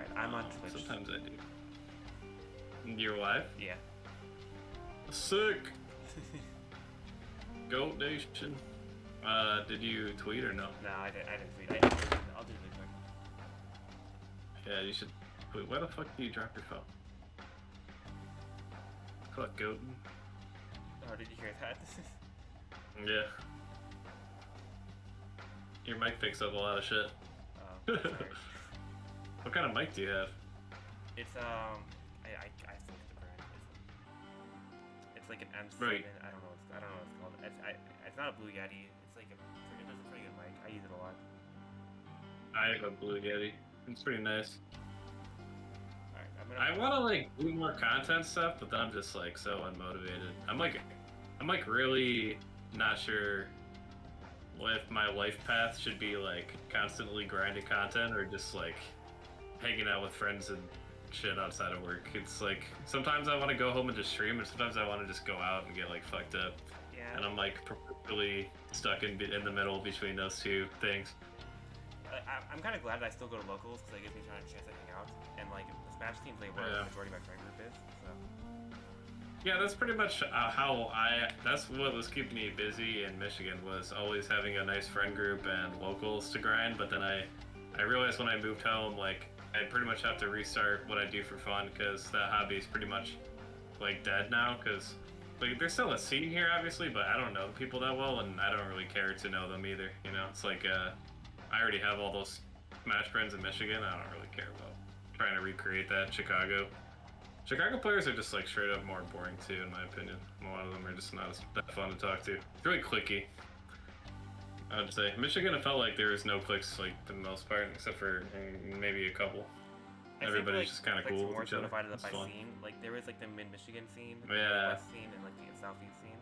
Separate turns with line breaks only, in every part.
Alright, I'm on Twitch.
Sometimes I do. Your wife?
Yeah.
Sick. Goat Nation. Did you tweet or no?
No, I didn't tweet. I'll do it quick.
Yeah, you should. Wait, why the fuck do you drop your phone? Fuck goat.
Oh, did you hear that?
Yeah. Your mic picks up a lot of shit.
Oh, sorry.
What kind of mic do you have?
It's I think the brand. It's like an M7.
Right.
I don't know what it's called. It's not a Blue Yeti. It's like it's a pretty good mic. I use it a lot.
I have a Blue Yeti. It's pretty nice.
Alright,
I want to like do more content stuff, but then I'm just like so unmotivated. I'm like really not sure if my life path should be like constantly grinding content or just like hanging out with friends and shit outside of work. It's like sometimes I want to go home and just stream, and sometimes I want to just go out and get like fucked up.
Yeah.
And I'm like perpetually stuck in the middle between those two things.
I'm kind of glad that I still go to locals because it gives me a chance to hang out. And like the Smash teams, like where the majority of my friend group is. So.
Yeah, that's pretty much that's what was keeping me busy in Michigan, was always having a nice friend group and locals to grind. But then I realized when I moved home, like I pretty much have to restart what I do for fun, because that hobby is pretty much like dead now. Because like there's still a scene here, obviously, but I don't know the people that well, and I don't really care to know them either. You know, it's like I already have all those Smash friends in Michigan. I don't really care about trying to recreate that in Chicago. Chicago players are just like straight up more boring too, in my opinion. A lot of them are just not that fun to talk to. It's really clicky, I would say. Michigan, it felt like there was no clicks like for the most part, except for maybe a couple. Everybody's just kind of cool with each other.
Divided up
It's
by
fun.
scene. Like there was like the mid-Michigan scene,
Yeah.
the West scene, and like the Southeast scene.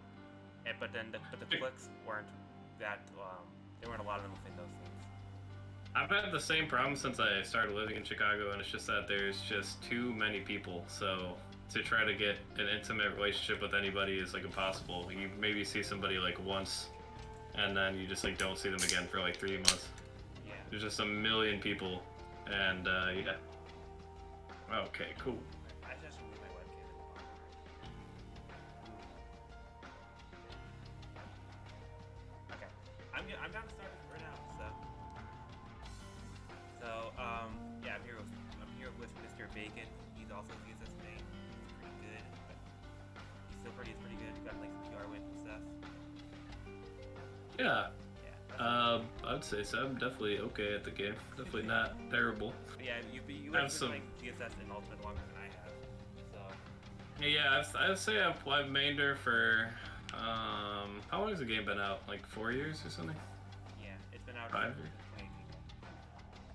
But the clicks weren't that. There weren't a lot of them within those scenes.
I've had the same problem since I started living in Chicago, and it's just that there's just too many people. So to try to get an intimate relationship with anybody is like impossible. You maybe see somebody like once, and then you just like don't see them again for like 3 months.
Yeah.
There's just a million people, and yeah. Okay, cool.
I just have to move my webcam in the bottom right. Okay. I'm down to start right now. So yeah, I'm here with Mr. Bakin. He's also a VSS main. He's pretty good. He's still pretty good. Got like some PR wins and stuff.
Yeah.
Yeah.
I'd say so. I'm definitely okay at the game. Definitely not terrible.
But yeah, you
have
have
some-
been playing VSS in Ultimate longer than I have. So
Yeah, I'd say I've mained her for how long has the game been out? Like 4 years or something?
yeah, it's been out
5
since
years?
2018.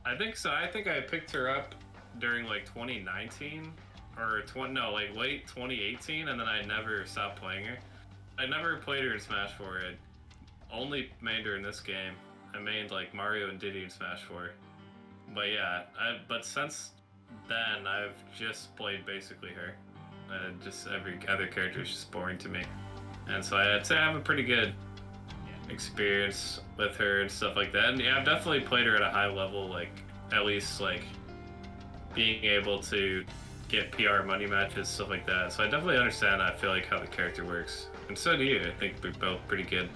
I think so. I think I picked her up during like 2019 or like late 2018, and then I never stopped playing her. I never played her in Smash 4. I only mained her in this game. I mained like Mario and Diddy in Smash 4. But yeah, but since then I've just played basically her. Just every other character is just boring to me, and so I'd say I have a pretty good experience with her and stuff like that. And yeah, I've definitely played her at a high level, like at least like being able to get PR money matches, stuff like that. So I definitely understand, I feel like, how the character works, and so do you. I think we're both pretty good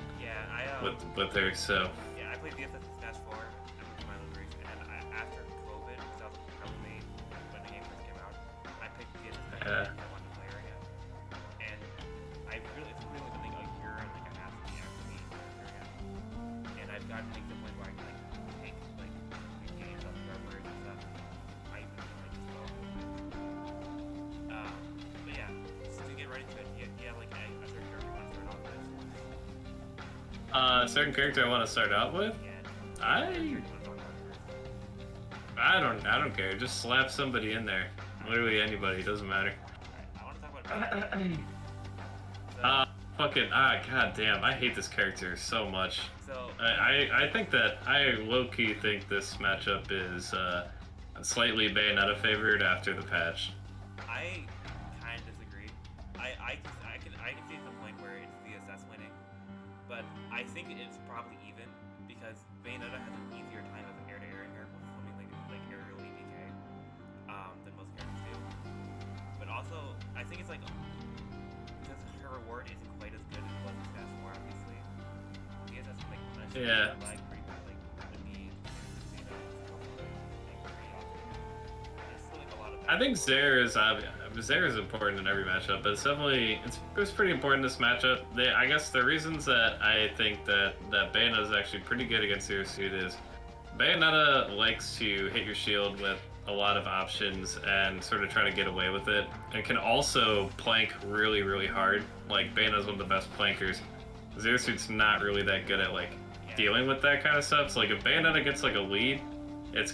with her. So
yeah, I played VSS in Smash 4. I moved to my own region, and after COVID, because I was probably made when the game first came out, I picked VSS back up because I wanted to play her again. And it's really been like a year and like a half of me actually playing her again. And I've gotten like the point where I can like take like the games off servers and stuff. I even like just go. But yeah, just to get right into it, you have like a certain character you want to start off with.
a certain character I want to start out with.
Yeah.
I don't care. Just slap somebody in there. Literally anybody, doesn't matter.
I want to talk about
God damn, I hate this character so much.
So
I think that I low-key think this matchup is slightly Bayonetta favored after the patch.
I kind of disagree. I can see the point where it's VSS winning, but I think it's probably even because Bayonetta has an easier time of air-to-airing her with swimming like aerial EDK. I think it's like because her reward isn't quite as good as it was in Smash 4, obviously. He has some like punishment like pretty good, like the knee, you know, pretty often. There's still like a lot of.
I think Zare is important in every matchup, but it was pretty important in this matchup. I guess the reasons that I think that Bayonetta is actually pretty good against Zero Suit is Bayonetta likes to hit your shield with a lot of options and sort of try to get away with it, and can also plank really, really hard. Like Bayonetta's one of the best plankers. Zero Suit's not really that good at like dealing with that kind of stuff. So like if Bayonetta gets like a lead, it's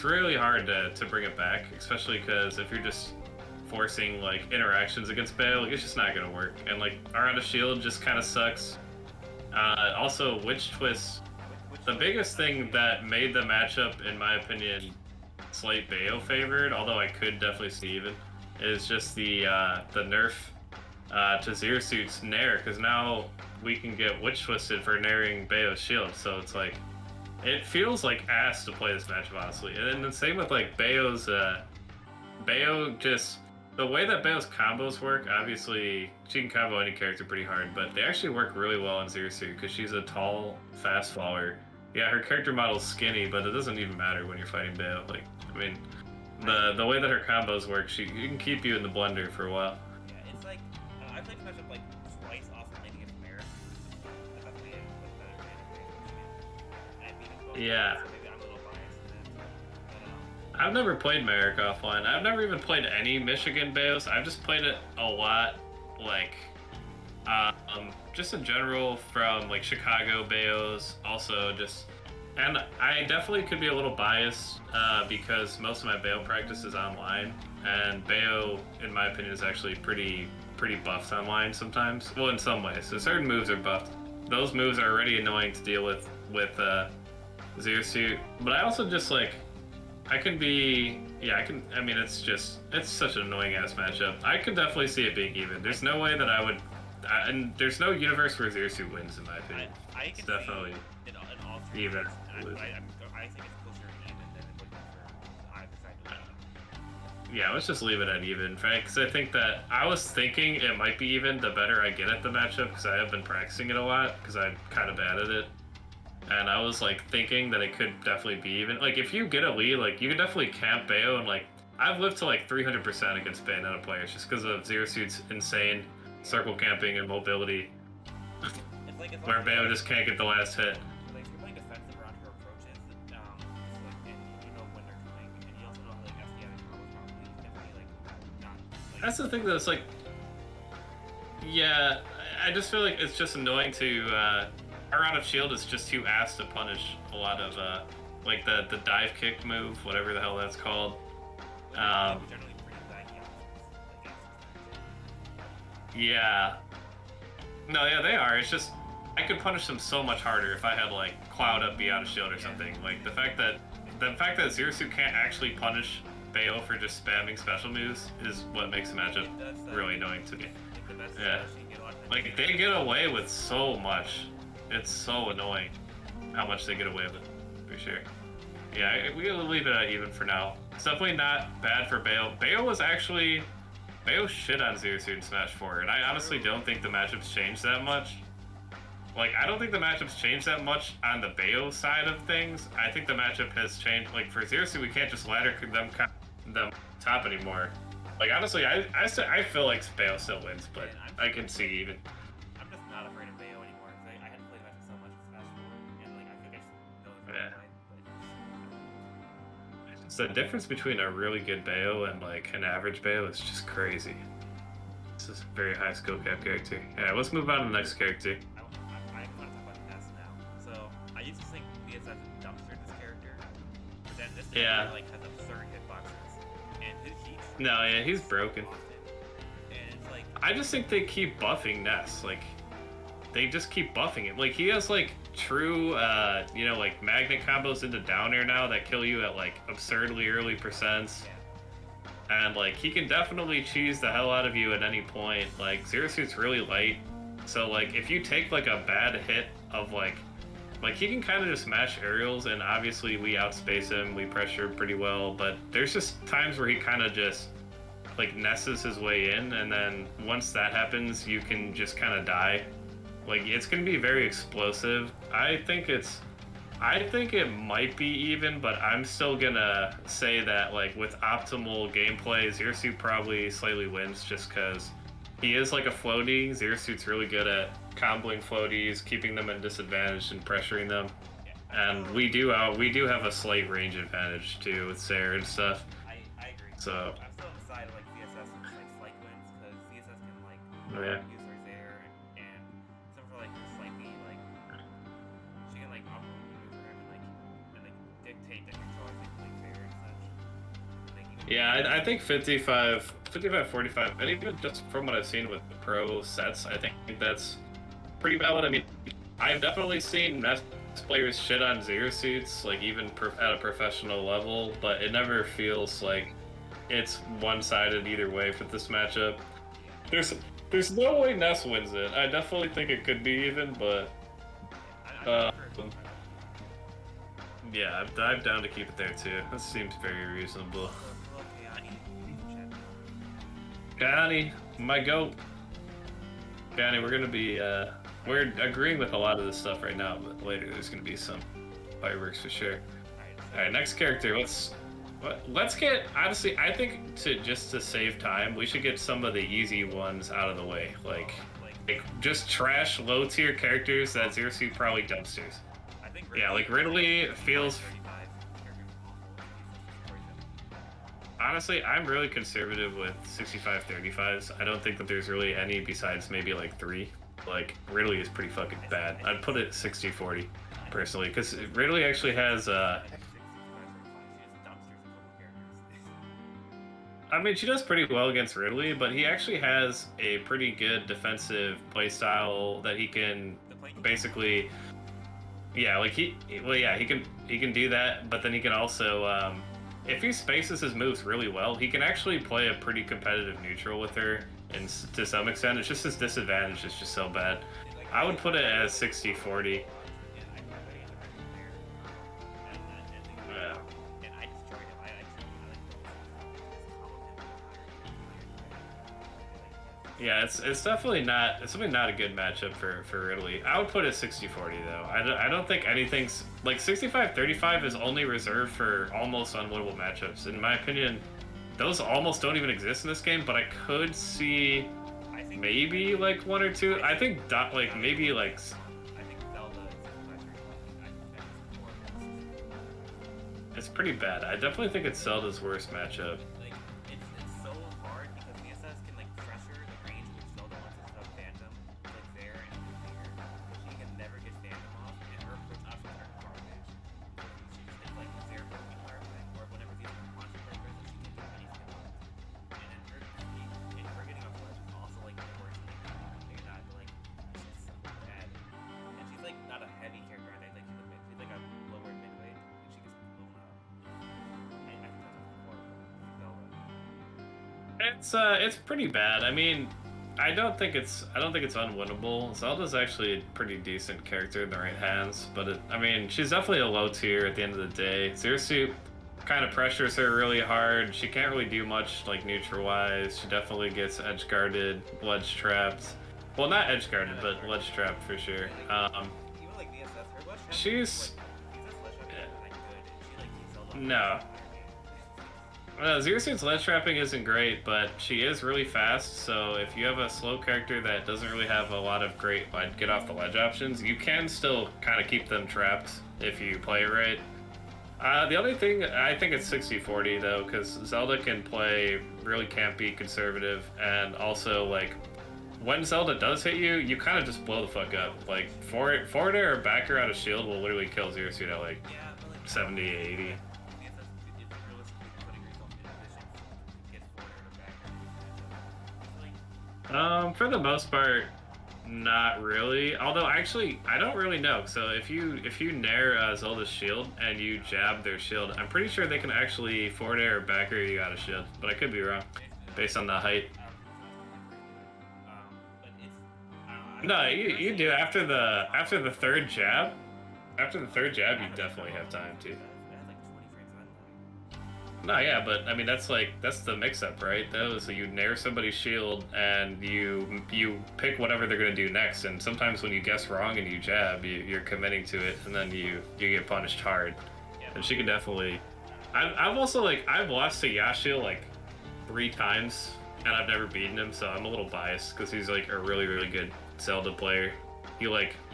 really hard to bring it back, especially because if you're just forcing like interactions against Bayo, like, it's just not gonna work. And like our out of shield just kind of sucks. Also, Witch Twist. The biggest thing that made the matchup, in my opinion, slight Bayo favored, although I could definitely see even, is just the nerf to Zero Suit's Nair, because now we can get Witch Twisted for nairing Bayo's shield. So it's like, it feels like ass to play this matchup, honestly. And then the same with like Bayo's, Bayo just, the way that Bayo's combos work, obviously she can combo any character pretty hard, but they actually work really well on Zero Suit because she's a tall, fast faller. Yeah, her character model's skinny, but it doesn't even matter when you're fighting Bayo. Like, I mean, the way that her combos work, she can keep you in the blender for a while.
Yeah, it's like I played this matchup like twice off of laning against Merrick. Definitely with better and I beat him both.
Yeah.
So maybe I'm a little biased in that. But,
I've never played Merrick offline. I've never even played any Michigan Bayos. I've just played it a lot, like, just in general from like Chicago Bayos. Also, just, and I definitely could be a little biased because most of my Bayo practice is online, and Bayo, in my opinion, is actually pretty buffed online sometimes. Well, in some ways, so certain moves are buffed. Those moves are already annoying to deal with Zero Suit, but I also just like. I mean, it's such an annoying ass matchup. I could definitely see it being even. There's no way that I would, and there's no universe where Zero Suit wins, in my opinion.
I can
it's definitely
in all three
even.
ways, and I think it's closer to even than it would be for either side to win.
Yeah, let's just leave it at even. In fact, because I think that I was thinking it might be even the better I get at the matchup, because I have been practicing it a lot, because I'm kind of bad at it. And I was like thinking that it could definitely be even. Like if you get a lead, like you can definitely camp Bayo, and like I've lived to like 300% against Bayonetta players just because of Zero Suit's insane circle camping and mobility.
It's like
where Bayo just can't get the last hit.
Like if you're playing defensive around her approaches, it's like, and you know when they're coming, and you also know like SD other combos probably definitely like not. Like,
that's the thing that's like, yeah, I just feel like it's just annoying to. Our out of shield is just too ass to punish a lot of like the dive kick move, whatever the hell that's called.
generally pretty laggy options.
Yeah. No, yeah, they are. It's just I could punish them so much harder if I had like Cloud up, be out of shield or something. Like the fact that Zero Suit can't actually punish Bayo for just spamming special moves is what makes the matchup really annoying to me. Yeah. Like they get away with so much. It's so annoying how much they get away with, for sure. Yeah, we'll leave it at even for now. It's definitely not bad for Bayo. Bayo shit on Zero Suit in Smash 4, and I honestly don't think the matchups changed that much. Like, I don't think the matchups changed that much on the Bayo side of things. I think the matchup has changed. Like, for Zero Suit, we can't just ladder them top anymore. Like, honestly, I feel like Bayo still wins, but I can see even.
I'm just not afraid of Bayo anymore. I hadn't played matches so much in Smash 4, and like I think I just know the
Yeah.
but
It's the difference between a really good Bayo and like an average Bayo is just crazy. This is a very high skill cap character. Yeah, let's move on to the next character.
I want to talk about Ness now. So I used to think BS as a dumpster this character, but then this character like has absurd hitboxes, and his heat.
No, yeah, he's broken.
And it's like
I just think they keep buffing Ness. Like they just keep buffing it. Like he has like true, like magnet combos into down air now that kill you at like absurdly early percents.
Yeah.
And like he can definitely cheese the hell out of you at any point. Like Zero Suit's really light, so like if you take like a bad hit of like he can kind of just mash aerials, and obviously we outspace him, we pressure pretty well, but there's just times where he kind of just like Nesses his way in, and then once that happens, you can just kind of die. Like it's gonna be very explosive. I think it might be even, but I'm still gonna say that like with optimal gameplay, Zero Suit probably slightly wins just because he is like a floaty. Zero Suit's really good at comboing floaties, keeping them in disadvantage and pressuring them. And we do have a slight range advantage too with Sarah and stuff.
I agree.
So
I'm still on the side of like ZSS with like slight wins because ZSS can like
yeah.
use her there and some for like slightly like she can like maneuver him and like dictate the control I think like there and such. And, like,
Yeah, I think 55, 45, and even just from what I've seen with pro sets, I think that's pretty valid. I mean, I've definitely seen Ness players shit on Zero Suits, like even at a professional level, but it never feels like it's one-sided either way for this matchup. There's no way Ness wins it. I definitely think it could be even, but yeah, I'm down to keep it there too. This seems very reasonable. Gani, my goat. Gani, we're gonna be we're agreeing with a lot of this stuff right now, but later there's gonna be some fireworks for sure. All right, next character. Let's get, honestly, I think to save time, we should get some of the easy ones out of the way, like just trash low tier characters that Zero Suit probably dumpsters. Yeah, like Ridley feels. Honestly, I'm really conservative with 65-35s. I don't think that there's really any besides maybe like 3. Like, Ridley is pretty fucking bad. I'd put it 60-40, personally, because Ridley actually has, I mean, she does pretty well against Ridley, but he actually has a pretty good defensive playstyle that he can basically, yeah, like he can do that, but then he can also, if he spaces his moves really well, he can actually play a pretty competitive neutral with her. And to some extent, it's just his disadvantage is just so bad. I would put it as 60-40. Yeah, it's definitely not a good matchup for Ridley. I would put it 60-40 though. I don't think anything's like 65-35 is only reserved for almost unwinnable matchups. In my opinion, those almost don't even exist in this game, but I could see maybe like 1 or 2. I think maybe like. It's pretty bad. I definitely think it's Zelda's worst matchup.
It's so hard because VSS can like pressure the range which Zelda wants to sub Phantom like there and here, but she can never get Phantom off, and her approach options are garbage. She just gets like zero broken fire or whenever the wants to play versus she can do anything else. And then her getting off ledge is also like worse than you're not like she's so bad. And she's like not a heavy character, I think she's like a lower midweight and she gets blown up.
It's pretty bad. I mean, I don't think it's unwinnable. Zelda's actually a pretty decent character in the right hands, but I mean, she's definitely a low tier at the end of the day. Zero Suit kind of pressures her really hard. She can't really do much like neutral wise. She definitely gets edge guarded, ledge trapped. Well, not edge guarded, but ledge trapped for sure. She's no. Zero Suit's ledge trapping isn't great, but she is really fast, so if you have a slow character that doesn't really have a lot of great get off the ledge options, you can still kind of keep them trapped if you play it right. The only thing, I think it's 60-40 though, because Zelda can play really campy, conservative, and also like, when Zelda does hit you, you kind of just blow the fuck up. Like, forward air or back air out of shield will literally kill Zero Suit at like 70, 80. For the most part, not really. Although, actually, I don't really know. So if you nair Zelda's shield and you jab their shield, I'm pretty sure they can actually forward air or back air you out of shield. But I could be wrong, based on the height. No, you do after the third jab. After the third jab, you definitely have time too. No, yeah, but I mean that's the mix-up, right? That was you nair somebody's shield and you pick whatever they're gonna do next, and sometimes when you guess wrong and you jab, you're committing to it, and then you get punished hard.
Yeah,
And she can definitely. I've also I've lost to Yashil 3 times, and I've never beaten him, so I'm a little biased because he's a really good Zelda player. He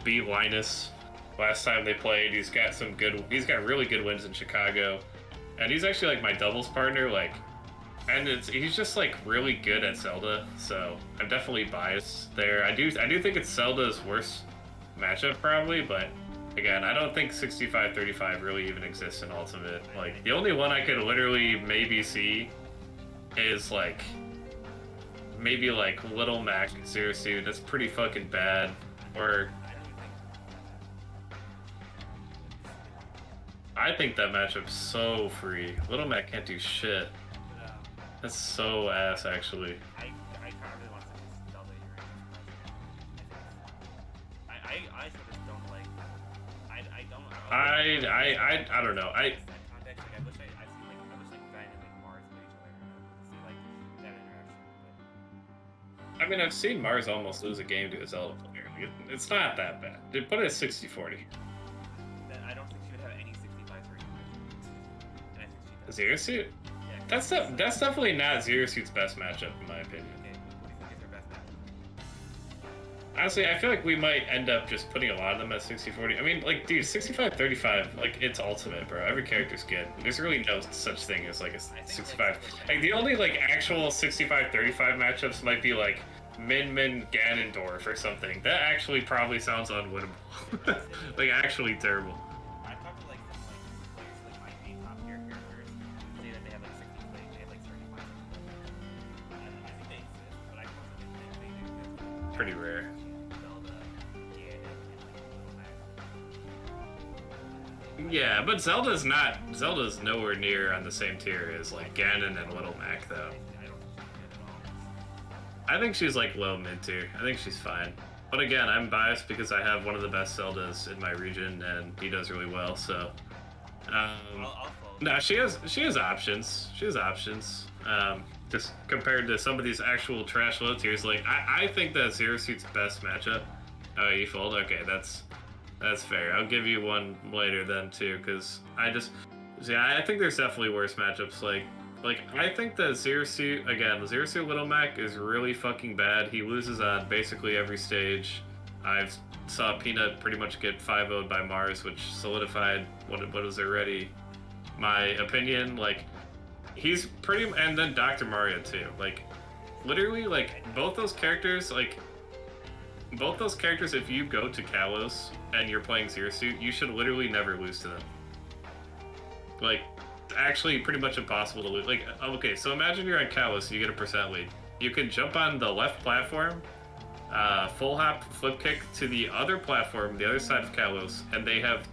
beat Linus last time they played. He's got really good wins in Chicago. And he's actually my doubles partner, and he's just really good at Zelda, so I'm definitely biased there. I do think it's Zelda's worst matchup probably, but again, I don't think 65-35 really even exists in Ultimate. The only one I could literally maybe see is maybe Little Mac Zero Suit. That's pretty fucking bad. Or I think that matchup's so free. Little Mac can't do shit. That's so ass, actually.
I kind of really want to see Zelda here. I just don't
I don't know.
I wish I seen Bayonetta and Mars play each other to see that interaction.
I mean, I've seen Mars almost lose a game to a Zelda player. It's not that bad. They put it at 60-40.
Then I don't think she would have any 65-3. And I think she does.
Zero Suit?
Yeah,
That's definitely not Zero Suit's best matchup, in my opinion.
Okay, what do you think is her best matchup?
Honestly, I feel like we might end up just putting a lot of them at 60-40. I mean, dude, 65-35, it's Ultimate, bro. Every character's good. There's really no such thing as a 65. The only actual 65-35 matchups might be Min Ganondorf or something. That actually probably sounds unwinnable. Actually terrible.
I've talked to some players my main top tier characters who say that they have 60 plays, they have 35. And I think they exist, but I personally think they do exist.
Pretty rare.
Zelda, Ganon, and Little Mac.
Yeah, but Zelda's nowhere near on the same tier as Ganon and Little Mac though. I think she's low mid tier. I think she's fine. But again, I'm biased because I have one of the best Zeldas in my region and he does really well, so no, she has options. She has options. Just compared to some of these actual trash low tiers, I think that Zero Suit's best matchup. Oh, you fold? Okay, that's fair. I'll give you one later then too, because I think there's definitely worse matchups. I think that Zero Suit Little Mac is really fucking bad. He loses on basically every stage. I've saw Peanut pretty much get 5-0'd by Mars, which solidified what was already my opinion. He's pretty, and then Dr. Mario too. Literally, both those characters, if you go to Kalos and you're playing Zero Suit, you should literally never lose to them. Actually pretty much impossible to lose. Okay, so imagine you're on Kalos, you get a percent lead. You can jump on the left platform, full hop, flip kick to the other platform, the other side of Kalos, and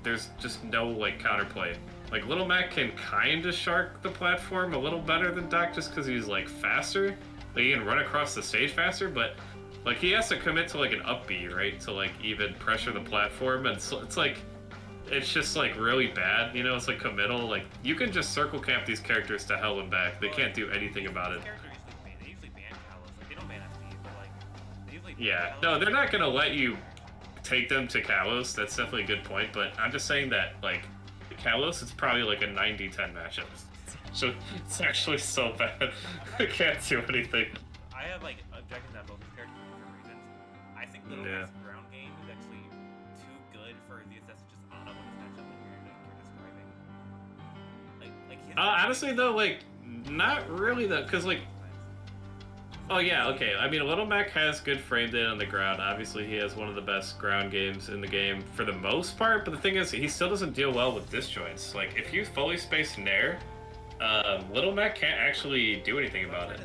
there's just no counterplay. Little Mac can kinda shark the platform a little better than Doc just because he's faster. He can run across the stage faster, but he has to commit to an up B, right? To even pressure the platform, and so it's just really bad, it's committal. You can just circle camp these characters to hell and back. They can't do anything about it.
They usually ban Kalos. They don't ban SP, but they usually ban
Yeah,
Kalos.
no, they're not gonna let you take them to Kalos. That's definitely a good point, but I'm just saying that Kalos, it's probably a 90-10 matchup. So it's actually so bad. I can't do anything.
I have objections on both these characters for different reasons. I think Little Mac's ground game is actually too good for ZSS to just auto in this matchup you're describing.
Honestly though, not really though, because oh yeah, okay. I mean, Little Mac has good frame data on the ground. Obviously, he has one of the best ground games in the game for the most part. But the thing is, he still doesn't deal well with disjoints. If you fully space Nair, Little Mac can't actually do anything about it.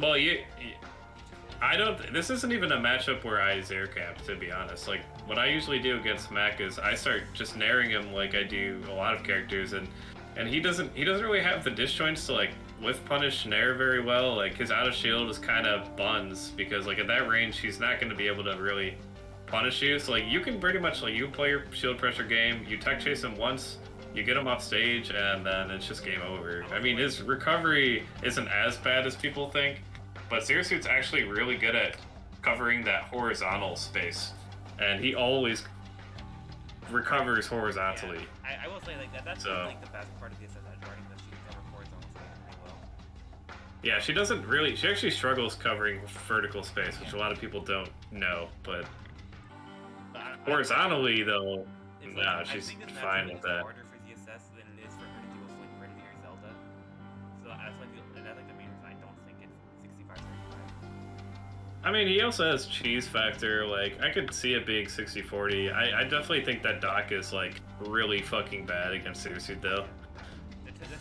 Well, I don't. This isn't even a matchup where I Zair cap, to be honest. What I usually do against Mac is I start just nairing him like I do a lot of characters, and he doesn't really have the disjoints to whiff punish Nair very well. His out of shield is kind of buns because at that range he's not going to be able to really punish you. So like you can pretty much like you play your shield pressure game, you tech chase him once, you get him off stage, and then it's just game over. I mean, his recovery isn't as bad as people think, but Zero Suit's actually really good at covering that horizontal space, and he always recovers horizontally.
Yeah, I will say like that's like the best part of the SS edge guarding, that she can cover horizontal space pretty well.
Yeah, she doesn't really. She actually struggles covering vertical space, which a lot of people don't know. But horizontally, though, no, she's fine with that.
Harder for ZSS than it is for her to do with like Freddy or Zelda. So that's like the main reason I don't think it's 65-35.
I mean, he also has cheese factor. Like, I could see it being 60-40. I definitely think that Doc is like really fucking bad against Suit though.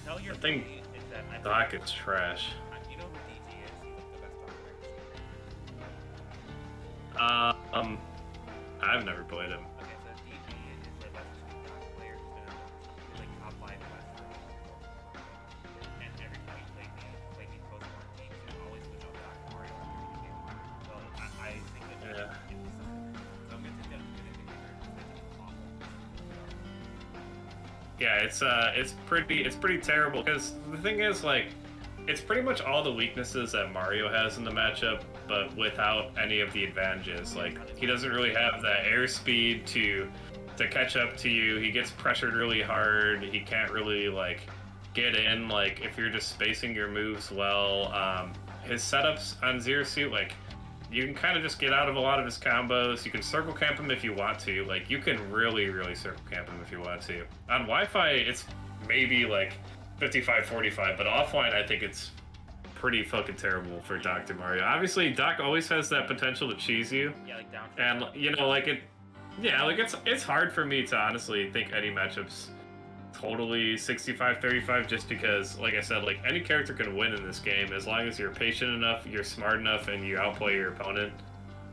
I
think Doc is trash.
You know who DG is? He's like the best Doc player.
I've never played him.
Okay, so DG is the best Doc player who's like top 5 West for and every time he played me post-mortem games, he would always switch out Doc and Wario after each game. So I think that so I'm gonna take that awful.
Yeah, it's pretty terrible because the thing is like it's pretty much all the weaknesses that Mario has in the matchup, but without any of the advantages. Like he doesn't really have that airspeed to catch up to you. He gets pressured really hard. He can't really like get in like if you're just spacing your moves well. His setups on Zero Suit, like you can kind of just get out of a lot of his combos. You can circle camp him if you want to. Like you can really circle camp him if you want to. On Wi-Fi, it's maybe like 55-45, but offline, I think it's pretty fucking terrible for Dr. Mario. Obviously, Doc always has that potential to cheese you.
Yeah, like down.
And you know, like it's hard for me to honestly think any matchups totally 65-35 just because, like I said, like any character can win in this game as long as you're patient enough, you're smart enough, and you outplay your opponent.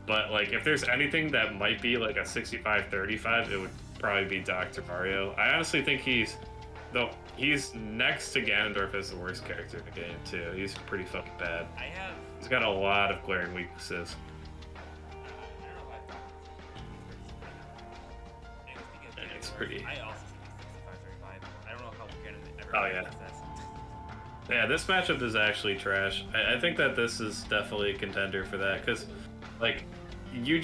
But like if there's anything that might be like a 65-35, it would probably be Dr. Mario. I honestly think he's next to Ganondorf as the worst character in the game too. He's pretty fucking bad. He's got a lot of glaring weaknesses. It's pretty.
I also think it's 65-35. I don't know how Ganon ever.
Oh yeah. Yeah, this matchup is actually trash. I think that this is definitely a contender for that because, like, you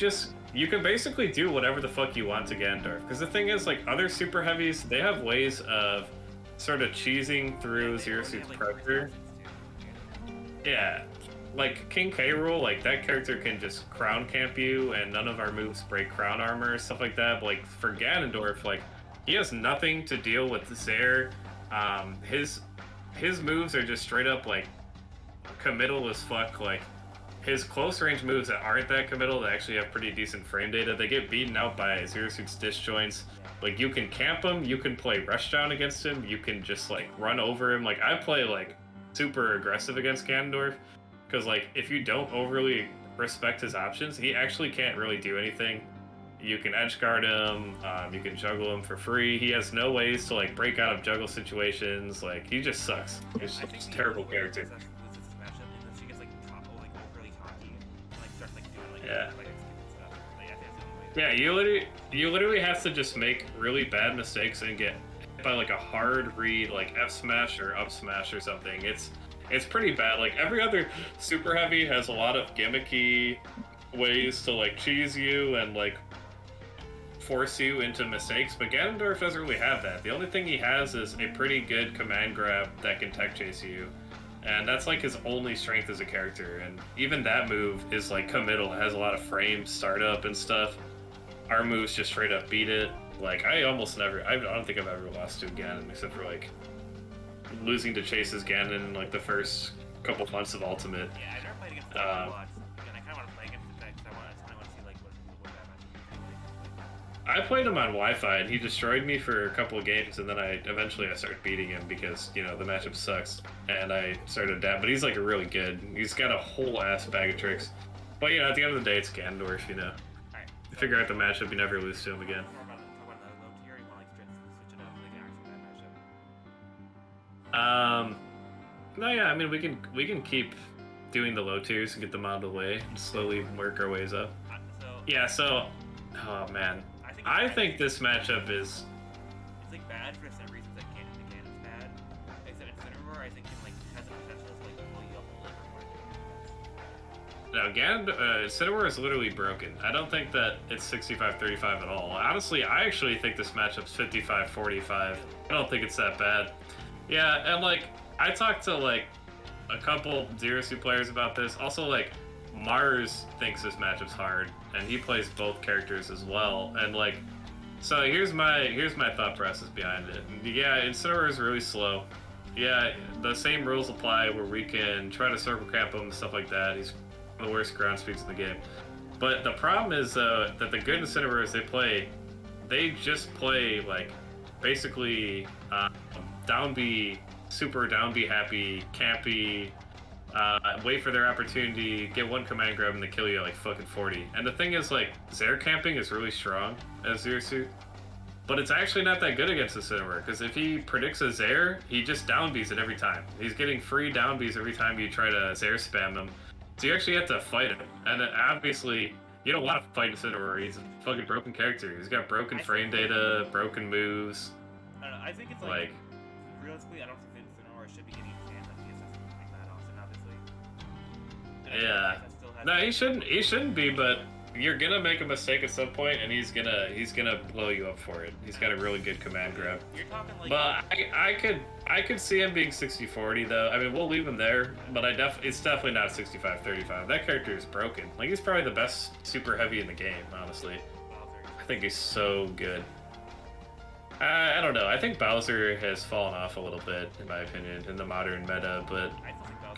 can basically do whatever the fuck you want to Ganondorf. Because the thing is, like, other super heavies, they have ways of sort of cheesing through Zero Suit's pressure. Yeah, like King K. Rool, like that character can just crown camp you, and none of our moves break crown armor, stuff like that. But like for Ganondorf, like he has nothing to deal with Zair. His moves are just straight up like committal as fuck. Like his close range moves that aren't that committal, that actually have pretty decent frame data, they get beaten out by Zero Suit's disjoints. Like you can camp him, you can play Rushdown against him, you can just like run over him. Like I play like super aggressive against Ganondorf because like if you don't overly respect his options, he actually can't really do anything. You can edge guard him, you can juggle him for free. He has no ways to like break out of juggle situations. Like he just sucks. He's just a terrible character. Yeah. Yeah, you literally have to just make really bad mistakes and get hit by like a hard read, like F smash or up smash or something. It's pretty bad. Like every other super heavy has a lot of gimmicky ways to like cheese you and like force you into mistakes, but Ganondorf doesn't really have that. The only thing he has is a pretty good command grab that can tech chase you. And that's like his only strength as a character, and even that move is like committal. It has a lot of frame startup and stuff. Our moves just straight up beat it. Like I almost never, I don't think I've ever lost to Ganon except for like losing to Chase's Ganon in like the first couple months of Ultimate.
Yeah, I never played against him a lot, and I kind of want to play against him because I want to see like what that match is like.
I played him on Wi-Fi and he destroyed me for a couple of games, and then eventually I started beating him because, you know, the matchup sucks, and I started adapt. But he's like really good. He's got a whole ass bag of tricks. But you know, at the end of the day, it's Ganondorf. You know,
Alright,
you figure out the matchup, you never lose to him again.
Talk about the low tier. You want to like switch it up, like actually that matchup.
No, yeah, I mean we can keep doing the low tiers and get them out of the way and slowly work our ways up.
So
Yeah, so Oh man,
I
I think this matchup is.
it's like bad for some reasons that can't it's bad. Except Incineroar, I think can like has the potential to like blow you up a little bit more.
Now, Incineroar is literally broken. I don't think that it's 65-35 at all. Honestly, I actually think this matchup's 55-45. I don't think it's that bad. Yeah, and like, I talked to like a couple Zero Suit players about this. Also, like, Mars thinks this matchup's hard, and he plays both characters as well. And like, so here's my thought process behind it. Yeah, Incineroar is really slow. Yeah, the same rules apply where we can try to circle camp him and stuff like that. He's one of the worst ground speeds in the game. But the problem is that the good Incineroars they just play like basically down B, super down B happy, campy, wait for their opportunity, get one command grab and they kill you at like fucking 40. And the thing is like Zair camping is really strong as Zero Suit. But it's actually not that good against the Incineroar, because if he predicts a Zair, he just down Bs it every time. He's getting free down Bs every time you try to Zair spam him. So you actually have to fight him. And obviously, you don't want to fight Incineroar. He's a fucking broken character. He's got broken frame data, broken moves.
I don't know, I think it's like realistically, I don't think Incineroar should be getting canned on PSS like that often, obviously.
Yeah. No, he shouldn't be, but you're gonna make a mistake at some point, and he's gonna blow you up for it. He's got a really good command grab.
You're talking like.
But I could see him being 60-40 though. I mean, we'll leave him there, but it's definitely not 65-35. That character is broken. Like, he's probably the best super heavy in the game, honestly. I think he's so good. I don't know. I think Bowser has fallen off a little bit, in my opinion, in the modern meta. But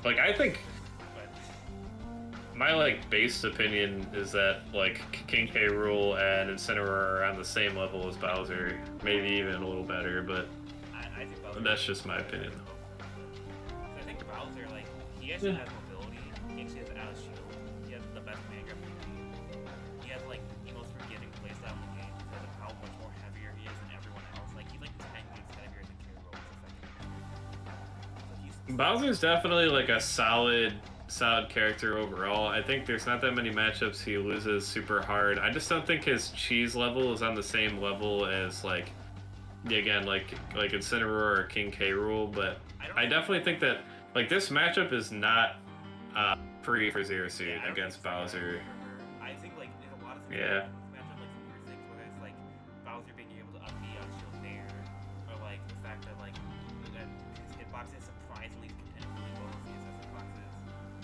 like, I think my like base opinion is that like King K. Rool and Incineroar are on the same level as Bowser, maybe even a little better. But
I think Bowser,
that's just my opinion.
I think Bowser, like, he actually has mobility. He actually has out of shield. He has the best command grab in the game. He has like the most forgiving playstyle in the game because of how much more heavier he is than everyone else. Like, he's like 10 units heavier than K. Rool. So
Bowser's definitely like a solid character overall. I think there's not that many matchups he loses super hard. I just don't think his cheese level is on the same level as like, again, like Incineroar or King K. Rool. But I definitely think that like this matchup is not free for Zero Suit against Bowser.
I think like there's a lot of things
Yeah.
in this matchup, like some weird things, whether it's like Bowser being able to up B on shield there, or like the fact that like that his hitbox is surprisingly competitively low with CSS hitboxes,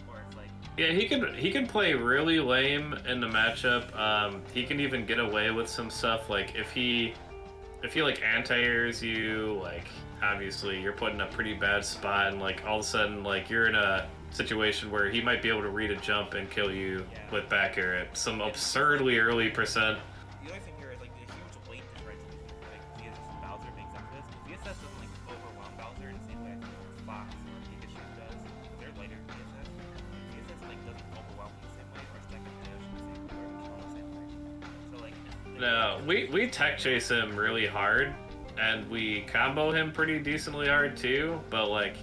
or it's like
Yeah, he can play really lame in the matchup. He can even get away with some stuff like if he like anti-airs you, like obviously you're put in a pretty bad spot, and like all of a sudden like you're in a situation where he might be able to read a jump and kill you with back air at some absurdly early percent.
the other thing here is like the huge weight difference between like CSS and Bowser makes up for this. CSS doesn't like overwhelm Bowser in the same way as Fox or Pikachu does. They're lighter than CSS. CSS like doesn't overwhelm in the same way, or second dash in the same way, or kill in the same way. So like
No, we tech chase him really hard, and we combo him pretty decently hard too, but like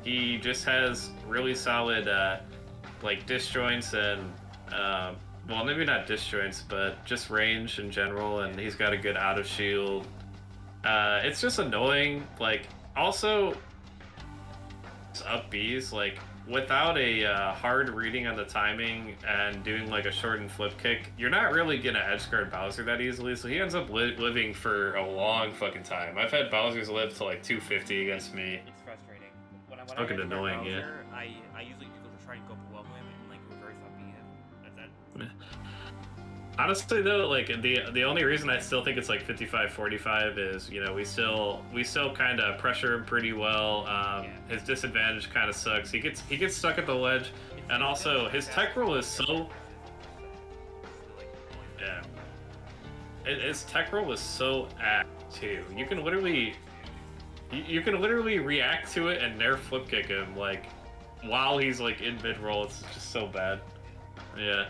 he just has really solid like disjoints and well, maybe not disjoints, but just range in general, and he's got a good out of shield. It's just annoying. Like, also up Bs, like without a hard reading on the timing and doing like a shortened flip kick, you're not really gonna edge guard Bowser that easily, so he ends up living for a long fucking time. I've had Bowser's live to like 250 against me.
it's frustrating. When
It's fucking annoying,
Bowser,
yeah.
I usually go to try and go below him and like reverse up B him. That's that.
Honestly though, like the only reason I still think it's like 55-45 is, you know, we still kind of pressure him pretty well. His disadvantage kind of sucks. He gets stuck at the ledge, and also his tech roll is so his tech roll is so apt too. You can literally react to it and nerf flip kick him like while he's like in mid roll. It's just so bad. Yeah.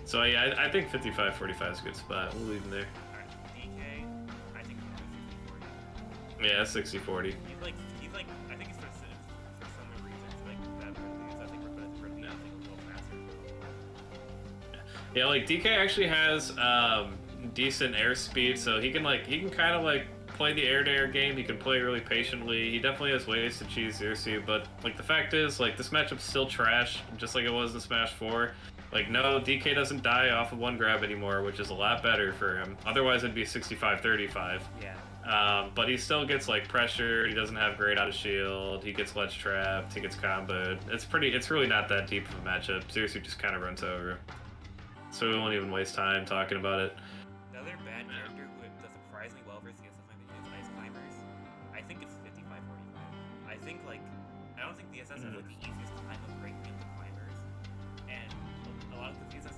So yeah, I think 55-45 is a good spot. We'll leave him there.
Alright, DK, I think
Yeah, 60-40.
he's like I think it's for some reasons like that produce. I think we're gonna a little faster.
Yeah, like DK actually has decent airspeed, so he can kind of like play the air-to-air game. He can play really patiently. He definitely has ways to cheese Zersu, but like the fact is, like this matchup's still trash, just like it was in Smash 4. Like no, DK doesn't die off of one grab anymore, which is a lot better for him. Otherwise, it'd be 65-35.
Yeah.
But he still gets like pressured. He doesn't have great out of shield. He gets ledge trapped. He gets comboed. It's really not that deep of a matchup. Zersu just kind of runs over. So we won't even waste time talking about it.
Another bad character who does surprisingly well versus the SSI is Ice Climbers. I think it's 55-45. I think I don't think the SS has like the easiest time of breaking into climbers, and a lot of the SS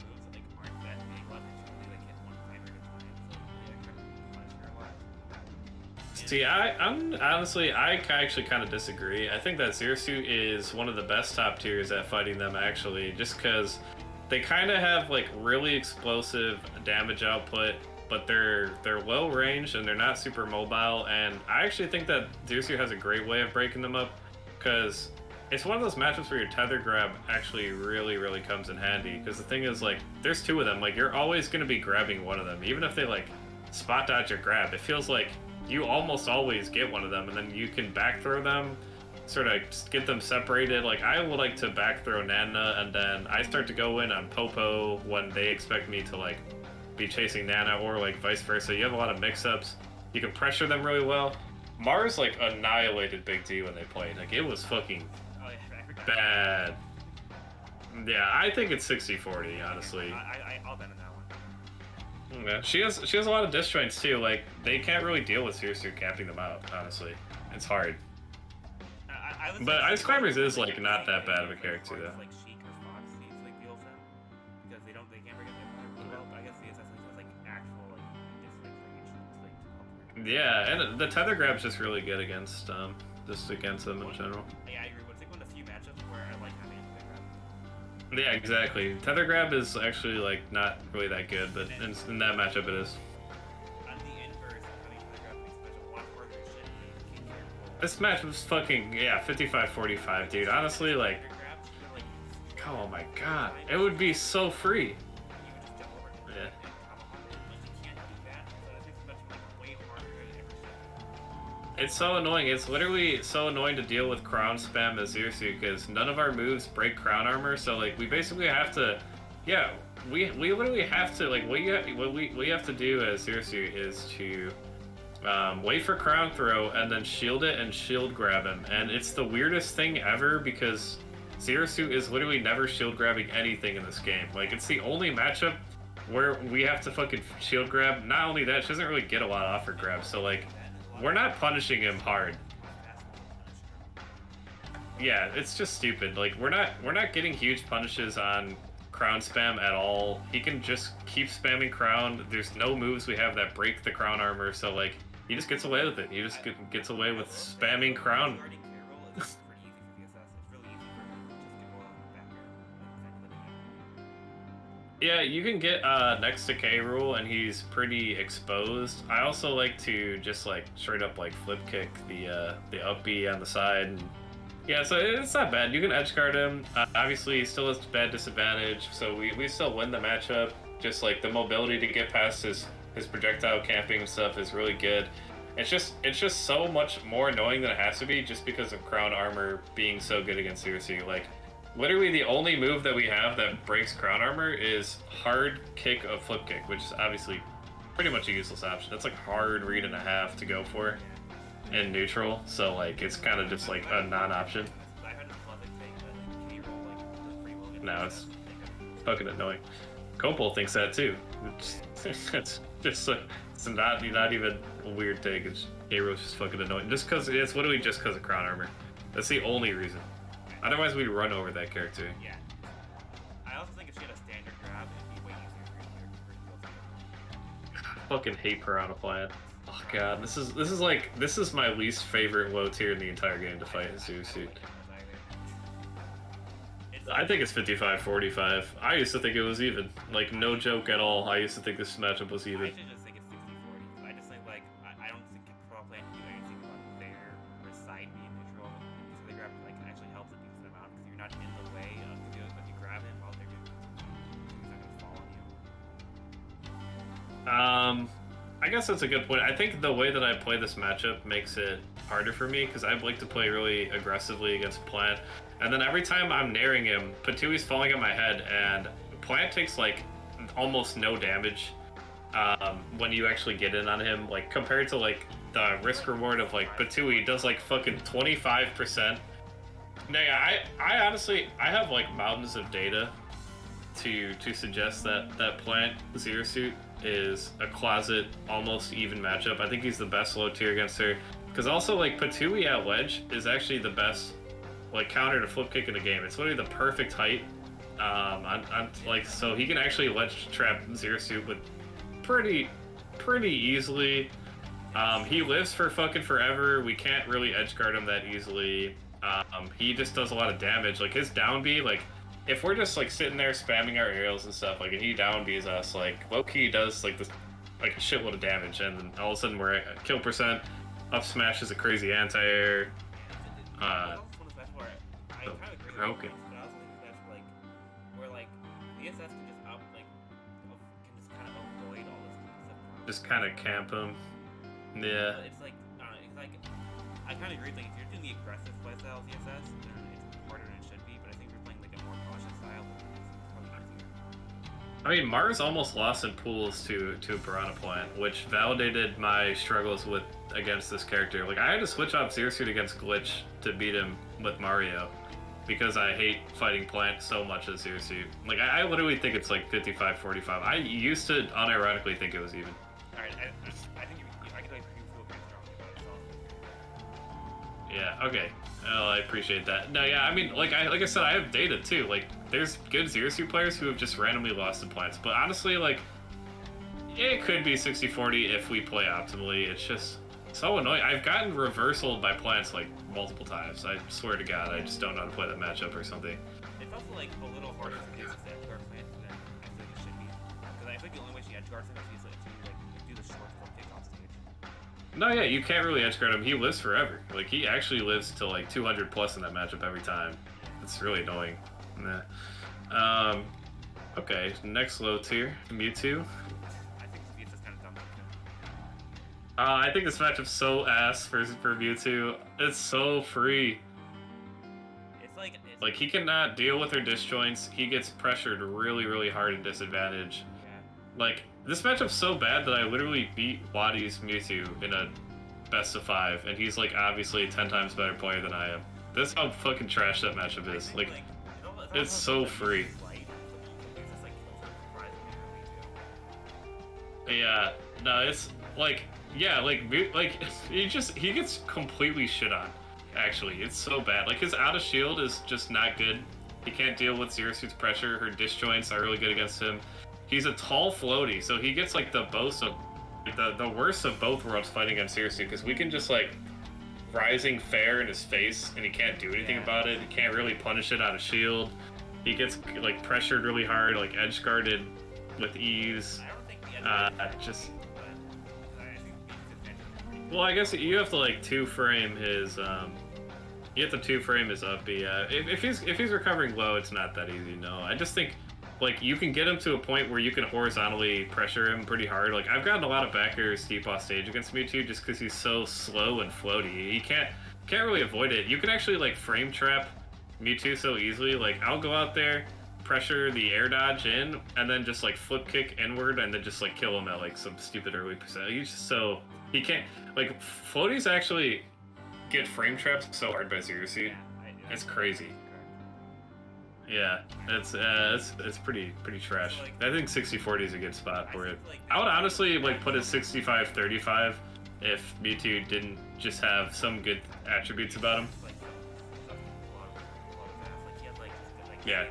moves like aren't that big. A lot of times you only like hit one climber at a time, so yeah, kind of punish her a lot.
See, I'm honestly, I actually kind of disagree. I think that Zersu is one of the best top tiers at fighting them, actually, just because they kind of have like really explosive damage output, but they're low range and they're not super mobile. And I actually think that Zersu has a great way of breaking them up, because it's one of those matchups where your tether grab actually really comes in handy. Because the thing is, like, there's two of them. Like, you're always going to be grabbing one of them, even if they like spot dodge your grab. It feels like you almost always get one of them, and then you can back throw them, sort of get them separated. Like, I would like to back throw Nana, and then I start to go in on Popo when they expect me to like be chasing Nana, or like vice versa. You have a lot of mix-ups. You can pressure them really well. Mars like annihilated Big D when they played. Like, it was fucking bad. Yeah, I think it's 60-40, honestly.
I'll bet on that one.
Yeah, she has a lot of disjoints too. Like, they can't really deal with Zersu capping them out, honestly. It's hard. But Ice Climbers is like not that bad of a character though.
Like Sheik or Fox needs like deal with them because they can't bring it up well. But I guess the SS has like actual like range to
Yeah, and the tether grab's just really good against them in general.
Yeah, I agree. It's like one of the few matchups where I like having a tether grab.
Yeah, exactly. Tether grab is actually like not really that good, but in that matchup it is.
On the inverse, having tether grab makes the matchup a lot harder to shit.
This match was fucking, yeah, 55-45, dude. Honestly, like, oh my god, it would be so free. Yeah. It's so annoying. It's literally so annoying to deal with crown spam as Zersu, because none of our moves break crown armor, so like we basically have to, yeah, we literally have to, like, what we have to do as Zersu is to wait for crown throw and then shield it and shield grab him. And it's the weirdest thing ever, because Zersu is literally never shield grabbing anything in this game. Like, it's the only matchup where we have to fucking shield grab. Not only that, she doesn't really get a lot off her grab, so like, we're not punishing him hard. Yeah, it's just stupid. Like, we're not getting huge punishes on crown spam at all. He can just keep spamming crown. There's no moves we have that break the crown armor, so like, he just gets away with it. He just gets away with spamming crown. Yeah, you can get next to K Rool and he's pretty exposed. I also like to just like straight up like flip kick the up B on the side. And yeah, so it's not bad. You can edge guard him. Obviously, he still has bad disadvantage, so we still win the matchup. Just like the mobility to get past his projectile camping and stuff is really good. It's just so much more annoying than it has to be, just because of crown armor being so good against Zersu. Like, literally the only move that we have that breaks crown armor is hard kick of flip kick, which is obviously pretty much a useless option. That's like hard read and a half to go for in neutral, so like it's kind of just like a non-option. No, it's fucking annoying. Copal thinks that too. It's just like, it's not even a weird take. It's K-Rool's just fucking annoying. Just because it's literally just because of crown armor. That's the only reason. Otherwise, we'd run over that character.
Yeah. I also think if she had a standard grab, it'd be way easier for her to
Fucking hate Piranha Plant. Oh god, this is my least favorite low tier in the entire game to fight in Zersu. I think it's 55-45. I used to think it was even. Like, no joke at all. I used to think this matchup was even.
I just think it's 60-40. I just think, like, I don't think Pro Plan can do anything about their side being neutral. So they grab, like, actually helps a decent amount because you're not in the way of the deal, but you grab him while they're doing it. He's not going to fall on you.
I guess that's a good point. I think the way that I play this matchup makes it harder for me because I like to play really aggressively against Plant. And then every time I'm nairing him, Patui's falling on my head, and Plant takes like almost no damage when you actually get in on him. Like compared to like the risk reward of like Patui does like fucking 25%. Now, I honestly I have like mountains of data to suggest that Plant Zero Suit is a closet, almost even matchup. I think he's the best low tier against her. Because also, like, Patui at ledge is actually the best, like, counter to flip kick in the game. It's literally the perfect height. Like, so he can actually ledge trap Zero Suit with pretty easily. He lives for fucking forever. We can't really edge guard him that easily. He just does a lot of damage. Like, his down B, like, if we're just like sitting there spamming our aerials and stuff, like, and he down B's us, like, low-key does like this, like, a shitload of damage, and then all of a sudden we're at kill percent. Up smash is a crazy anti-air. Broken. Just kind of camp him. Yeah.
It's like, I kind of agree. Like, if you're doing the aggressive playstyle of ESS, then it's harder than it should be. But I think if you're playing like a more cautious style, it's probably easier.
I mean, Mars almost lost in pools to Piranha Plant, which validated my struggles against this character. Like, I had to switch off Zero Suit against Glitch to beat him with Mario, because I hate fighting Plant so much as Zero Suit. Like, I literally think it's like 55-45. I used to unironically think it was even.
Alright, I think I can tell you feel pretty strongly about yourself.
Yeah, okay. Well, I appreciate that. No, yeah, I mean, like I said, I have data too. Like, there's good Zero Suit players who have just randomly lost to Plants. But honestly, like, it could be 60-40 if we play optimally. It's just so annoying. I've gotten reversaled by Plants like multiple times. I swear to God, I just don't know how to play that matchup or something.
It's also like a little harder to do this edge guard Plant than I feel like it should be. Because I think the only way she edge guards him is to like do the short from kickoff stage.
No, yeah, you can't really edge guard him. He lives forever. Like, he actually lives to like 200 plus in that matchup every time. It's really annoying. Nah. Okay, next low tier, Mewtwo.
I think it's just kind of dumb.
I think this matchup's so ass for Mewtwo. It's so free.
It's like
he cannot deal with her disjoints. He gets pressured really hard and disadvantage.
Yeah.
Like, this matchup's so bad that I literally beat Waddy's Mewtwo in a best of 5, and he's like obviously a 10 times better player than I am. That's how fucking trash that matchup is. Like, it's so free. Yeah, no, it's like, yeah, like he gets completely shit on. Actually, it's so bad. Like, his out of shield is just not good. He can't deal with Zero Suit's pressure. Her disjoints are really good against him. He's a tall floaty, so he gets like the worst of both worlds fighting against Zero Suit, because we can just like rising fair in his face and he can't do anything about it. He can't really punish it on a shield. He gets like pressured really hard, like edge guarded with ease. Just well, I guess you have to like two frame his you have to two frame his up B. If he's recovering low, it's not that easy. No, I just think like you can get him to a point where you can horizontally pressure him pretty hard. Like, I've gotten a lot of back air steep off stage against Mewtwo just because he's so slow and floaty. He can't really avoid it. You can actually like frame trap Mewtwo so easily. Like, I'll go out there, pressure the air dodge in, and then just like flip kick inward and then just like kill him at like some stupid early percent. He's just so he can't like floaties actually get frame trapped so hard by Zero Suit. It's crazy. Yeah, it's pretty trash. I think 60-40 is a good spot for it. I would honestly like put it 65-35 if Mewtwo didn't just have some good attributes about him. Yeah.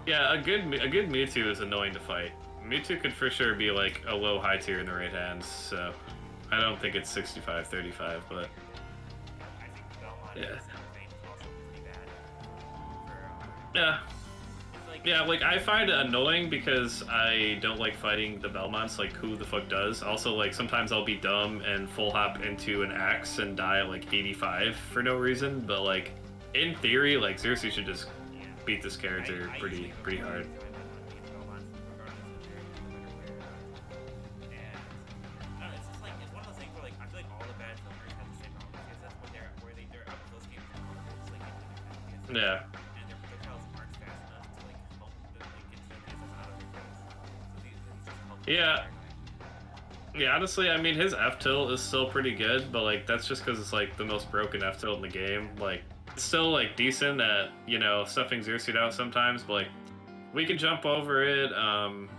Yeah, a good Mewtwo is annoying to fight. Mewtwo could for sure be like a low high tier in the right hands, so I don't think it's 65-35, but yeah. Yeah, like, I find it annoying because I don't like fighting the Belmonts, like, who the fuck does? Also, like, sometimes I'll be dumb and full hop into an axe and die at, like, 85 for no reason, but, like, in theory, like, Zero Suit should just beat this character pretty hard. Yeah.
and their projectiles aren't fast enough to like help them like get the DSS out of their face. So these just help.
Yeah. Yeah, honestly, I mean, his F tilt is still pretty good, but like that's just because it's like the most broken F tilt in the game. Like, it's still like decent at stuffing Zersuit out sometimes, but like we can jump over it.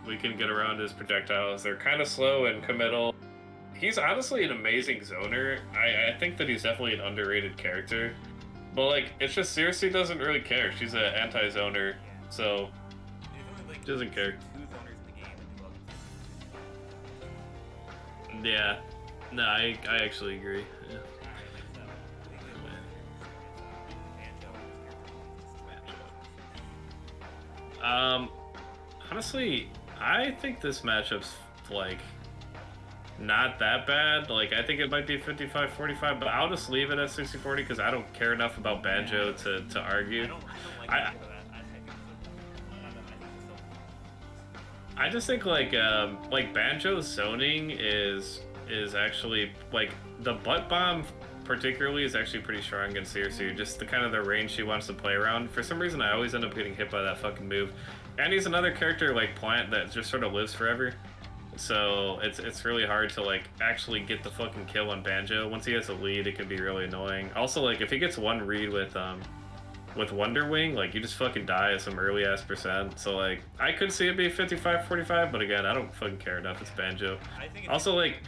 We can get around his projectiles. They're kind of slow and committal. He's honestly an amazing zoner. I think that he's definitely an underrated character, but like it's just Zersuit doesn't really care. She's an anti-zoner, so she doesn't care. Yeah, no, I actually agree. Yeah. Honestly, I think this matchup's like not that bad. Like, I think it might be 55-45, but I'll just leave it at 60-40 because I don't care enough about Banjo to argue. I just think like Banjo's zoning is actually like the butt bomb particularly is actually pretty strong against Zersuit. Just the kind of the range she wants to play around. For some reason, I always end up getting hit by that fucking move. And he's another character like Plant that just sort of lives forever. So it's really hard to like actually get the fucking kill on Banjo. Once he has a lead, it can be really annoying. Also, like if he gets one read with Wonder Wing, like you just fucking die at some early ass percent. So like I could see it be 55-45, but again, I don't fucking care enough. It's Banjo. Also, like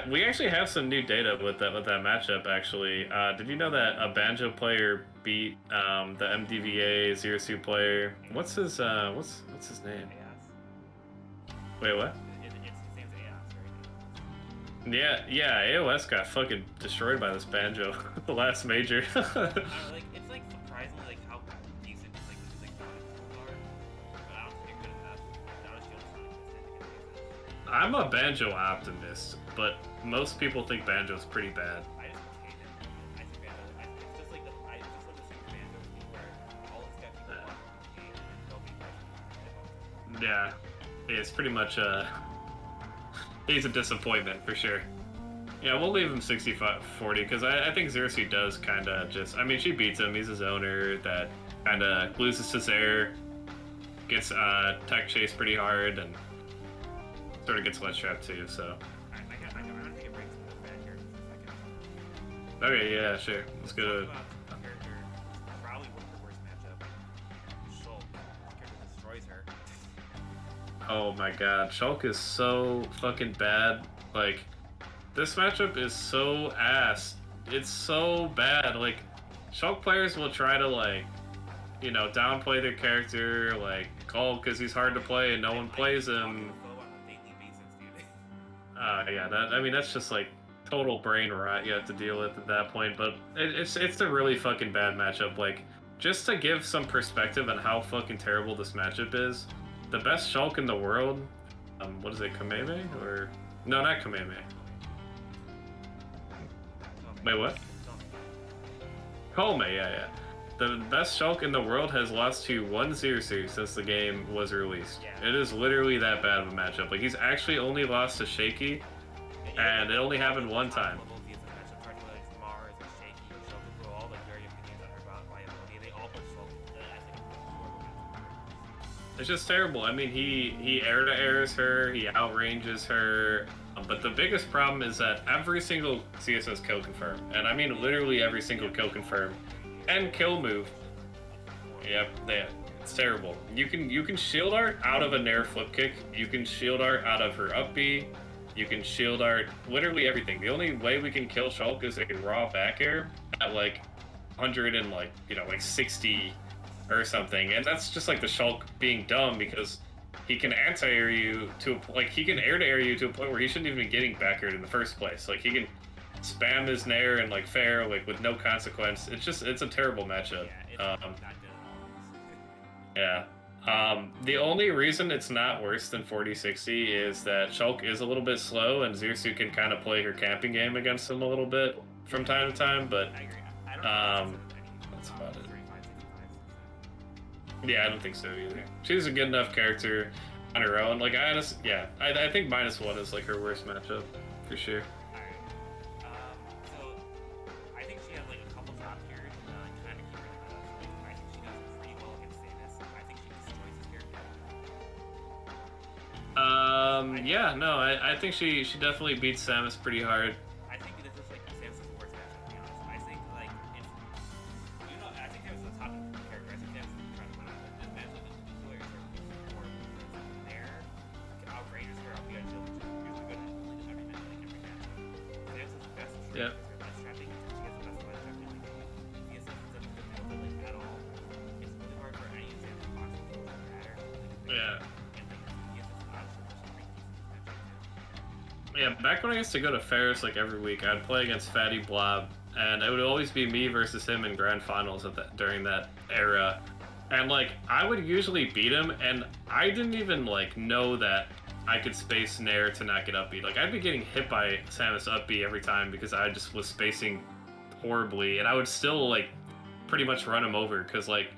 we actually have some new data with that matchup. Actually, did you know that a Banjo player beat the MDVA Zersuit player? What's his name? Wait, what? Yeah, AOS got fucking destroyed by this Banjo the last major.
It's like surprisingly like how decent his are, but I don't think they're good enough.
I'm a Banjo optimist, but most people think Banjo's pretty bad.
I just hate him. I think Banjo. It's just like the same Banjo thing where all it's got people watching the game and nobody.
Yeah, it's pretty much he's a disappointment for sure. Yeah, we'll leave him 65-40 because I think Zersuit does kind of just. I mean, she beats him. He's a zoner that kind of loses to Zaire, gets tech chase pretty hard, and sort of gets ledge trap too. So.
I don't think it brings him back here in a second.
Okay, yeah, sure. Let's go to.
Probably one of the worst matchup. Shulk. Character destroys her.
Oh my god, Shulk is so fucking bad. Like, this matchup is so ass. It's so bad. Like, Shulk players will try to, like, downplay their character, like, because he's hard to play and no one plays him. Yeah, that's just, like, total brain rot you have to deal with at that point. But it's a really fucking bad matchup. Like, just to give some perspective on how fucking terrible this matchup is, the best Shulk in the world, what is it, Kameme? Or, no, not Kameme. Wait, what? Kome, yeah. The best Shulk in the world has lost to one Zersuit since the game was released. It is literally that bad of a matchup. Like, he's actually only lost to Shaky, and it only happened one time. It's just terrible. I mean, he air-to-airs her, he outranges her, but the biggest problem is that every single CSS kill confirm, and I mean literally every single kill confirm, and kill move. Yep, it's terrible. You can shield art out of a Nair flip kick, you can shield art out of her up B, you can shield art literally everything. The only way we can kill Shulk is a raw back air at like 100 and like 60 or something, and that's just like the Shulk being dumb because he can anti-air you to he can air-to-air you to a point where he shouldn't even be getting back aired in the first place. Like, he can spam his nair and like fair with no consequence. It's a terrible matchup. The only reason it's not worse than 40-60 is that Shulk is a little bit slow and Zersuit can kind of play her camping game against him a little bit from time to time, but that's about it. Yeah, I don't think so either. She's a good enough character on her own. Like, I think -1 is like her worst matchup for sure.
Alright. So I think she has like a couple top tiers, kind of keep her in the
Yeah, no, I think she definitely beats Samus pretty hard.
I think this is like Samus' worst matchup, to be honest. I think like it's I think Samus is a top character. I think Samus is trying to win out. This matchup is clear for there. Outrageous her LPI shield, which is usually good at every matchup. Samus is best
Yeah.
best trapping. She has the best line trapping in the game. DSS doesn't build it like at all. It's really hard for any Samus boxing to matter.
Yeah.
And like DSS is obviously pretty decent in this matchup too.
Yeah, back when I used to go to fairs like every week, I'd play against Fatty Blob, and it would always be me versus him in grand finals during that era. And like I would usually beat him, and I didn't even like know that I could space Nair to not get up B. Like I'd be getting hit by Samus up B every time because I just was spacing horribly, and I would still like pretty much run him over because like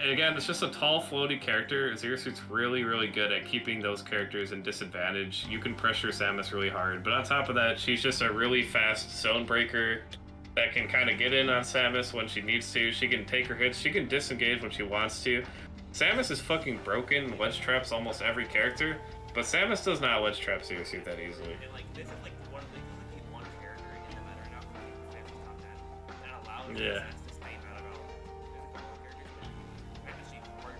again, it's just a tall, floaty character. Zero Suit's really, really good at keeping those characters in disadvantage. You can pressure Samus really hard, but on top of that, she's just a really fast zone breaker that can kind of get in on Samus when she needs to. She can take her hits. She can disengage when she wants to. Samus is fucking broken, wedge traps almost every character, but Samus does not wedge trap Zero Suit that easily.
And like this is like the one character in the meta right now who Samus top 10 that allows
Yeah.
Samus to stay meta at all. There's a couple of characters, but I just see hard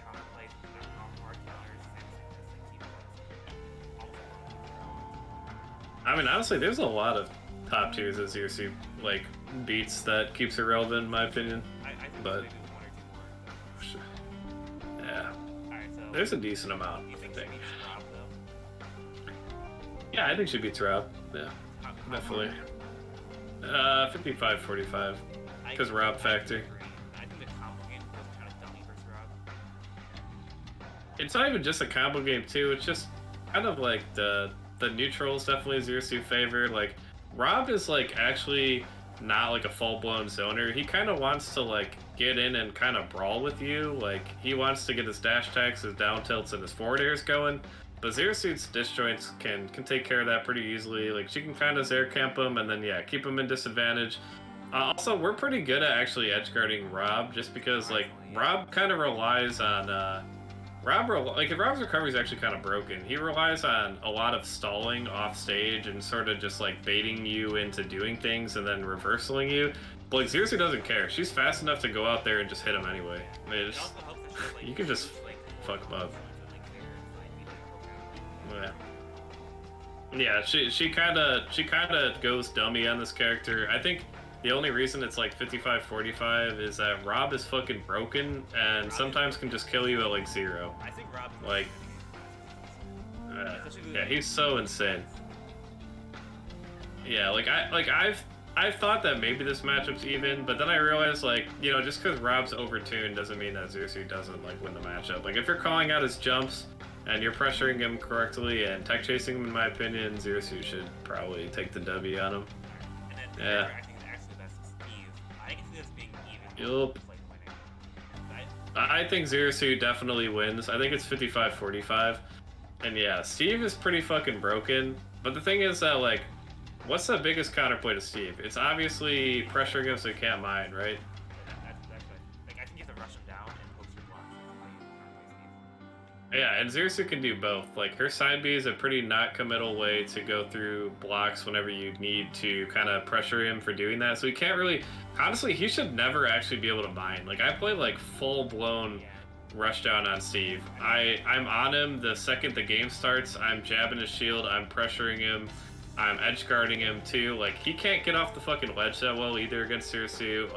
counterplays, not hard counters. Samus like this, like keep almost
I mean, honestly, there's a lot of top tiers that Zero Suit like beats that keeps her relevant, in my opinion.
I think
But-
maybe one or two more.
Yeah,
Alright, so
there's a decent amount.
do you
I
think she
think.
beats Rob though?
Yeah, I think she beats Rob. Yeah,
How
definitely.
far?
55-45.
I
'cause Rob factor.
agree. I think the combo game was kind of dummy versus Rob.
It's not even just a combo game too. It's just kind of like the neutrals definitely Zero Suit favor. Like Rob is like actually not like a full blown zoner. He kind of wants to like get in and kind of brawl with you. Like he wants to get his dash attacks, his down tilts, and his forward airs going. But Zero Suit's disjoints can take care of that pretty easily. Like she can kind of Zare camp him and then yeah, keep him in disadvantage. Also, we're pretty good at actually edge guarding Rob, just because like Rob kind of relies on if Rob's recovery is actually kind of broken, he relies on a lot of stalling off stage and sort of just like baiting you into doing things and then reversaling you. But like Zero Suit doesn't care. She's fast enough to go out there and just hit him anyway. I mean,
It
it's,
also helps that she's like
you can just fuck him up. Yeah, she kind of goes dummy on this character. I think the only reason it's like 55-45 is that Rob is fucking broken and sometimes can just kill you at like 0.
I think Rob is
Like, yeah, he's so insane. Yeah, I've thought that maybe this matchup's even, but then I realized like, you know, just because Rob's overtuned doesn't mean that Zero Suit doesn't like win the matchup. Like if you're calling out his jumps and you're pressuring him correctly and tech chasing him, in my opinion, Zero Suit should probably take the W on him.
And then
Yeah.
I think actually that's Steve. I can see this being even.
Yup.
Like winning.
I think Zero Suit definitely wins. I think it's 55-45. And yeah, Steve is pretty fucking broken. But the thing is that, like, what's the biggest counterplay to Steve? It's obviously pressuring him so he can't mine, right?
That's like I think you have to rush him down and post your blocks.
Yeah, and Zero Suit can do both. Like, her side B is a pretty not committal way to go through blocks whenever you need to kind of pressure him for doing that. So he can't really... Honestly, he should never actually be able to mine. Like, I play, like, full-blown Rushdown on Steve. I'm on him the second the game starts. I'm jabbing his shield. I'm pressuring him. I'm edge guarding him, too. Like, he can't get off the fucking ledge that well either against Zero Suit.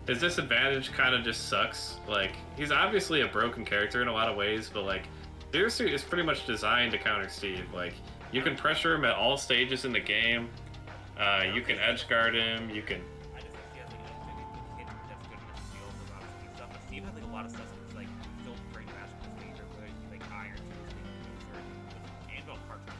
His disadvantage kind of just sucks. Like, he's obviously a broken character in a lot of ways, but, like, Zero Suit is pretty much designed to counter Steve. Like, you can pressure him at all stages in the game. You can edge guard him. You can...
I just think he has like a hit that's good enough to deal with a lot of Steve stuff. But Steve has like a lot of stuff that's like still pretty match with his nature, where he like irons his thing with Angel Parks is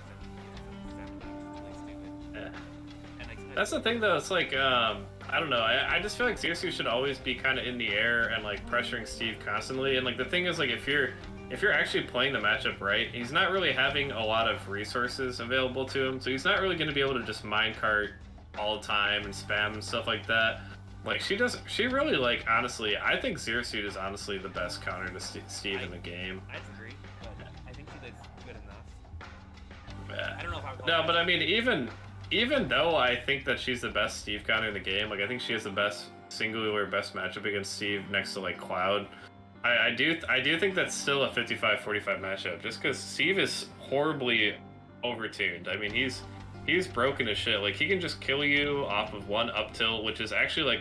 really stupid.
Yeah.
And like
That's the thing, though. It's like, I don't know. I just feel like Zero Suit should always be kind of in the air and like pressuring Steve constantly. And like the thing is, like if you're actually playing the matchup right, he's not really having a lot of resources available to him, so he's not really going to be able to just minecart all the time and spam and stuff like that. Like she really like honestly, I think Zero Suit is honestly the best counter to Steve in the game.
I agree, but I think she did good enough.
Yeah.
I don't know if I would call
No,
it
but I mean, even though I think that she's the best Steve counter in the game, like I think she has the best singular best matchup against Steve next to like Cloud. I do think that's still a 55-45 matchup, just because Steve is horribly overtuned. I mean, he's broken as shit. Like he can just kill you off of one up tilt, which is actually like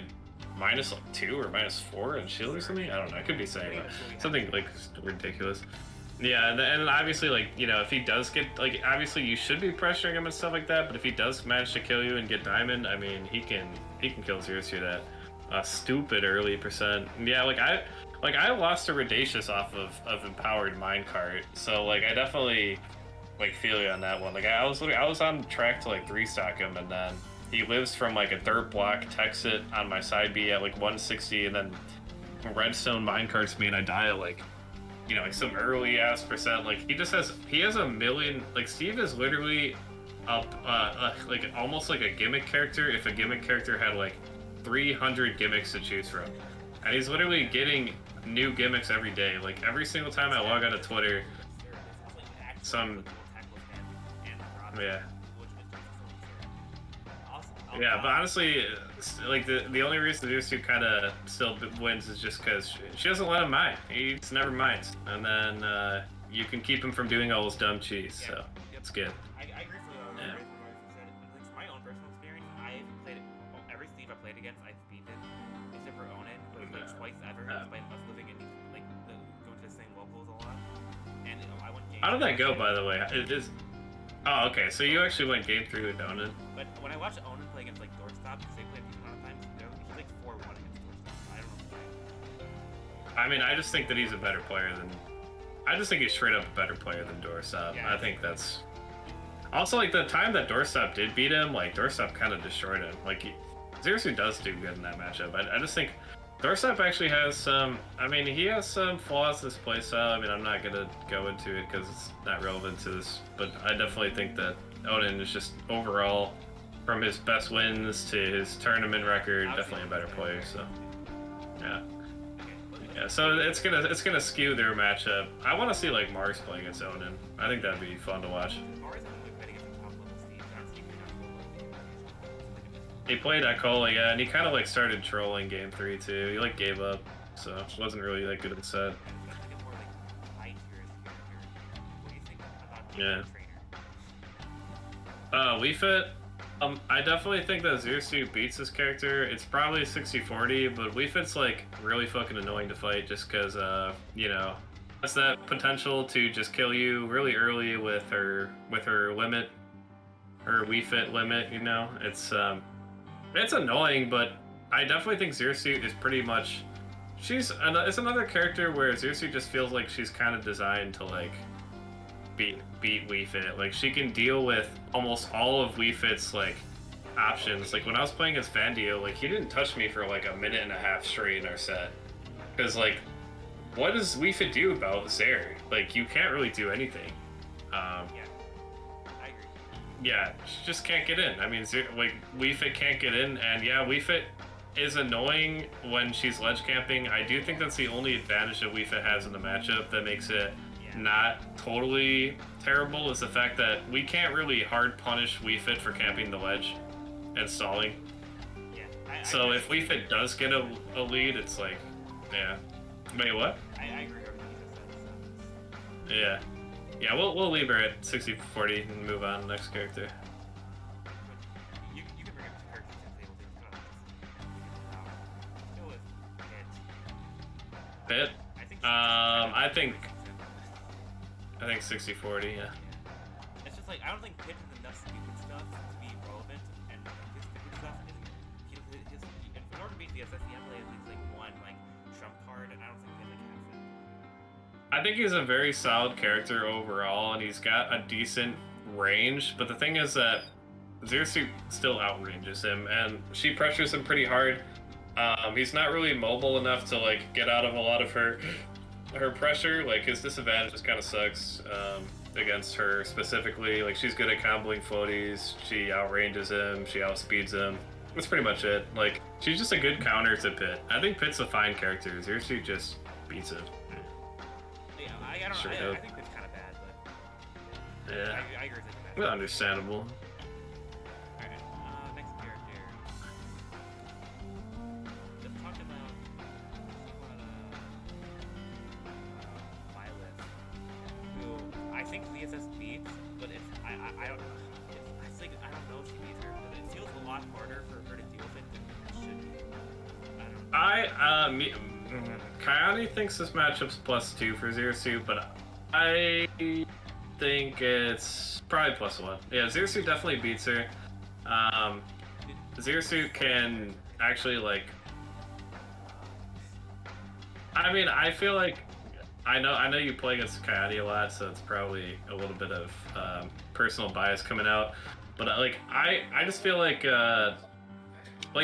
minus like 2 or minus 4 in shield or something. I don't know. I could be saying that. Something like ridiculous. Yeah, and obviously, like, you know, if he does get, like, obviously you should be pressuring him and stuff like that, but if he does manage to kill you and get Diamond, I mean, he can kill Zeus through that stupid early percent. Yeah, like I lost to Radacious off of Empowered Minecart, so, like, I definitely, like, feel you on that one. Like, I was on track to, like, 3-stock him, and then he lives from, like, a dirt block, techs it on my side B at, like, 160, and then Redstone Minecarts me, and I die at, like, you know, like some early ass percent. Like he has a million. Like Steve is literally up, like almost like a gimmick character. If a gimmick character had like 300 gimmicks to choose from, and he's literally getting new gimmicks every day. Like every single time I log on to Twitter, yeah. Yeah, but honestly, like the only reason Zusu kind of still wins is just because she doesn't let him mine. He just never minds, and then you can keep him from doing all his dumb cheese. So it's good.
I agree with you. Yeah. From my own personal experience, I've played every Steve I played against, I've beaten, except for Onin, but it's like twice ever, despite us living in like going to the same locals a lot. And I went game.
How did that go, by the way? It is. Oh, okay. So you actually went game 3 with Onin.
But when I watched Onin play against like Doorstop, because they play a decent amount of times, he's like 4-1 against Doorstop. I don't know.
I mean, I just think that he's a better player than. I just think he's straight up a better player than Doorstop. Yeah, I think that's. Also, like the time that Doorstop did beat him, like Doorstop kind of destroyed him. Like Zersu does do good in that matchup. I just think Doorstop actually has some. I mean, he has some flaws in his playstyle. I mean, I'm not gonna go into it because it's not relevant to this, but I definitely think that Onin is just overall, from his best wins to his tournament record, definitely a better player. So, yeah. Yeah, so it's gonna skew their matchup. I want to see like Mars play against Onin. I think that'd be fun to watch. He played Akola, yeah, and he kind of like started trolling game 3 too. He like gave up, so wasn't really that good at set. Yeah. Wii Fit. I definitely think that Zersu beats this character. It's probably 60-40, but Wii Fit's like really fucking annoying to fight just because, you know, has that potential to just kill you really early with her limit, her Wii Fit limit. You know, it's annoying, but I definitely think Zersu is pretty much. It's another character where Zersu just feels like she's kind of designed to like beat Wii Fit. Like she can deal with almost all of Wii Fit's like options. Like when I was playing as Vandio, like he didn't touch me for like a minute and a half straight in our set. Because like, what does Wii Fit do about Zeri? Like you can't really do anything.
Yeah, I agree.
Yeah, she just can't get in. I mean, like Wii Fit can't get in, and yeah, Wii Fit is annoying when she's ledge camping. I do think that's the only advantage that Wii Fit has in the matchup that makes it not totally terrible, is the fact that we can't really hard punish Wii Fit for camping the ledge and stalling.
Yeah.
So if Wii Fit does get a lead, it's like, yeah. Wait, what?
I agree with everything you just said. So.
Yeah. Yeah, we'll leave her at 60-40 and move on to the next character.
You can bring up the characters if they will.
Pit? I think 60-40, yeah.
It's just like, I don't think Pit has enough stupid stuff to be relevant, and his stupid stuff isn't, in order to beat the SSEM play, it's like one, like, trump card, and I don't think Pit, like, has it.
I think he's a very solid character overall, and he's got a decent range, but the thing is that Zersu still outranges him, and she pressures him pretty hard. He's not really mobile enough to, like, get out of a lot of her pressure. Like his disadvantage just kind of sucks against her specifically. Like she's good at comboing floaties, she outranges him, she outspeeds him. That's pretty much it. Like she's just a good counter to Pit. I think Pit's a fine character. Zersu just beats it.
Yeah, I don't know. I think Pit's kind of bad, but
yeah.
I agree with that.
Understandable.
Alright, next character. Let's talk about Byleth, who I think VSS beats, but it's I don't know if she beats her, but it feels a lot harder for her to deal with it than it should be.
Kayane thinks this matchup's +2 for Zero Suit, but I think it's probably +1. Yeah, Zero Suit definitely beats her. Zero Suit can actually like. I mean, I feel like I know you play against Kayane a lot, so it's probably a little bit of personal bias coming out. But like, I just feel like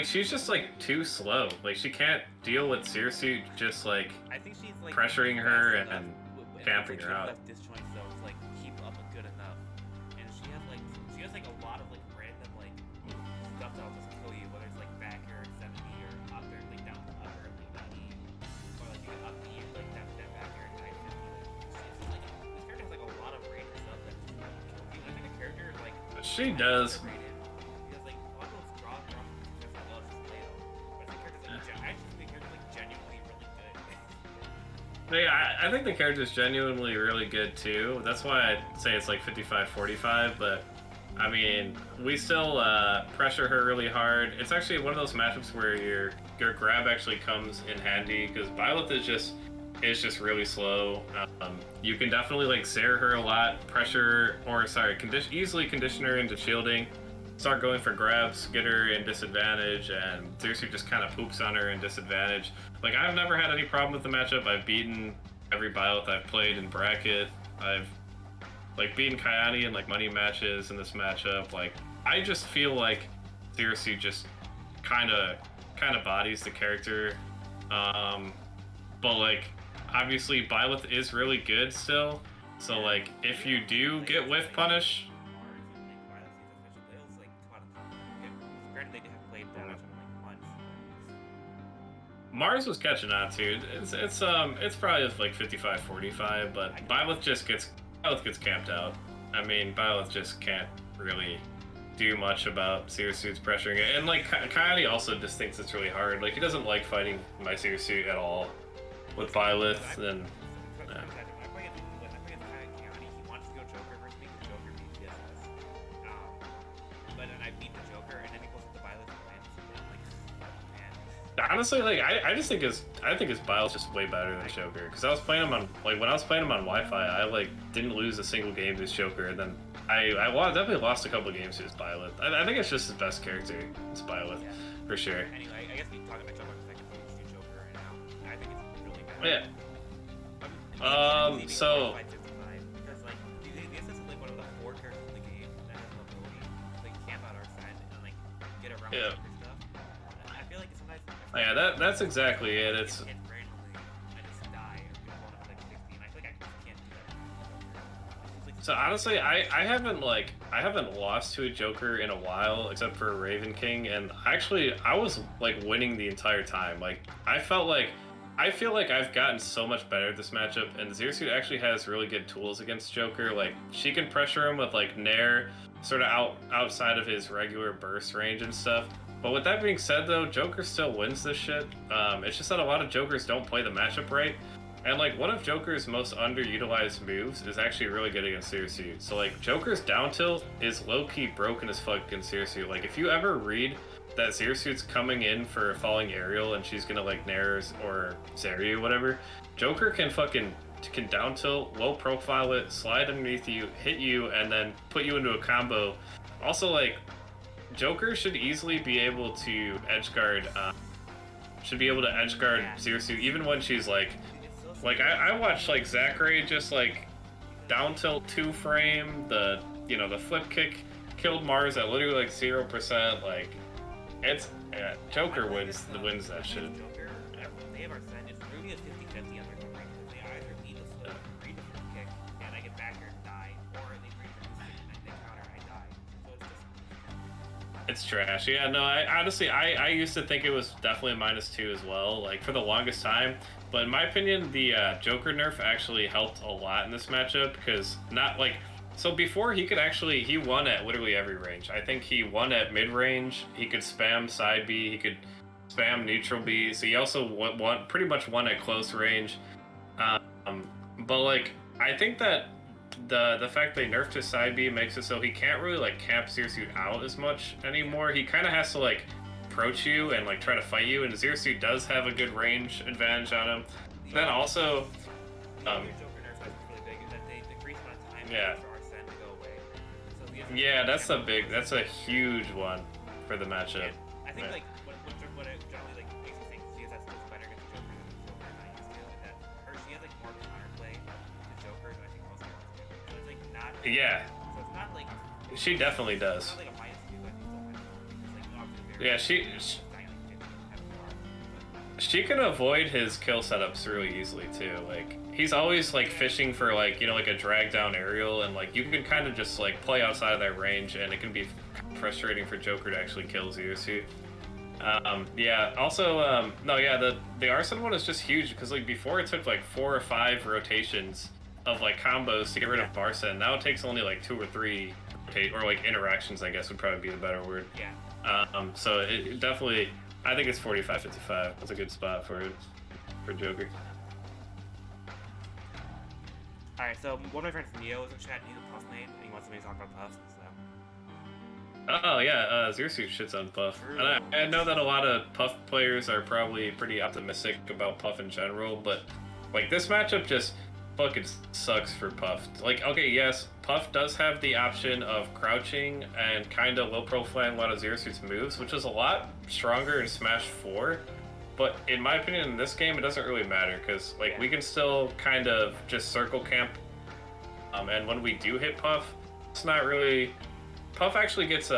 she's just like too slow. Like she can't deal with Zero Suit just like
I think she's like
pressuring her and camping her out.
Left disjoints though, to, like keep up good enough, and she has like a lot of like random like stuff that'll just kill you, whether it's like back air at 70 or up air like down to up air like 90, or like you can up E like that back air at 950. Like this character has like a lot of random stuff that just kills you. I think the character is like
She does.
because like a lot of those draw well it's just layout, but I think I actually think the character's like genuinely really good.
Yeah, I think the character's genuinely really good too. That's why I'd say it's like 55-45, but I mean, we still pressure her really hard. It's actually one of those matchups where your grab actually comes in handy because Byleth is just really slow. You can definitely like Zare her a lot, easily condition her into shielding, start going for grabs, get her in disadvantage, and Zero Suit just kind of poops on her in disadvantage. Like, I've never had any problem with the matchup. I've beaten every Byleth I've played in bracket. I've like beaten Kayane in like money matches in this matchup. Like, I just feel like Zero Suit just kind of bodies the character. But like, obviously Byleth is really good still. So like, if you do get whiff punish. Mars was catching on too. It's probably like 55-45, but Byleth gets camped out. I mean, Byleth just can't really do much about Zero Suit's pressuring it, and like Kayane also just thinks it's really hard. Like he doesn't like fighting my Zero Suit at all with Byleth. Then honestly, like I just think his Byleth's just way better than Joker. Because I was playing him on when I was playing him on Wi-Fi, I like didn't lose a single game to his Joker, and then I definitely lost a couple of games to his Byleth. I think it's just his best character, his Byleth, for sure.
Anyway, I guess we can talk about Joker for a second. We do Joker right now. I think it's really bad.
Yeah. So.
Because like this is like one of the 4 characters in the game that has the ability to like camp out our side and like get around Joker stuff. I feel like sometimes.
Yeah, that's exactly it. It's.
Hit randomly, I just die or get blown up like 60, and I feel like I just can't do that.
So honestly, I haven't lost to a Joker in a while, except for Raven King, and actually I was like winning the entire time. Like I feel like I've gotten so much better at this matchup, and Zero Suit actually has really good tools against Joker. Like she can pressure him with like Nair, sort of outside of his regular burst range and stuff. But with that being said, though, Joker still wins this shit. It's just that a lot of Jokers don't play the matchup right. And, like, one of Joker's most underutilized moves is actually really good against Zero Suit. So, like, Joker's down tilt is low-key broken as fuck against Zero Suit. Like, if you ever read that Zero Suit's coming in for a falling aerial and she's gonna, like, Nair or Zeri or whatever, Joker can down tilt, low profile it, slide underneath you, hit you, and then put you into a combo. Also, like, Joker should easily be able to edge guard Zero Suit even when she's like I watched like Zachary just like down tilt 2-frame the flip kick killed Mars at literally like 0%. Like it's Joker wins that shit.
They have our side. It's really a 50-50 on their right. They either beat the flip, read the flip kick, and I get back here and die, or they read the flip and they counter and I die. So it's just.
It's trash. Yeah, no, I used to think it was definitely a -2 as well, like for the longest time. But in my opinion, the Joker nerf actually helped a lot in this matchup because So before he won at literally every range. I think he won at mid range. He could spam side B. He could spam neutral B. So he also pretty much won at close range. But like I think that the fact they nerfed his side B makes it so he can't really like camp Zersuit out as much anymore. He kind of has to like approach you and like try to fight you, and Zersuit does have a good range advantage on him. Then also, yeah. Yeah, that's a huge one for the matchup.
I think like what generally like makes me think CSS is better against Joker than Joker and I used to, is that she has like more counterplay to Joker than I think most characters do. So it's like not.
Yeah.
So it's not like.
She definitely does.
It's not like a minus 2, I think still minus 1 because like obviously
yeah, she can avoid his kill setups really easily too. Like he's always like fishing for like like a drag down aerial, and like you can kind of just like play outside of that range, and it can be frustrating for Joker to actually kill Zersuit. Yeah. Also, no, yeah, the Arson one is just huge because like before it took like 4 or 5 rotations of like combos to get rid of Barson. Now it takes only like 2 or 3 or like interactions, I guess would probably be the better word.
Yeah.
So it definitely. I think it's 45-55. That's a good spot for Joker.
Alright, so one of my friends Neo is in chat. He's a Puff main, and he wants me to talk about Puff. So.
Oh yeah, Zersuit shits on Puff. And I know that a lot of Puff players are probably pretty optimistic about Puff in general, but like this matchup just fucking sucks for Puff. Like, okay, yes, Puff does have the option of crouching and kind of low profiling a lot of Zersuit's moves, which is a lot stronger in Smash 4. But in my opinion, in this game, it doesn't really matter because like we can still kind of just circle camp. And when we do hit Puff, it's not really. Puff actually gets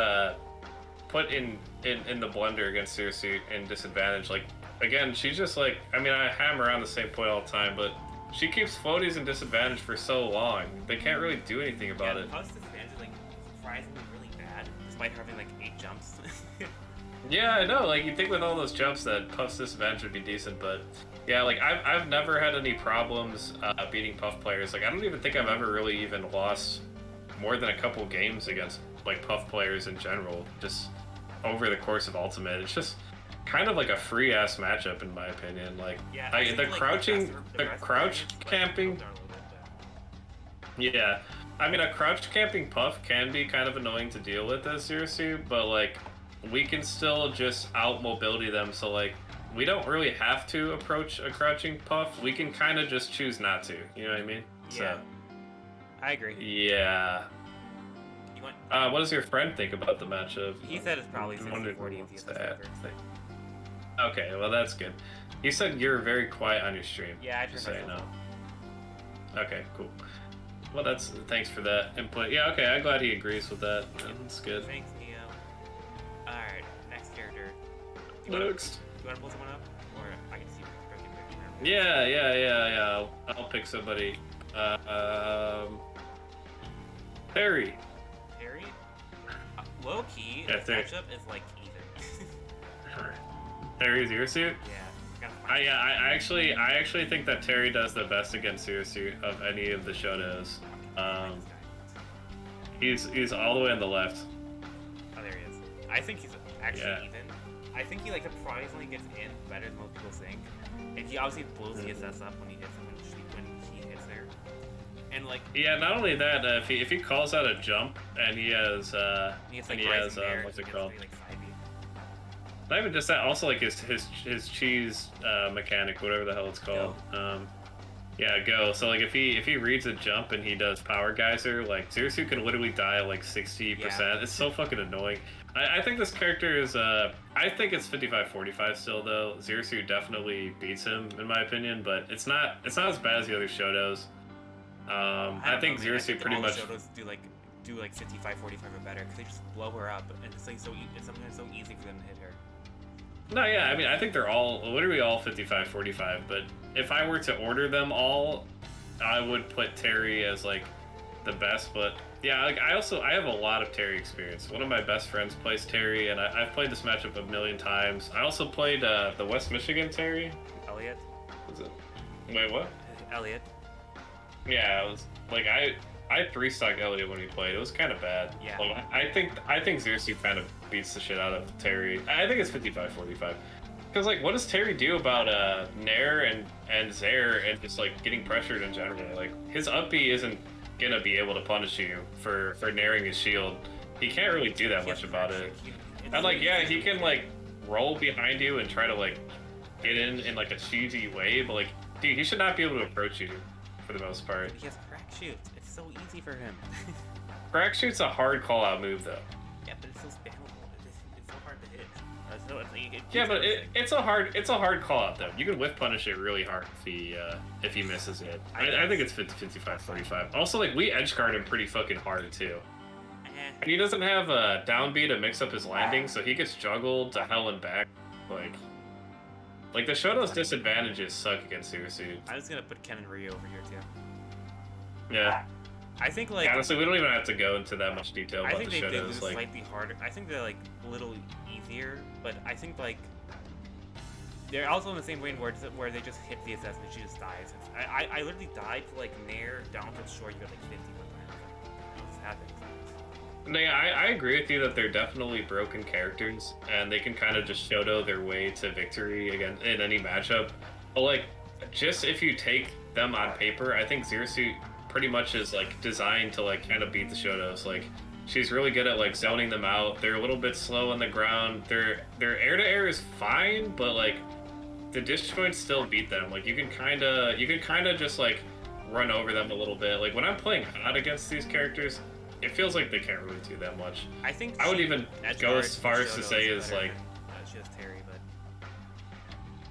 put in the blender against Zersuit in disadvantage. Like again, she's just like I hammer around the same point all the time, but she keeps floaties in disadvantage for so long. They can't really do anything about it.
Puff's disadvantage is like surprisingly really bad, despite her having like 8 jumps.
Yeah, I know. Like you'd think with all those jumps that Puff's disadvantage would be decent, but yeah, like I've never had any problems beating Puff players. Like I don't even think I've ever really even lost more than a couple games against like Puff players in general. Just over the course of Ultimate, it's just kind of like a free ass matchup in my opinion. Like the crouch camping. Yeah, I mean a crouch camping Puff can be kind of annoying to deal with as Zersuit, but like we can still just out mobility them. So like we don't really have to approach a crouching Puff. We can kind of just choose not to. You know what I mean?
Yeah.
So,
I agree.
Yeah. What does your friend think about the matchup?
He said it's probably 60-40 in CSS.
Okay, well that's good. He said you're very quiet on your stream.
Yeah, I turned myself
no. Okay, cool. Well, thanks for that input. Yeah, okay, I'm glad he agrees with that. That's good.
Thanks, Neo. Alright, next character.
Next.
You want to pull someone up? Or I can see
Yeah. I'll pick somebody. Terry.
Terry? Low-key,
yeah,
this matchup is like even.
Terry's Zersuit?
Yeah.
I actually think that Terry does the best against Zersuit of any of the Shotos. He's all the way on the left.
Oh, there he is. I think he's actually even. I think he like surprisingly gets in better than most people think. And he obviously blows the SS up when he hits there. And like
not only that, if he calls out a jump and he has what's it called? Not even just that, also like his cheese mechanic, whatever the hell it's called. Go. So like if he reads a jump and he does power geyser, like Zersuit can literally die at like 60%. Yeah. It's so fucking annoying. I think this character is I think it's 55-45 still though. Zersuit definitely beats him in my opinion, but it's not as bad as the other Shotos. I think Zersuit pretty much
Shotos do like 55-45 or better because they just blow her up, and it's like it's sometimes so easy for them to hit her.
No, yeah, I mean, I think they're literally all 55-45, but if I were to order them all, I would put Terry as, like, the best, but, yeah, like, I have a lot of Terry experience. One of my best friends plays Terry, and I've played this matchup a million times. I also played the West Michigan Terry.
Elliot?
Was it? Wait, what?
Elliot.
Yeah, it was, like, I 3-stocked Elliot when he played. It was kind of bad.
Yeah.
Like, I think Xerxes kind of beats the shit out of Terry. I think it's 55-45. Because like, what does Terry do about Nair and Zaire and just like getting pressured in general? Like his up B isn't gonna be able to punish you for nairing his shield. He can't really do that much about it. And like, yeah, he can like roll behind you and try to like get in like a cheesy way, but like, dude, he should not be able to approach you for the most part.
He has crack shoots. It's so easy for him.
Crack shoot's a hard call out move though.
Yeah, but it's so spammable. It's so hard to hit. So
Yeah, but it's a hard call out though. You can whiff punish it really hard if he misses it. I think it's 55-45. Also, like we edge guard him pretty fucking hard too. And he doesn't have a down B to mix up his landing, so he gets juggled to hell and back. Like the Shoto's disadvantages suck against Suit.
I'm just gonna put Ken and Ryu over here too.
Yeah.
I think like
honestly, we don't even have to go into that much detail about the Shotos.
I think they slightly harder. I think they're like a little easier, but I think like they're also in the same vein where they just hit the assassin and she just dies. I literally died to like Nair down to short. You got like 50 times. What's happening?
No, yeah, I agree with you that they're definitely broken characters, and they can kind of just Shoto their way to victory again in any matchup. But like, just if you take them on paper, I think Zersuit pretty much is like designed to like kind of beat the Shotos. Like, she's really good at like zoning them out. They're a little bit slow on the ground. Their air to air is fine, but like the disjoints still beat them. Like you can kind of just like run over them a little bit. Like when I'm playing hot against these characters, it feels like they can't really do that much.
I think
I would even go as far as to say is like
she has Terry, but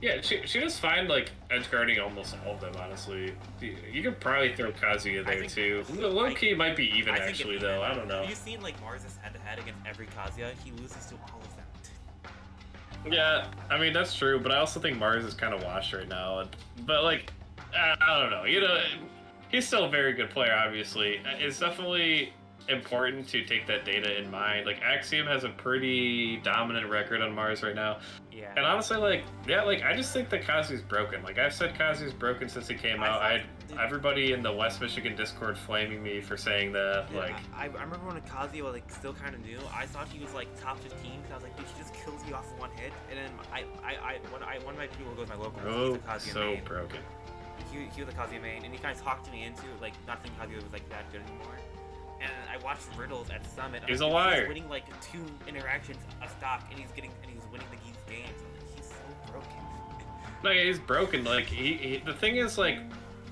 yeah, she does fine like edge guarding almost all of them. Honestly, you could probably throw Kazuya there too. Low key might be even actually though. I don't know.
Have you seen like Mars' head-to-head against every Kazuya? He loses to all of them.
Yeah, I mean that's true, but I also think Mars is kind of washed right now. But like, I don't know. You know, he's still a very good player. Obviously, it's definitely important to take that data in mind. Like Axiom has a pretty dominant record on Mars right now.
Yeah.
And honestly, like, yeah, like I just think that Kazu's broken. Like I've said Kazu's broken since he came out. Everybody in the West Michigan Discord flaming me for saying that.
Dude,
like
I remember when Kazuya was like still kind of new. I thought he was like top 15 because I was like, dude, he just kills you off of one hit. And then one of my people goes my local.
Oh,
he's a Kazuya
so
main.
Broken.
He was a Kazuya main, and he kind of talked me into like not thinking Kazuya was like that good anymore. And I watched Riddles at Summit.
He's a liar.
He's winning like 2 interactions a stock, and he's winning the games. Like, he's so broken.
No, he's broken. Like he the thing is like,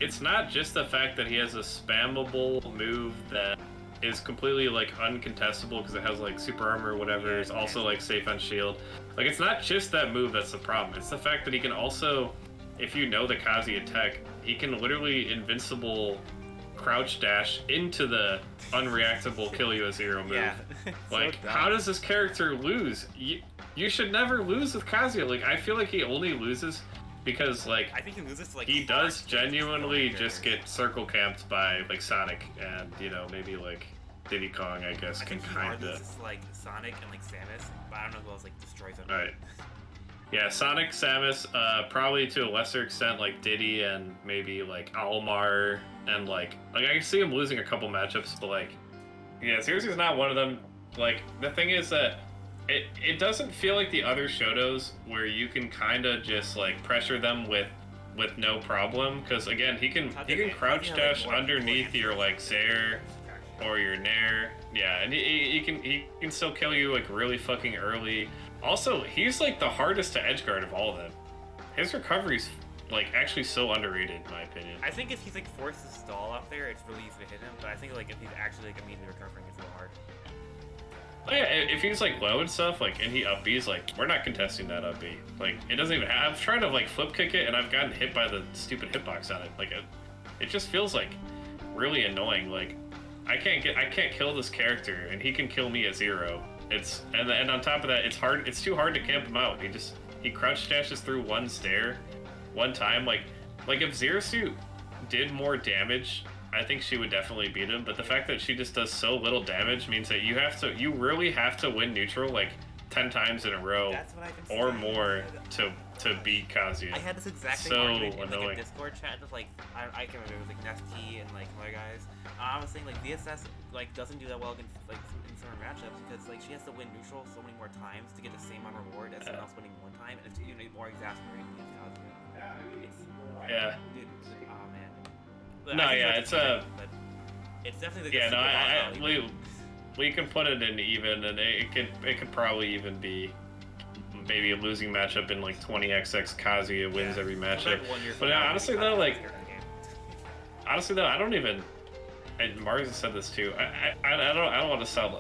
it's not just the fact that he has a spammable move that is completely like uncontestable because it has like super armor or whatever. It's also like safe on shield. Like it's not just that move that's the problem. It's the fact that he can also, if you know the Kazuya tech, he can literally invincible crouch dash into the unreactable kill you a zero move.
Yeah.
Like, so how does this character lose? You should never lose with Kazuya. Like, I feel like he only loses because, like,
I think he loses to, like,
he does genuinely just get circle camped by, like, Sonic and, you know, maybe, like, Diddy Kong, I guess, can kind of...
loses to, like, Sonic and, like, Samus, but I don't know who else, like, destroys him.
Right. Yeah, Sonic, Samus, probably to a lesser extent, like, Diddy and maybe, like, Almar, and, like, I can see him losing a couple matchups, but, like, yeah, seriously, is not one of them. Like, the thing is that it doesn't feel like the other Shotos where you can kind of just, like, pressure them with no problem, because, again, he can crouch dash underneath your, like, Zaire or your Nair. Yeah, and he can still kill you, like, really fucking early. Also, he's, like, the hardest to edge guard of all of them. His recovery's, like, actually so underrated, in my opinion.
I think if he's, like, forced to stall out there, it's really easy to hit him, but I think, like, if he's actually, like, immediately recovering, it's a little hard.
Oh, yeah, if he's, like, low and stuff, like, and he up B's, like, we're not contesting that up B. Like, it doesn't even have... I've tried to, like, flip kick it, and I've gotten hit by the stupid hitbox on it. Like, it just feels, like, really annoying. Like, I can't kill this character, and he can kill me at zero. And on top of that, it's too hard to camp him out. He crouch dashes through one stair one time. Like if Zersuit did more damage, I think she would definitely beat him. But the fact that she just does so little damage means that you really have to win neutral like 10 times in a row or more to beat Kazuya.
I had this exact same
So
argument in like
annoying.
a Discord chat with like I can't remember, it was like Ness and like some other guys. I was saying like VSS like doesn't do that well against like in certain matchups because like she has to win neutral so many more times to get the same amount of reward as someone else winning one time, and it's even more exasperating against Kazuya.
Yeah.
Dude, oh man. But
No,
I think
yeah,
that's
it's
a but it's definitely like
yeah.
a
No,
super long rally.
we can put it in even, and it could probably even be maybe a losing matchup in like 20xx. Kazuya wins every matchup. But honestly though, like I don't even. And Mars has said this too. I don't want to sound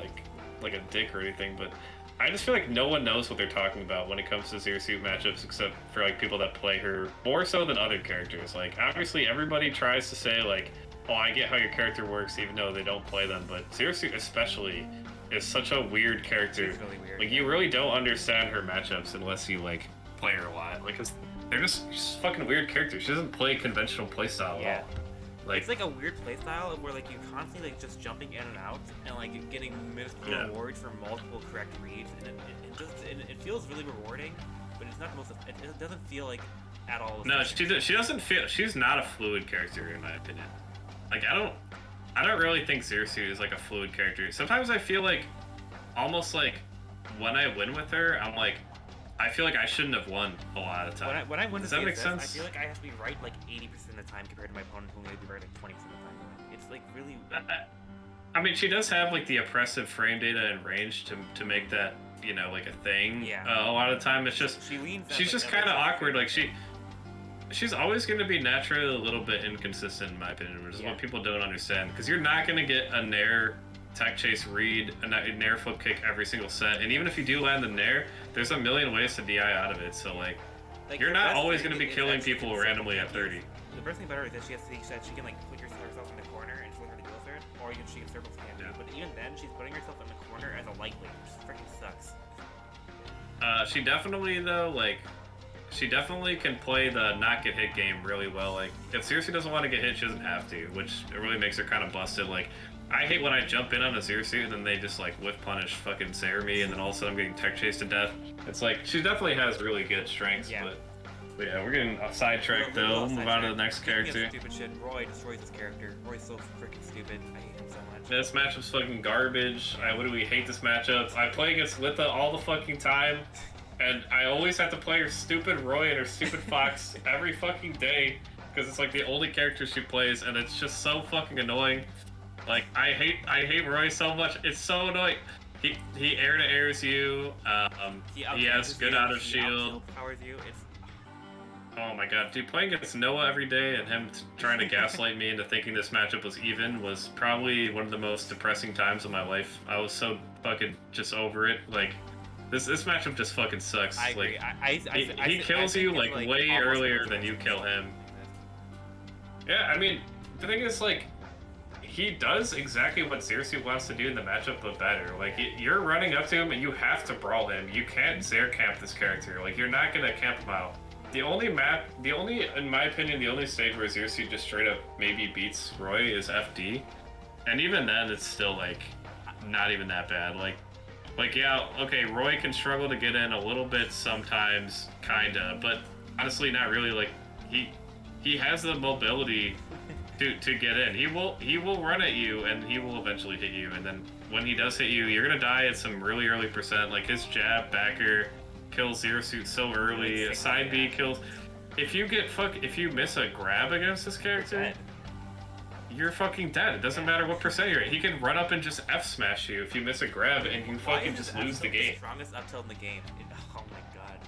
like a dick or anything, but I just feel like no one knows what they're talking about when it comes to Zero Suit matchups, except for like people that play her more so than other characters. Like obviously everybody tries to say like, oh, I get how your character works, even though they don't play them. But Zero Suit especially is such a weird character.
She's really weird.
Like you really don't understand her matchups unless you like play her a lot. Like they're just fucking weird characters. She doesn't play conventional playstyle at all. Like,
it's like a weird playstyle where like you constantly like just jumping in and out and like getting minuscule rewards for multiple correct reads, and it feels really rewarding, but it's not the most. It doesn't feel like at all.
No, she doesn't feel. She's not a fluid character in my opinion. Like I don't really think Zero Suit is like a fluid character. Sometimes I feel like almost like when I win with her, I'm like, I feel like I shouldn't have won a lot of the time.
When I win,
does that make sense?
I feel like I have to be right like 80% of the time compared to my opponent who may be right like 20% of the time. It's like really.
I mean, she does have like the oppressive frame data and range to make that like a thing.
Yeah.
A lot of the time, it's just she's just kind of awkward. Like she's always going to be naturally a little bit inconsistent in my opinion, which is what people don't understand. Because you're not going to get a Nair tech chase read, a Nair flip kick every single set, and even if you do land the Nair, there's a million ways to DI out of it. So like you're not always going to be killing people randomly at 30.
The best thing about her is that she can like put herself in the corner and she'll her to deal with it, or she can circle stand you. But even then, she's putting herself in the corner as a lightweight, which freaking sucks.
She definitely can play the not get hit game really well. Like if Seriously doesn't want to get hit, she doesn't have to, which it really makes her kind of busted. Like I hate when I jump in on a Zero Suit and then they just like whiff punish fucking Sarah me, and then all of a sudden I'm getting tech chased to death. It's like she definitely has really good strengths, but yeah, we're getting sidetracked though. We'll move on to the next character.
Stupid shit. Roy destroys his character. Roy's so freaking stupid. I hate him so much.
This matchup's fucking garbage. What do we hate this matchup? I play against Litha all the fucking time, and I always have to play her stupid Roy and her stupid Fox every fucking day because it's like the only character she plays, and it's just so fucking annoying. Like I hate Roy so much. It's so annoying. He air to airs you. He has good out of shield.
Powers you.
Oh my god, dude, playing against Noah every day and him trying to gaslight me into thinking this matchup was even was probably one of the most depressing times of my life. I was so fucking just over it. Like, this matchup just fucking sucks.
I agree.
Like, he kills you like way earlier than you kill him. Yeah, I mean, the thing is, like, he does exactly what Zero Suit wants to do in the matchup, but better. Like, you're running up to him and you have to brawl him. You can't Zare camp this character. Like, you're not gonna camp him out. In my opinion, the only stage where Zero Suit just straight up maybe beats Roy is FD. And even then, it's still, like, not even that bad. Like, yeah, okay, Roy can struggle to get in a little bit sometimes, kinda, but honestly, not really. Like, he has the mobility to get in. He will run at you, and he will eventually hit you, and then when he does hit you, you're gonna die at some really early percent. Like, his jab backer kills Zero Suit so early. A side B kills. If you miss a grab against this character, you're fucking dead. It doesn't matter what percent you're at. He can run up and just F smash you if you miss a grab, and you fucking just lose the game.
Strongest up tilt in the game. Oh my god.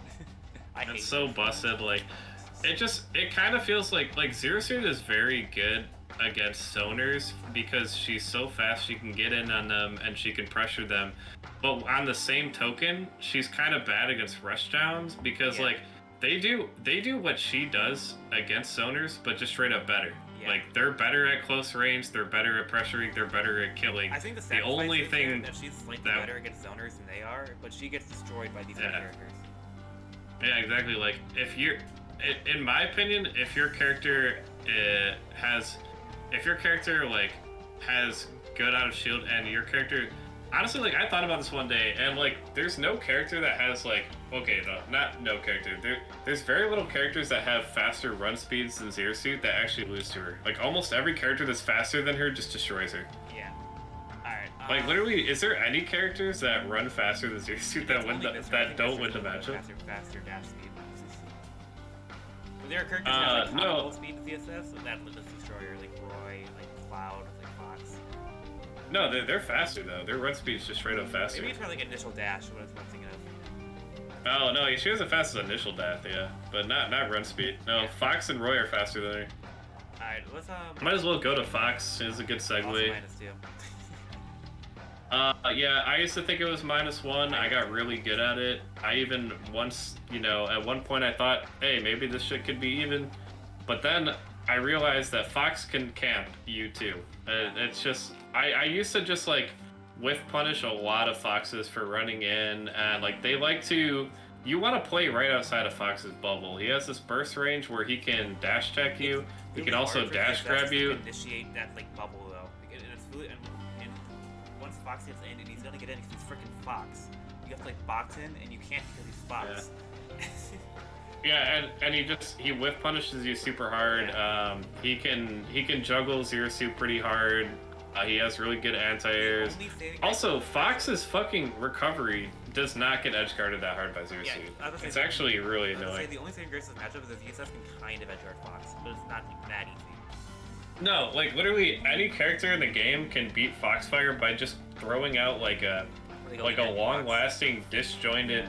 I hate
It's so busted. Like, it kind of feels like Zero Suit is very good against zoners because she's so fast. She can get in on them and she can pressure them. But on the same token, she's kind of bad against rushdowns because like they do what she does against zoners, but just straight up better. Yeah. Like, they're better at close range, they're better at pressuring, they're better at killing.
I think
the only thing
that she's slightly better against zoners than they are, but she gets destroyed by these other characters.
Yeah, exactly. Like, in my opinion, if your character has good out of shield and your character Honestly, like, I thought about this one day, and, like, there's no character that has, like, okay, no, not no character. There's very little characters that have faster run speeds than Zero Suit that actually lose to her. Like, almost every character that's faster than her just destroys her.
Yeah. Alright.
Like, literally, is there any characters that run faster than Zero Suit that win that don't win the matchup?
Faster dash speed. But there are characters that have, like, comparable speed to VSS, so that limits Destroyer, like Roy, like Cloud, like Fox.
No, they're faster, though. Their run speed's just straight up faster.
Maybe it's kind of like initial dash, what I'm thinking of.
Oh, no, she has the fastest initial dash, yeah. But not run speed. No, yeah. Fox and Roy are faster than her.
Alright, let's,
Might as well go to Fox. It's a good segue.
Also -2.
Yeah, I used to think it was -1. I got really good at it. I even once, you know, at one point I thought, hey, maybe this shit could be even. But then I realized that Fox can camp you too. It's just, I used to just like whiff punish a lot of Foxes for running in, and like they like to, you want to play right outside of Fox's bubble. He has this burst range where he can dash tech you. He can also dash grab you.
Initiate that like bubble though, and it's really, and once Fox gets in, and he's gonna get in because he's freaking Fox. You have to like box in, and you can't because he's Fox.
Yeah. Yeah, and he whiff punishes you super hard.
Yeah.
He can juggle Zero Suit pretty hard. He has really good anti-airs. Also, Fox's fucking recovery does not get edge guarded that hard by Zero Suit. It's actually really annoying.
The only saving grace of this matchup is that VSS can kind of edge guard Fox, but it's not like, that easy.
No, like literally any character in the game can beat Foxfire by just throwing out like a long-lasting disjointed,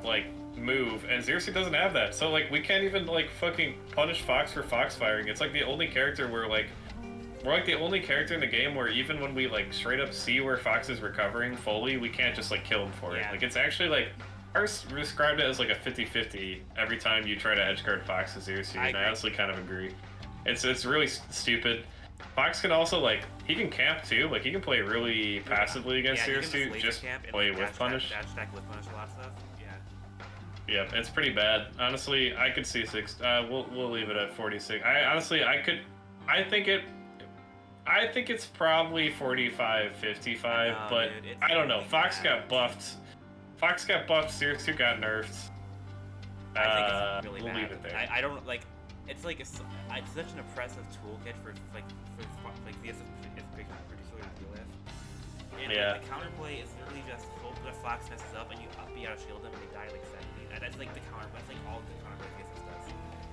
like move, and Zero Suit doesn't have that. So like we can't even like fucking punish Fox for Foxfiring. It's like the only character where like we're like the only character in the game where even when we like straight up see where Fox is recovering fully, we can't just like kill him for it. Like it's actually like ours described it as like a 50-50 every time you try to edgeguard Fox with Zero Suit, and I honestly kind of agree. It's really stupid. Fox can also like he can camp too. Like he can play really passively against Zero Suit. Just play with punish.
Dash attack with punish a lot of stuff.
Yeah, it's pretty bad. Honestly, I could see 6. We'll leave it at 46. I think it's probably 45, 55, but dude, I don't know. Fox got buffed. Zero Suit got nerfed.
I think it's really
we'll
bad.
leave it there.
I don't like. It's like it's such an oppressive toolkit for VSS particularly to deal with. And like, the counterplay is literally just hope that Fox messes up and you be out of shield them and they die like 70. That's like the counter. That's like all the counterplay VSS does.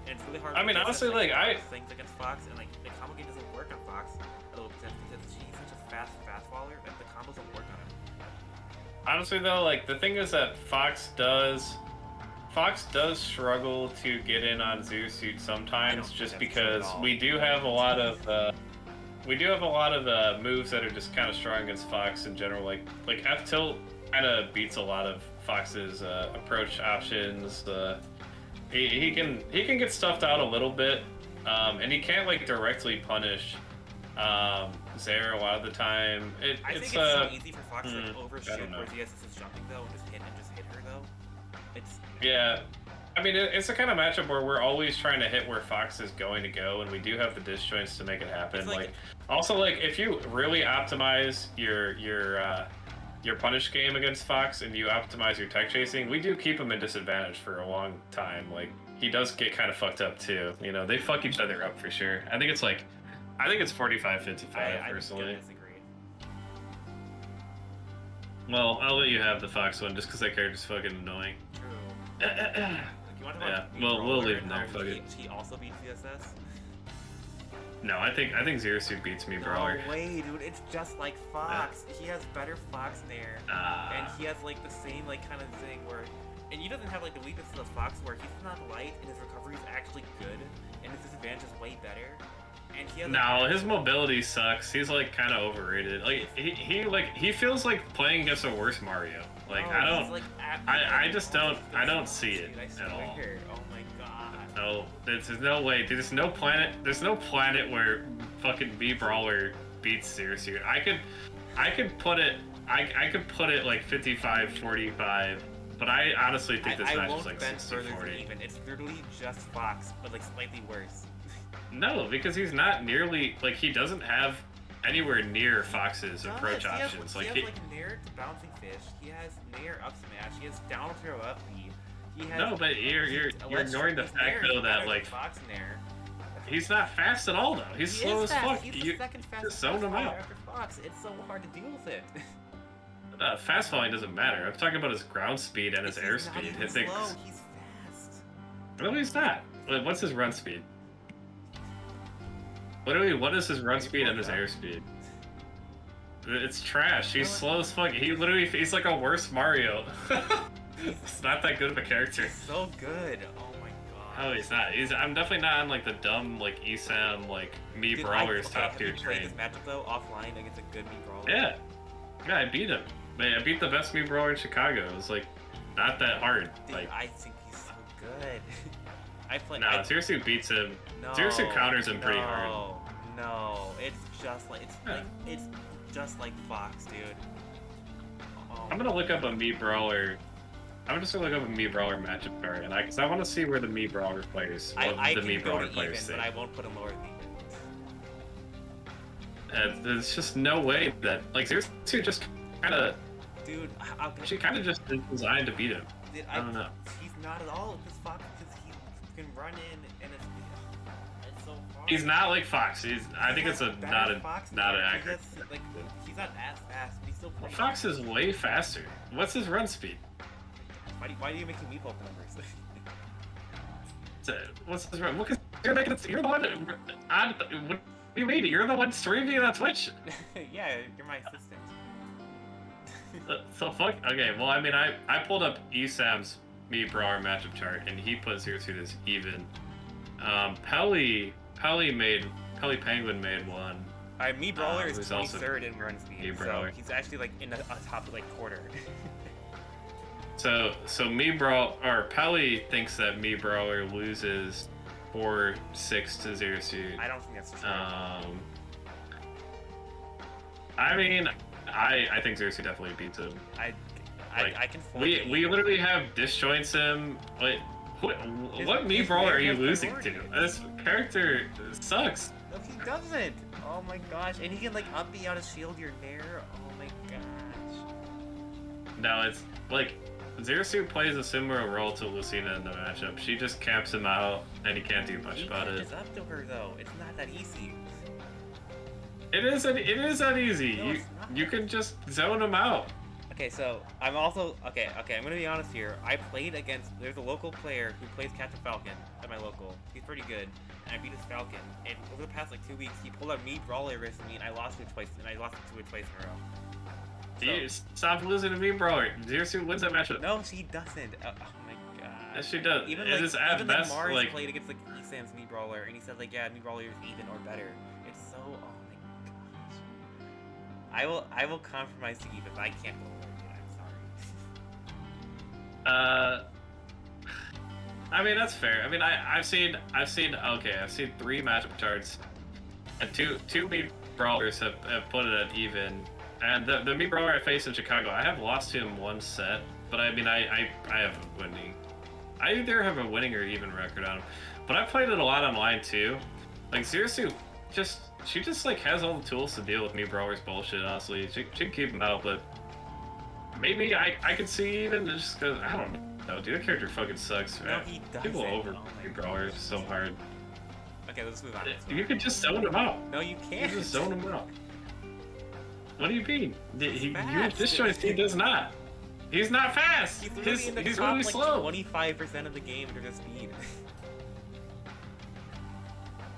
And it's really hard.
I mean, honestly, like I
things against Fox, and like the combo game doesn't work on Fox a little bit because she's such a fast faller that the combos don't work on him.
Honestly, though, like the thing is that Fox does struggle to get in on Zero Suit sometimes, just because we do have a lot of moves that are just kind of strong against Fox in general. Like F tilt kind of beats a lot of Fox's approach options. He can get stuffed out a little bit, and he can't like directly punish Zare a lot of the time.
I think it's so easy for Fox to overshoot where VSS is jumping though, and just hit her though.
Yeah, I mean it's a kind of matchup where we're always trying to hit where Fox is going to go, and we do have the disjoints to make it happen. Like also like if you really optimize your punish game against Fox and you optimize your tech chasing, we do keep him in disadvantage for a long time. Like he does get kind of fucked up too. You know, they fuck each other up for sure. I think it's 45-55 personally.
I disagree.
Well, I'll let you have the Fox one just because that character's fucking annoying.
True. You want to
we'll leave him there. Fuck it.
He also beats VSS.
No, I think Zero Suit beats me, Brawler.
No way, dude. It's just like Fox. Yeah. He has better Fox Nair, and he has like the same like kind of thing where, and he doesn't have like the weaknesses of Fox where he's not light and his recovery is actually good, and his disadvantage is way better. And he has,
his mobility sucks. He's like kind of overrated. Like he feels like playing against a worse Mario. Like I don't see it at all.
Oh my god.
No, there's no way. There's no planet where fucking B-Brawler beats Zero Suit. I could put it like 55-45, but I honestly think this match is like 60-40.
It's literally just Fox, but like slightly worse.
No, because he's not nearly like he doesn't have anywhere near Fox's
He
approach
has,
options.
he
Like
has like Nair to bouncing fish. He has Nair up smash. He has down throw up B. He has.
no, but you're ignoring the fact though that like
Fox Nair.
he's not fast at all though. He's slow as fuck.
He's
You
the second
just
fastest
zone him out.
after Fox. It's so hard to deal with it.
Fast falling doesn't matter. I'm talking about his ground speed and his
He's
air
not
speed.
even
His
slow. He's fast.
No, he's not. What's his run speed? Literally, what is his run speed and his air speed? It's trash. He's slow as fuck. He's like a worse Mario. It's not that good of a character.
He's so good. Oh my god.
No, he's not. I'm definitely not on like the dumb like Esam like me
Dude,
brawlers top tier
Have you played
train.
this matchup though offline against a good me brawler?
Yeah, I beat him. Man, I beat the best me brawler in Chicago. It was like not that hard.
Dude,
Like
I think he's so good. I play.
no, Zero beats him.
No,
Zero counters him pretty hard.
No, it's just like it's just like Fox, dude. Oh.
I'm gonna look up a me brawler. I'm just gonna look up a me brawler matchup card, and because I want to see where the me brawler players,
I
the
can
me
go
brawler
to
players
even,
think.
but I won't put him lower than even.
There's just no way that like Zero just kind of.
Dude,
She kind of just is designed to beat him.
Dude,
I don't know.
He's not at all because Fox, because he can run in and it's so hard.
He's not like Fox. I think it's not an accurate.
Like he's not as fast, but he's still pretty.
Fox is way faster. What's his run speed?
Why do you make him meatball numbers?
What's his run? Look, you're making it. You're the one. What do you mean? You're the one streaming on Twitch.
Yeah, you're my assistant.
So fuck. Okay, well, I mean, I pulled up Esam's me brawler matchup chart, and he put Zero Suit as even. Pelly Penguin made one.
Me brawler is
who's also
23rd in run speed, so he's actually like in a top like quarter.
So me brawl or Pelly thinks that me brawler loses 4-6 to Zero Suit.
I don't think that's true.
I mean, I think Zero Suit definitely beats him.
I can.
We literally have disjoints him. Like, what me brawler are you losing to? This character sucks.
No, he doesn't. Oh my gosh, and he can like up B out of shield your Nair. Oh my gosh.
No, it's like Zero Suit plays a similar role to Lucina in the matchup. She just caps him out, and he can't do much about it.
It's up to her though. It's not that easy.
It is that easy.
No,
You can just zone him out.
Okay, so I'm also okay. I'm gonna be honest here. I played against. There's a local player who plays Captain Falcon at my local. He's pretty good, and I beat his Falcon. And over the past like 2 weeks, he pulled out me brawler versus me, and I lost to it twice. And I lost to it twice in a row.
You stop losing to me, brawler. Zero Suit wins that matchup.
No, she doesn't. Oh my god.
Yes, she does.
Even
it
like,
is at
even
best
like Mars
like.
played against like Esam's me brawler, and he said like, yeah, me brawler is even or better. It's so. Oh my gosh. I will compromise to even. But I can't go over it. I'm sorry.
I mean that's fair. I mean I've seen 3 matchup charts, and two me brawlers have put it at even, and the me brawler I faced in Chicago, I have lost to him 1 set, but I mean I have a winning. I either have a winning or even record on him, but I played it a lot online too. Like Zero Suit she just like has all the tools to deal with me brawler's bullshit. Honestly, she can keep him out, but. Maybe I could see even just because I don't know, dude. The character fucking sucks, man.
No, he doesn't.
People over
Oh
brawlers so hard.
Okay, let's move on.
You could just zone him out.
No, you can't.
You just zone him out. What do you mean? This choice he does not. He's not fast.
He's
really
like
slow.
25% of the game in terms of speed.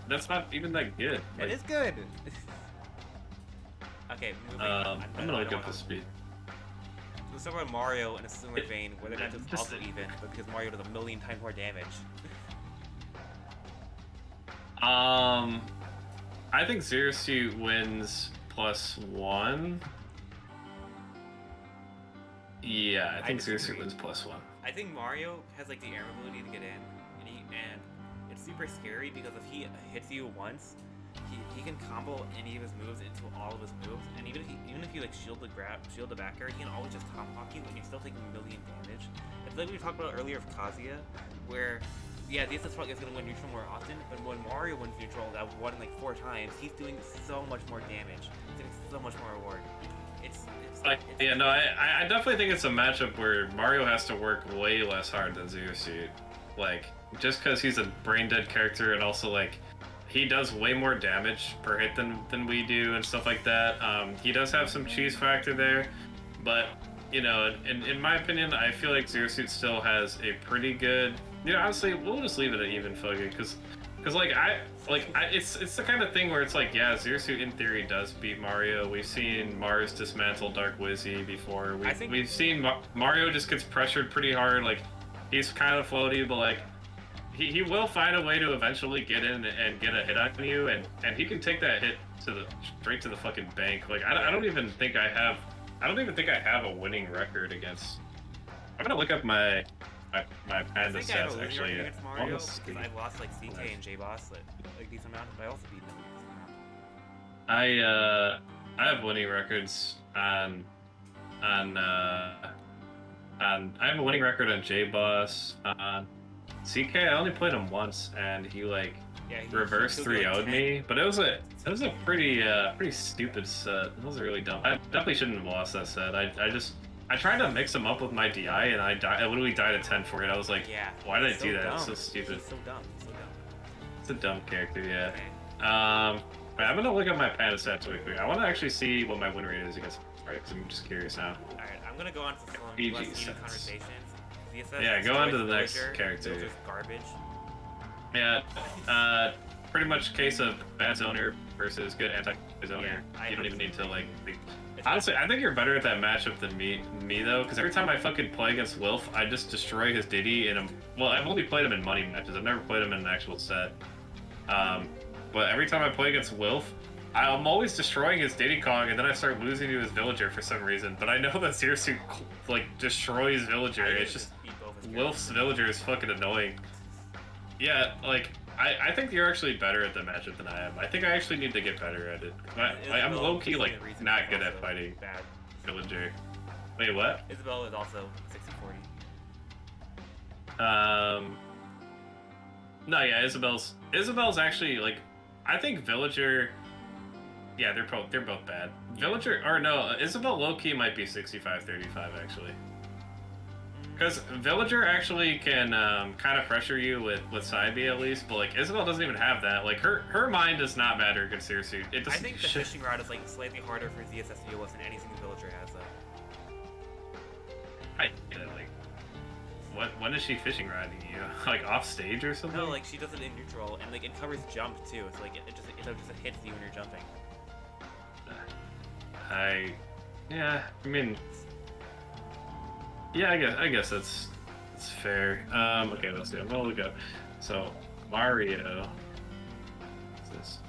That's not even that good.
It is good. Okay, moving on.
I'm gonna look up the speed.
Let's talk about Mario in a similar vein, where the match is also even, but because Mario does 1,000,000 times more damage.
I think Zero Suit wins +1. Yeah, I think Zero Suit wins +1.
I think Mario has like the air ability to get in, and it's super scary because if he hits you once, he can combo any of his moves into all of his moves, and even if you like shield the backer, he can always just tomahawk you, and you're still taking 1,000,000 damage. It's like we talked about earlier of Kazuya, where Yeah, DSS probably is gonna win neutral more often, but when Mario wins neutral, that won like 4 times, he's doing so much more damage. He's getting so much more reward.
Yeah, no, I definitely think it's a matchup where Mario has to work way less hard than Zero Suit. Like, just because he's a brain dead character, and also like he does way more damage per hit than we do and stuff like that. He does have some cheese factor there, but you know, in my opinion, I feel like Zero Suit still has a pretty good. You know, honestly, we'll just leave it at even Fuggy, because it's the kind of thing where it's like, yeah, Zero Suit in theory does beat Mario. We've seen Mars dismantle Dark Wizzy before. We've seen Mario just gets pressured pretty hard. Like, he's kind of floaty, but like he will find a way to eventually get in and get a hit on you, and he can take that hit straight to the fucking bank. Like, I don't even think I have a winning record against. I'm gonna look up my panda stats actually.
Against Mario, because I've lost like CK and J-Boss like decent amount, but I also beat them a decent amount.
I have winning records on I have a winning record on J-Boss. On CK, I only played him once, and he like reverse 3-0'd me, but it was a pretty stupid set. It was really dumb. I definitely shouldn't have lost that set. I tried to mix him up with my DI, and I literally died at 10 for it. I was like, why did I do that? It's so stupid.
He's so dumb.
It's a dumb character, yeah. But I'm gonna look at my panda stats really quick. I want to actually see what my win rate is against Mario, because I'm just curious now.
Alright, I'm gonna go on to some less heated conversations.
Yeah, go on to the next character.
Villager's garbage.
Yeah, pretty much case of bad zoner versus good anti-zoner. You don't even need to like. Honestly, I think you're better at that matchup than me though, because every time I fucking play against Wilf, I just destroy his Diddy in well, I've only played him in money matches. I've never played him in an actual set. But every time I play against Wilf, I'm always destroying his Diddy Kong, and then I start losing to his Villager for some reason. But I know that Zero Suit like destroys Villager. It's just Wilf's Villager is fucking annoying. Yeah, like. I think you're actually better at the matchup than I am. I think I actually need to get better at it. I'm low-key, like, not good at fighting Villager. Wait, what?
Isabelle is also 60-40.
No, yeah, Isabelle's actually, like, I think Villager... Yeah, they're both bad. Villager, or no, Isabelle low-key might be 65-35, actually. Because Villager actually can kind of pressure you with side B at least, but like Isabelle doesn't even have that. Like her mind does not matter against Zero Suit.
I think the fishing rod is like slightly harder for ZSS to deal with than anything Villager has though.
When is she fishing riding you? Like off stage or something?
No, like she does it in neutral, and like it covers jump too. It's like it just hits you when you're jumping.
Yeah, I guess that's fair. Okay, let's do it. Well, we go. So Mario. What's this?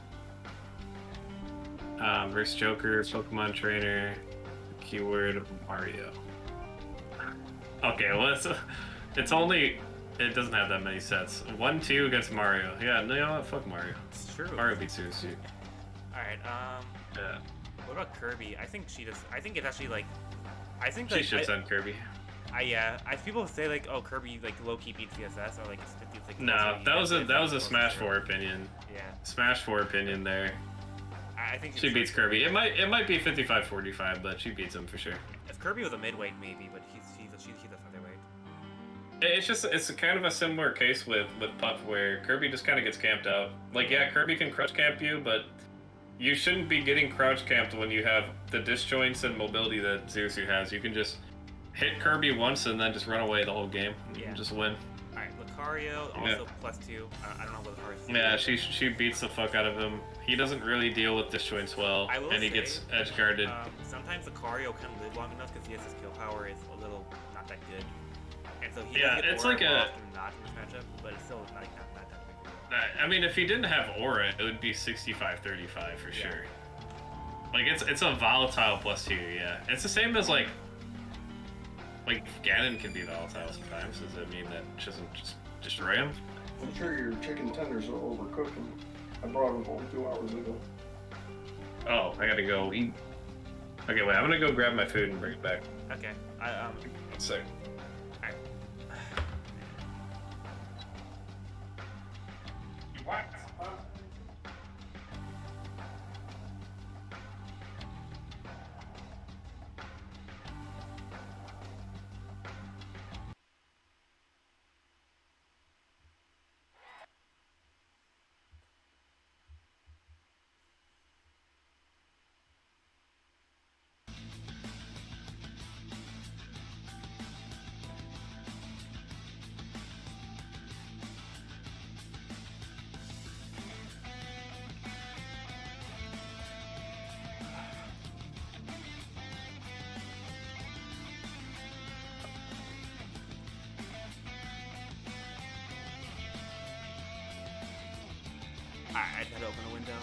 Versus Joker, Pokemon Trainer, keyword Mario. Okay, well it doesn't have that many sets. 1-2 against Mario. Yeah, no, you know what? Fuck Mario.
It's true.
Mario beats Zero Suit.
Alright,
yeah.
What about Kirby? I think it's actually like
she should send Kirby.
People say like, oh, Kirby like low key beats CSS, or like it's like.
No, that was a Smash 4 opinion.
Yeah.
Smash 4 opinion there.
I think
she beats Kirby. It might be 55-45, but she beats him for sure.
If Kirby was a midweight, maybe, but she's a featherweight.
It's kind of a similar case with Puff, where Kirby just kind of gets camped out. Like, yeah, Kirby can crouch camp you, but you shouldn't be getting crouch camped when you have the disjoints and mobility that Zero Suit has. You can just hit Kirby once and then just run away the whole game. And just win.
Alright, Lucario also +2. I don't know what Lucario's.
Yeah, she beats the fuck out of him. He doesn't really deal with disjoints well, and he gets edge guarded.
Sometimes Lucario can live long enough because his kill power is a little not that good, and so he
it's like
not in this matchup, but it's still not that big.
I mean, if he didn't have aura, it would be 65-35 for sure. Like it's a volatile +2. Yeah, it's the same as like Ganon can be volatile sometimes. Does that mean that she doesn't just destroy him?
I'm sure your chicken tenders are overcooked. I brought them home 2 hours ago.
Oh, I gotta go eat. Okay, wait, I'm gonna go grab my food and bring it back.
Okay,
One sec.
Alright. I had to open a window.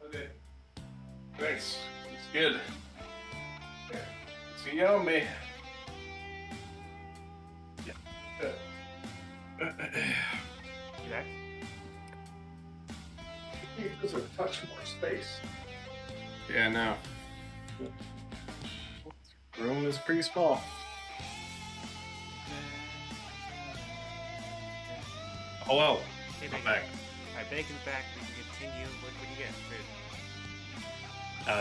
Okay. Thanks. It's good. It's yummy.
You back?
Gives it a touch more space.
Yeah, no. Room is pretty small. Oh well.
Hey,
I'm
Bacon.
back.
Alright, Bacon's back. We can continue. What do you get? Food.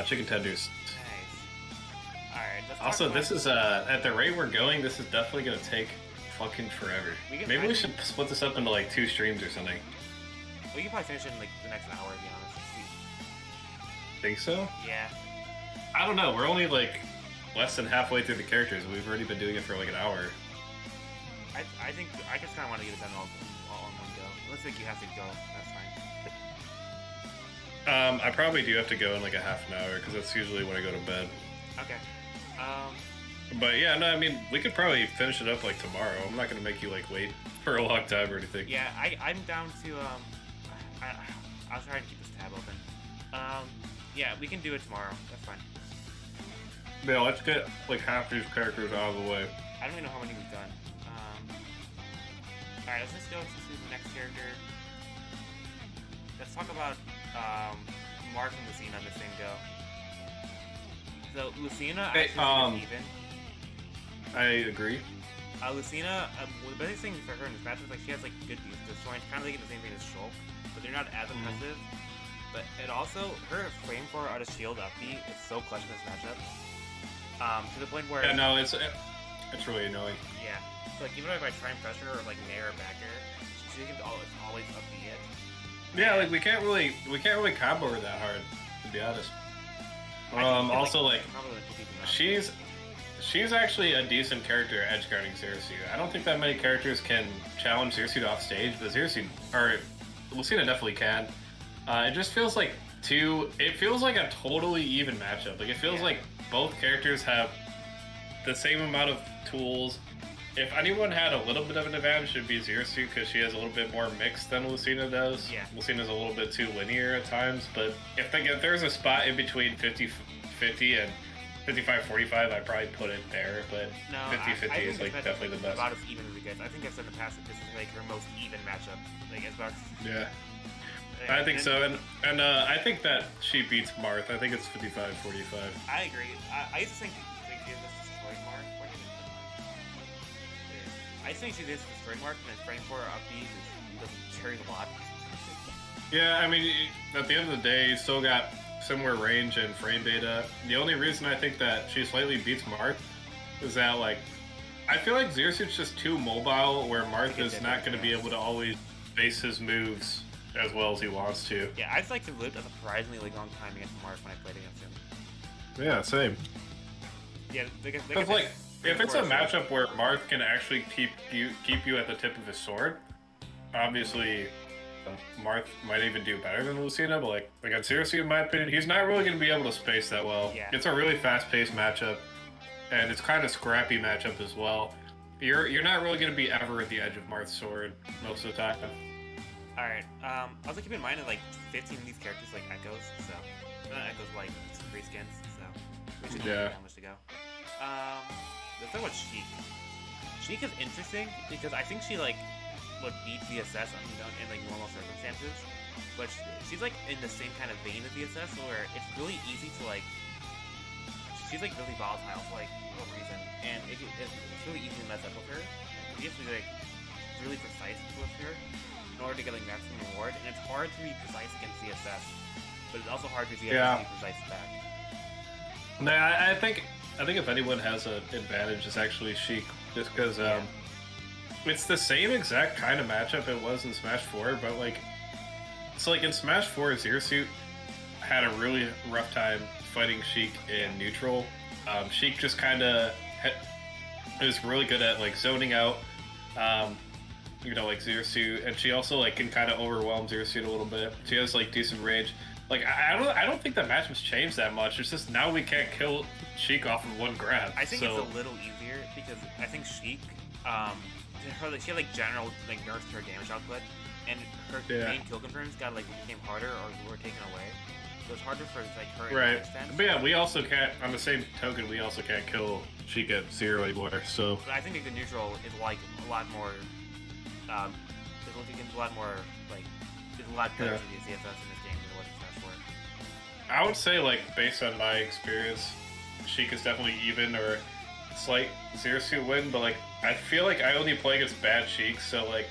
Chicken tenders.
Nice. Alright, let's talk
Also,
about...
this is at the rate we're going, this is definitely gonna take fucking forever. Maybe we should split this up into like 2 streams or something.
We can probably finish it in like the next hour, to be honest.
Think so?
Yeah.
I don't know. We're only like less than halfway through the characters. We've already been doing it for like an hour.
I think I just kind of want to get it done all in one go. Unless like you have to go, that's fine.
I probably do have to go in like a half an hour because that's usually when I go to bed.
Okay.
But yeah, no, I mean we could probably finish it up like tomorrow. I'm not gonna make you like wait for a long time or anything.
Yeah, I'm down to I'll try to keep this tab open. Yeah, we can do it tomorrow. That's fine.
Yeah, let's get like half these characters out of the way.
I don't even know how many we've done. Alright, let's just go to the next character. Let's talk about Mark and Lucina on the same go. So Lucina
Hey,
actually even.
I agree.
Lucina, well, the best thing for her in this match is like she has like good views to destroy. Kind of like the same thing as Shulk, but they're not as impressive. But it also her frame for out of shield up B is so clutch in this matchup. To the point where
Yeah, no, it's really annoying.
yeah. So like even if I try and pressure or like nair or back air, she can always up B it.
Yeah, like we can't really combo her that hard, to be honest. Also like she's actually a decent character edge guarding Zerasu. I don't think that many characters can challenge Zerasu off stage, but Lucina definitely can. It just feels like 2, it feels like a totally even matchup. Like, it feels like both characters have the same amount of tools. If anyone had a little bit of an advantage, it'd be Zero Suit because she has a little bit more mix than Lucina does.
Yeah.
Lucina's a little bit too linear at times, but if there's a spot in between 50-50 and 55-45, I'd probably put it there, but 50-50 is like definitely the best.
About as even as it gets. I think I've said in the past that this is like her most even matchup. Like as about.
Yeah. I think so, and I think that she beats Marth. I think it's 55-45.
I agree. I used to think like, she just destroyed Marth. I think she just destroyed Marth, and then frame for her up B just carries a lot.
Yeah, I mean, at the end of the day, you still got similar range and frame data. The only reason I think that she slightly beats Marth is that, like, I feel like Zero Suit's just too mobile, where Marth is not going to be able to always base his moves as well as he wants to.
Yeah, I've like lived a surprisingly long time against Marth when I played against him.
Yeah, same.
Yeah,
because like if it's a matchup where Marth can actually keep you at the tip of his sword, obviously Marth might even do better than Lucina. But like against Zero Suit, in my opinion, he's not really going to be able to space that well.
Yeah.
It's a really fast-paced matchup, and it's kind of scrappy matchup as well. You're not really going to be ever at the edge of Marth's sword most of the time.
Alright, also keep in mind that like 15 of these characters like echoes, so not echoes like free skins, so we should know how much to go. Let's talk about Sheik. Sheik is interesting because I think she like would beat VSS in like normal circumstances, but she's like in the same kind of vein as VSS where it's really easy to like she's like really volatile for like no reason, and it's really easy to mess up with her. You have to be like really precise with her in order to get like maximum reward, and it's hard to be precise against CSS, but it's also hard for CSS to be precise back.
Nah, I think if anyone has an advantage, it's actually Sheik, just because it's the same exact kind of matchup it was in Smash 4, but like it's like in Smash 4, Zero Suit had a really rough time fighting Sheik in neutral. Sheik just kind of is really good at like zoning out. You know, like Zero Suit, and she also like can kind of overwhelm Zero Suit a little bit. She has like decent range. Like I don't think the matchup's changed that much. It's just now we can't kill Sheik off of one grab.
I think it's a little easier because I think Sheik, she had like general like nerfs to her damage output, and her main kill confirms got like became harder or were taken away. So it's harder for like her.
Right. But yeah, we also can't. On the same token, we also can't kill Sheik at 0 anymore. So.
But I think like the neutral is like a lot more. There's a lot more like there's a lot better for the CSS in this game than what it's Smash 4.
I would say like based on my experience, Sheik is definitely even or slight Zero Suit win, but like I feel like I only play against bad Sheik, so like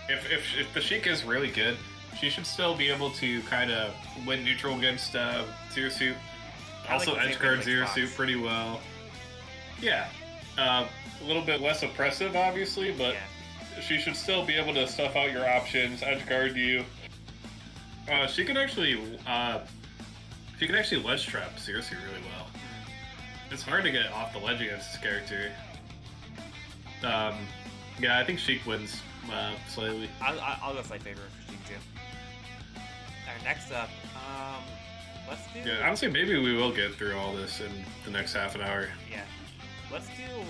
if the Sheik is really good, she should still be able to kind of win neutral against Zero Suit. Also edge guard Zero Suit pretty well. Yeah, a little bit less oppressive, obviously, but. She should still be able to stuff out your options, edge guard you. She can actually ledge trap Zero Suit really well. It's hard to get off the ledge against this character. Yeah, I think Sheik wins slightly.
I'll go slight favor for Sheik too. Alright, next up, let's do.
Yeah, honestly, maybe we will get through all this in the next half an hour.
Yeah, let's do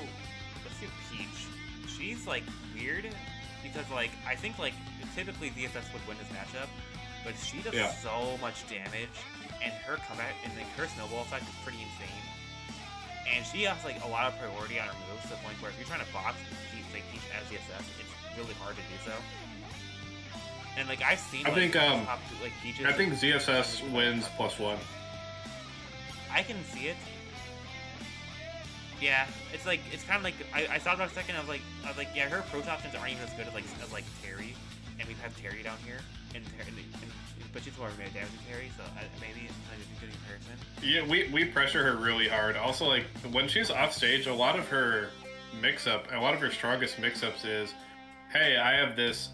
Peach. She's like weird because like I think like typically DSS would win this matchup, but she does so much damage, and her comeback and like her snowball effect is pretty insane. And she has like a lot of priority on her moves to the point where if you're trying to box Peach as DSS, it's really hard to do so. And like I've seen,
I think ZSS wins +1.
I can see it. Yeah, it's like it's kind of like I thought about it a second. I was like, yeah, her approach options aren't even as good as like Terry, and we have Terry down here, but she's more damage than Terry, so maybe it's not a good comparison.
Yeah, we pressure her really hard. Also, like when she's off stage, a lot of her strongest mix-ups is, hey, I have this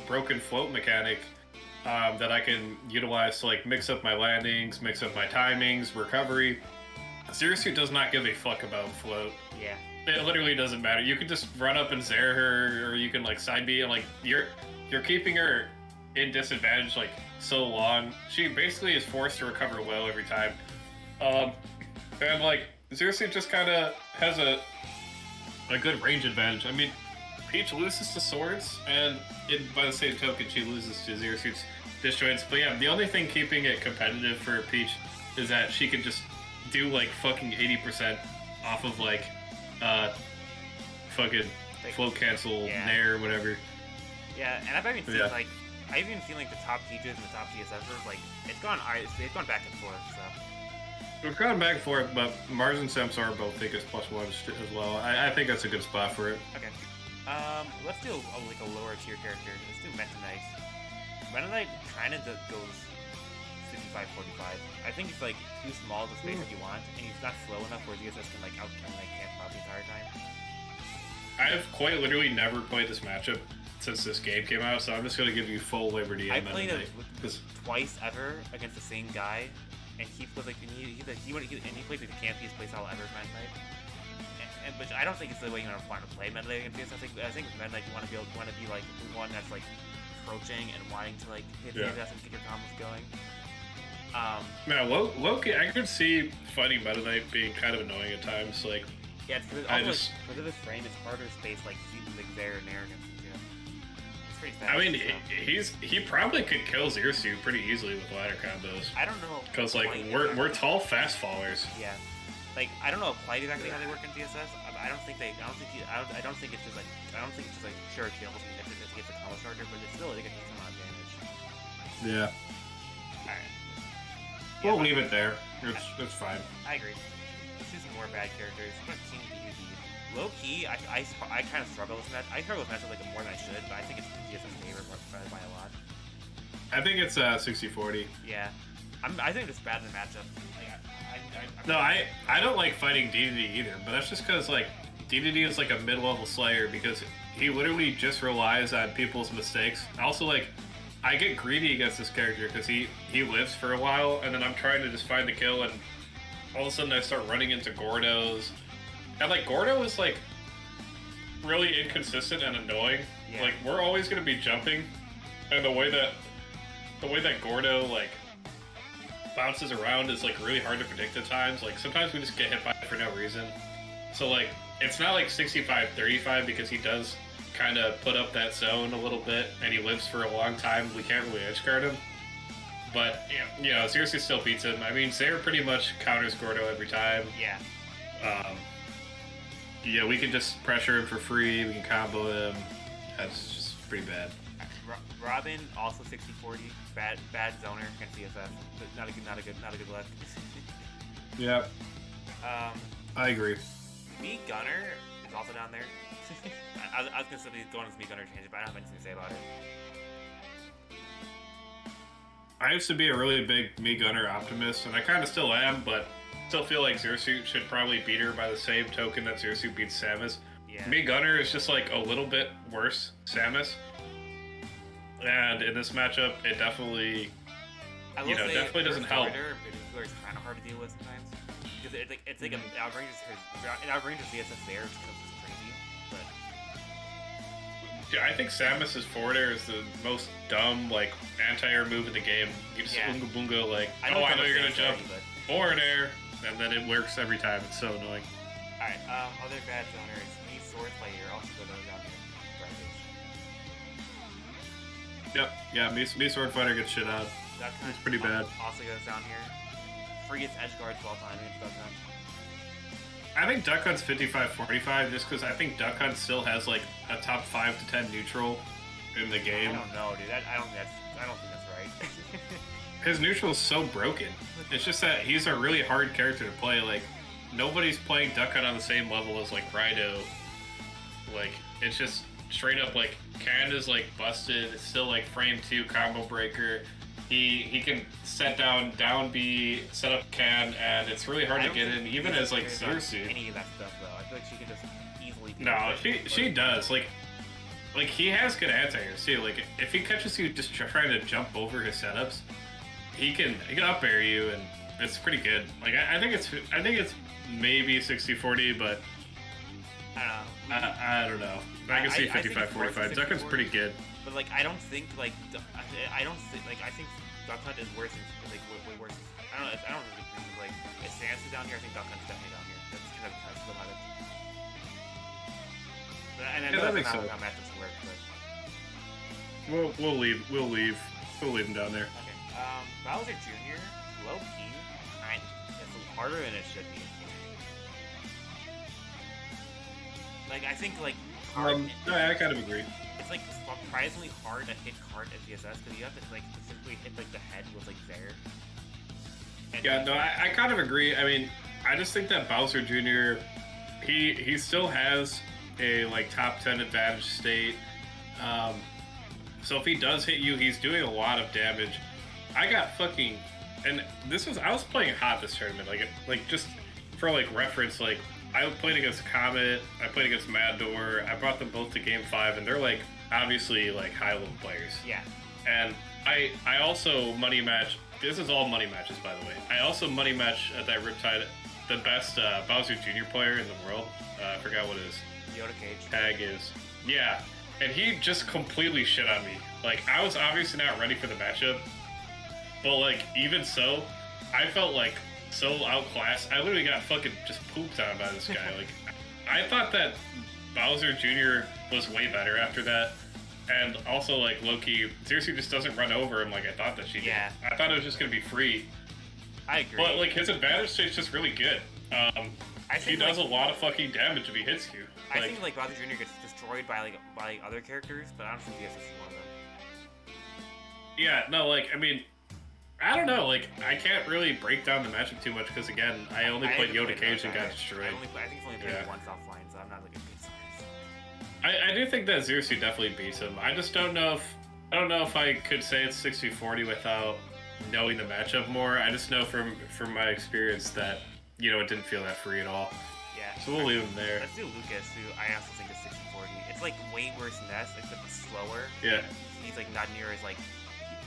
broken float mechanic that I can utilize to like mix up my landings, mix up my timings, recovery. Zero Suit does not give a fuck about float.
Yeah.
It literally doesn't matter. You can just run up and zare her, or you can like side B, and like you're keeping her in disadvantage like so long. She basically is forced to recover well every time. And like Zero Suit just kind of has a good range advantage. I mean, Peach loses to swords, and by the same token, she loses to Zero Suit's disjoints. But yeah, the only thing keeping it competitive for Peach is that she can just do like fucking 80% off of like fucking float cancel, nair, or whatever.
Yeah, and I've even seen like the top Peaches and the top GSSers, like it's gone back and forth. So
we've gone back and forth, but Mars and Samus are both think it's +1 as well. I think that's a good spot for it.
Okay. Let's do like a lower tier character. Let's do Meta Knight. Meta Knight kind of goes 55-45. I think it's like too small of a space that you want, and he's not slow enough where DSS can like camp out the entire time.
I've quite literally never played this matchup since this game came out, so I'm just gonna give you full liberty.
I played it twice ever against the same guy, and he was like, and he played the campiest playstyle ever, Meta Knight. But I don't think it's the way you want to play Meta Knight against DSS. I think Meta Knight you want to be like the one that's like approaching and wanting to like hit DSS and get your combos going.
Man, Loki, I could see fighting Meta Knight being kind of annoying at times. Like,
yeah, because of his frame, it's harder to space like there and there against him too. It's pretty fast.
I mean, he probably could kill Zero Suit pretty easily with ladder combos.
I don't know,
because like we're tall fast fallers.
Yeah, like I don't know quite exactly how they work in DSS. I don't think it's just like sure kills and it gets a combo starter, but it's still it gets some amount of damage.
Yeah.
All right.
Yeah, we'll leave it there. It's fine.
I agree. Let's do some more bad characters. I'm gonna Team DUD. Low key, I kind of struggle with that. I struggle with matchup like more than I should, but I think it's DS's favorite by a lot.
I think it's 60-40.
Yeah, I think it's bad in the matchup.
Like, I don't like fighting DDD either, but that's just because like DDD is like a mid-level slayer because he literally just relies on people's mistakes. Also, like, I get greedy against this character because he lives for a while, and then I'm trying to just find the kill, and all of a sudden I start running into Gordos. And like Gordo is like really inconsistent and annoying. Yeah. Like we're always gonna be jumping, and the way that Gordo like bounces around is like really hard to predict at times. Like sometimes we just get hit by it for no reason. So like it's not like 65-35 because he does kind of put up that zone a little bit, and he lives for a long time. We can't really edge guard him, but Zero Suit still beats him. I mean, Zaire pretty much counters Gordo every time.
Yeah.
Yeah, we can just pressure him for free. We can combo him. That's just pretty bad.
Robin also 60-40. Bad zoner against CSF. But not a good left.
Yeah. I agree.
Me Gunner is also down there. I was gonna say going to Speed Gunner change, but I don't have anything to say about it.
I used to be a really big Me Gunner optimist, and I kind of still am, but still feel like Zero Suit should probably beat her by the same token that Zero Suit beats Samus.
Yeah.
Me Gunner is just like a little bit worse Samus, and in this matchup, it definitely, definitely doesn't help.
It's kind of hard to deal with sometimes because it's like an outranges CSS there. It's crazy, but.
Yeah, I think Samus's forward air is the most dumb, like, anti-air move in the game. You just Unga Boonga, like, I know you're gonna jump forward air, and then it works every time. It's so annoying.
Alright, other bad zoners. Me Sword Fighter also go down here.
Yep, yeah, me Sword Fighter gets shit out. It's pretty bad.
Also goes down here. Freest edge guards of all time against Duck Hunt.
I think Duck Hunt's 55-45 just because I think Duck Hunt still has like a top 5 to 10 neutral in the game.
I don't know, dude. I don't think that's right.
His neutral is so broken. It's just that he's a really hard character to play. Like, nobody's playing Duck Hunt on the same level as like Rido. Like, it's just straight up like Canada's like busted. It's still like frame 2 combo breaker. He can set down B, set up can, and it's really hard to get in, even as like Zero Suit.
Any of that stuff though, I feel like she can just easily.
No, she does. Like he has good anti-airs too. Like if he catches you just trying to jump over his setups, he can up air you, and it's pretty good. Like I think it's maybe 60-40, but
I don't know.
I don't know. I can see 55-45. Duck Hunt's pretty good.
But like, I don't think like I don't think like I think Duck Hunt is worse than like way worse. I don't know. I don't really like if Samus is down here. I think Duck Hunt's definitely down here. That's kind of about it. But, and I know
that
that's
makes
not
sense.
how matchups work, but
We'll leave him down there.
okay. Bowser Jr. low key, it's harder than it should be. Like I think like
No, I kind of agree.
it's like surprisingly hard to hit card at VSS because you have to like specifically hit like the head was like there. And
Yeah, no, I kind of agree. I mean, I just think that Bowser Jr. He still has a like top 10 advantage state. So if he does hit you, he's doing a lot of damage. I got fucking, and I was playing hot this tournament. Like just for like reference, like I played against Comet, I played against Mad Door. I brought them both to Game 5, and they're like obviously like high level players.
yeah.
And I also money match. This is all money matches, by the way. I also money match at that Riptide the best Bowser Jr. player in the world. I forgot what his
Yoda Cage.
tag is. Yeah, and he just completely shit on me. Like, I was obviously not ready for the matchup, but like, even so, I felt like so outclassed. I literally got fucking just pooped on by this guy. Like, I thought that Bowser Jr. was way better after that. And also, like, Loki, seriously just doesn't run over him like I thought that she did.
Yeah.
I thought it was just going to be free.
I agree.
But, like, his advantage state's just really good.
I
He
think,
does
like,
a lot of fucking damage if he hits you.
I
Like,
think like Bowser Jr. gets destroyed by other characters, but I don't think VSS is one of them.
yeah, no, like, I mean, I don't know. Like, I can't really break down the matchup too much because, again, I only played Yoda Cage and got destroyed.
I think it's only played
Yeah.
once offline, so I'm not like a big size.
I do think that Zersu definitely beats him. I just don't know if I could say it's 60-40 without knowing the matchup more. I just know from my experience that, you know, it didn't feel that free at all.
Yeah.
So we'll leave him there.
Let's do Lucas, who I also think is 60-40. It's like way worse than Ness, except it's slower.
Yeah.
He's like not near as like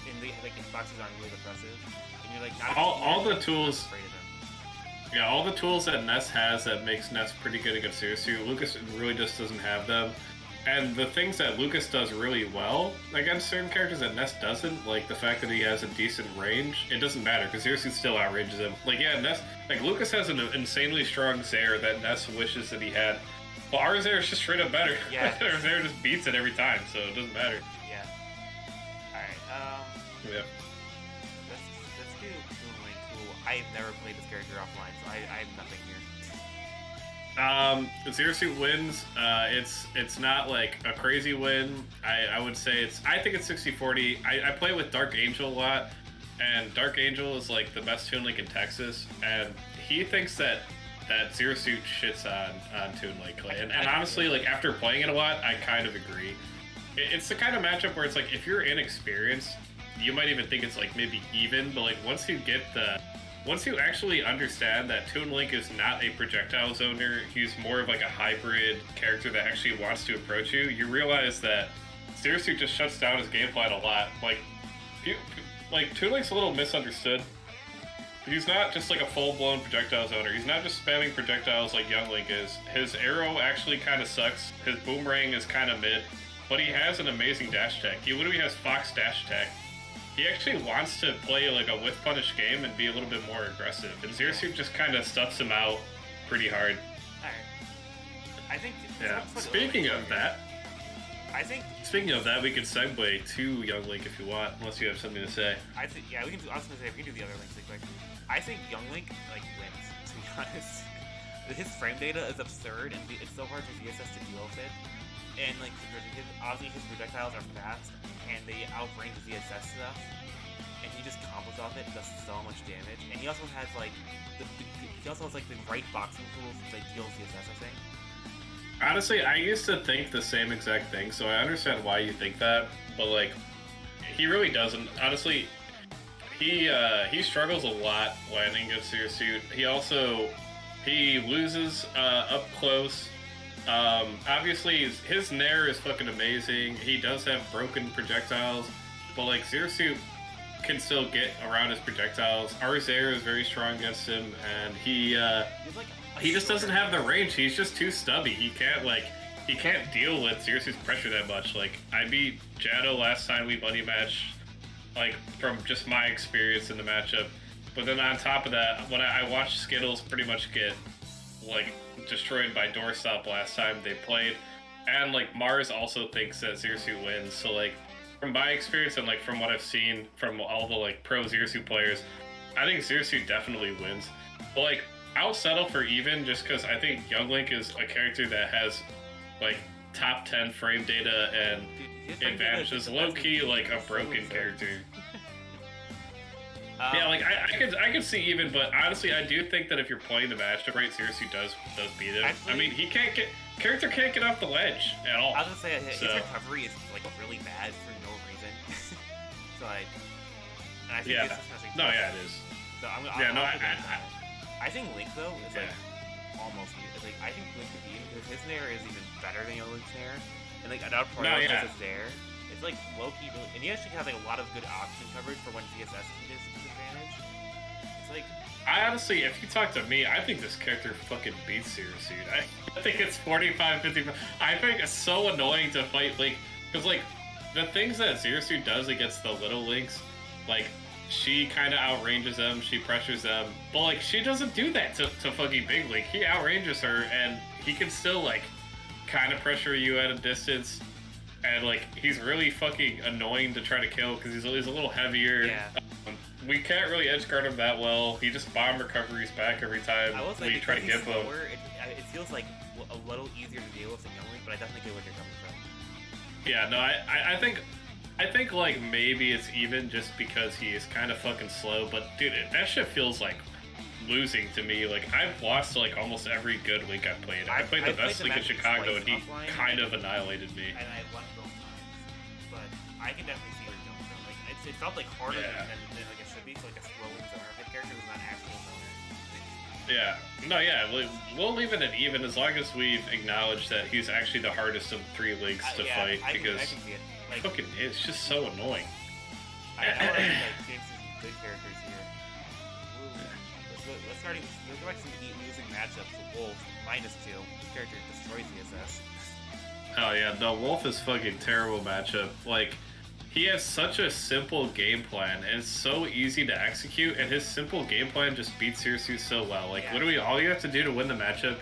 his boxes aren't really impressive. And you're like not
All
you're
the tools.
afraid of him.
Yeah, all the tools that Ness has that makes Ness pretty good against Zersu, Lucas really just doesn't have them. And the things that Lucas does really well against certain characters that Ness doesn't, like the fact that he has a decent range, it doesn't matter because Zersu still outranges him. Like, yeah, Ness, like Lucas has an insanely strong Zaire that Ness wishes that he had. Well, our Zaire is just straight up better.
Yeah.
Our Zaire just beats it every time, so it doesn't matter.
Yeah. Alright,
Yeah.
let's do Toon Link, who I've never played this character offline, so I have nothing here.
Zersu wins. It's not like a crazy win. I would say I think it's 60-40. I play with Dark Angel a lot, and Dark Angel is like the best Toon Link in Texas, and he thinks that Zersu shits on Toon Link. And honestly, like after playing it a lot, I kind of agree. It's the kind of matchup where it's like if you're inexperienced, you might even think it's like maybe even, but like once you actually understand that Toon Link is not a projectile zoner, he's more of like a hybrid character that actually wants to approach you, you realize that Zersu just shuts down his game plan a lot. Like Toon Link's a little misunderstood. He's not just like a full-blown projectile zoner. He's not just spamming projectiles like Young Link is. His arrow actually kind of sucks. His boomerang is kind of mid, but he has an amazing dash tech. He literally has Fox dash tech. He actually wants to play like a whiff punish game and be a little bit more aggressive. And Zersu just kind of stuffs him out pretty hard.
Alright. I think...
Yeah. Speaking of that, we could segue to Young Link if you want, unless you have something to say.
I think, yeah, we can do, I was gonna say, we can do the other links really quick. I think Young Link, like, wins, to be honest. His frame data is absurd, and it's so hard for VSS to deal with it. And, like, obviously his projectiles are fast, and they outrange VSS stuff. And he just combos off it and does so much damage. And he also has, like, the right boxing tools to, like, deal with VSS, I think.
Honestly, I used to think the same exact thing, so I understand why you think that, but like, he really doesn't. Honestly, he struggles a lot landing against Zersu. He loses up close. Obviously, his Nair is fucking amazing. He does have broken projectiles, but like Zersu can still get around his projectiles. Our Zaire is very strong against him, and he just doesn't have the range. He's just too stubby. He can't he can't deal with Zero Suit's pressure that much. Like, I beat Jado last time we buddy match, like, from just my experience in the matchup. But then on top of that, when I watched Skittles pretty much get, like, destroyed by Doorstop last time they played, and, like, Mars also thinks that Zero Suit wins. So, like, from my experience and, like, from what I've seen from all the, like, pro Zero Suit players, I think Zero Suit definitely wins. But, like, I'll settle for even just because I think Young Link is a character that has, like, top 10 frame data and advantages. Low-key, like, a broken character. Yeah, like, I could see even, but honestly, I do think that if you're playing the matchup right, Zero Suit does beat him. Actually, I mean, character can't get off the ledge at all.
I was gonna say, his recovery is, like, really bad for no reason. So, like, and I think
yeah. It is.
So I think Link, though, is, like, almost even. Like, I think Link could beat him because his Nair is even better than Young Link's Nair. And, like, another part of his Nair. It's, like, low-key, really, and he actually has, like, a lot of good option coverage for when ZSS can get his advantage. It's, like...
I honestly, if you talk to me, I think this character fucking beats Zero Suit. I think it's 45-55. I think it's so annoying to fight Link, because, like, the things that Zero Suit does against the little Links, like, she kind of outranges them, she pressures them, but, like, she doesn't do that to fucking Big Link. He outranges her, and he can still, like, kind of pressure you at a distance, and, like, he's really fucking annoying to try to kill, because he's a little heavier.
Yeah.
We can't really edge guard him that well. He just bomb recoveries back every time we try to get him.
It feels like a little easier to deal with than Young Link, but I definitely get where you're coming from.
Yeah, no, I think like maybe it's even just because he is kind of fucking slow, but dude, that shit feels like losing to me. Like, I've lost to, like, almost every good Link I've played. I played the best Link in Chicago, and he kind of annihilated me.
And I won both times, but I can definitely see where you're coming from. Like, it felt like harder than like it should be. So, like, a slow Link's type character was not actually a zoner.
Yeah. No, yeah, we'll leave it at even as long as we've acknowledged that he's actually the hardest of 3 Links to fight, because
I can see it. Like,
fucking, it's just so annoying.
I know, like, James some good characters here. Let's go back to some losing matchups. Wolf, -2. This character destroys ESS.
Oh yeah, no, Wolf is fucking terrible matchup. Like, he has such a simple game plan, and it's so easy to execute, and his simple game plan just beats Zero Suit so well. Like, literally all you have to do to win the matchup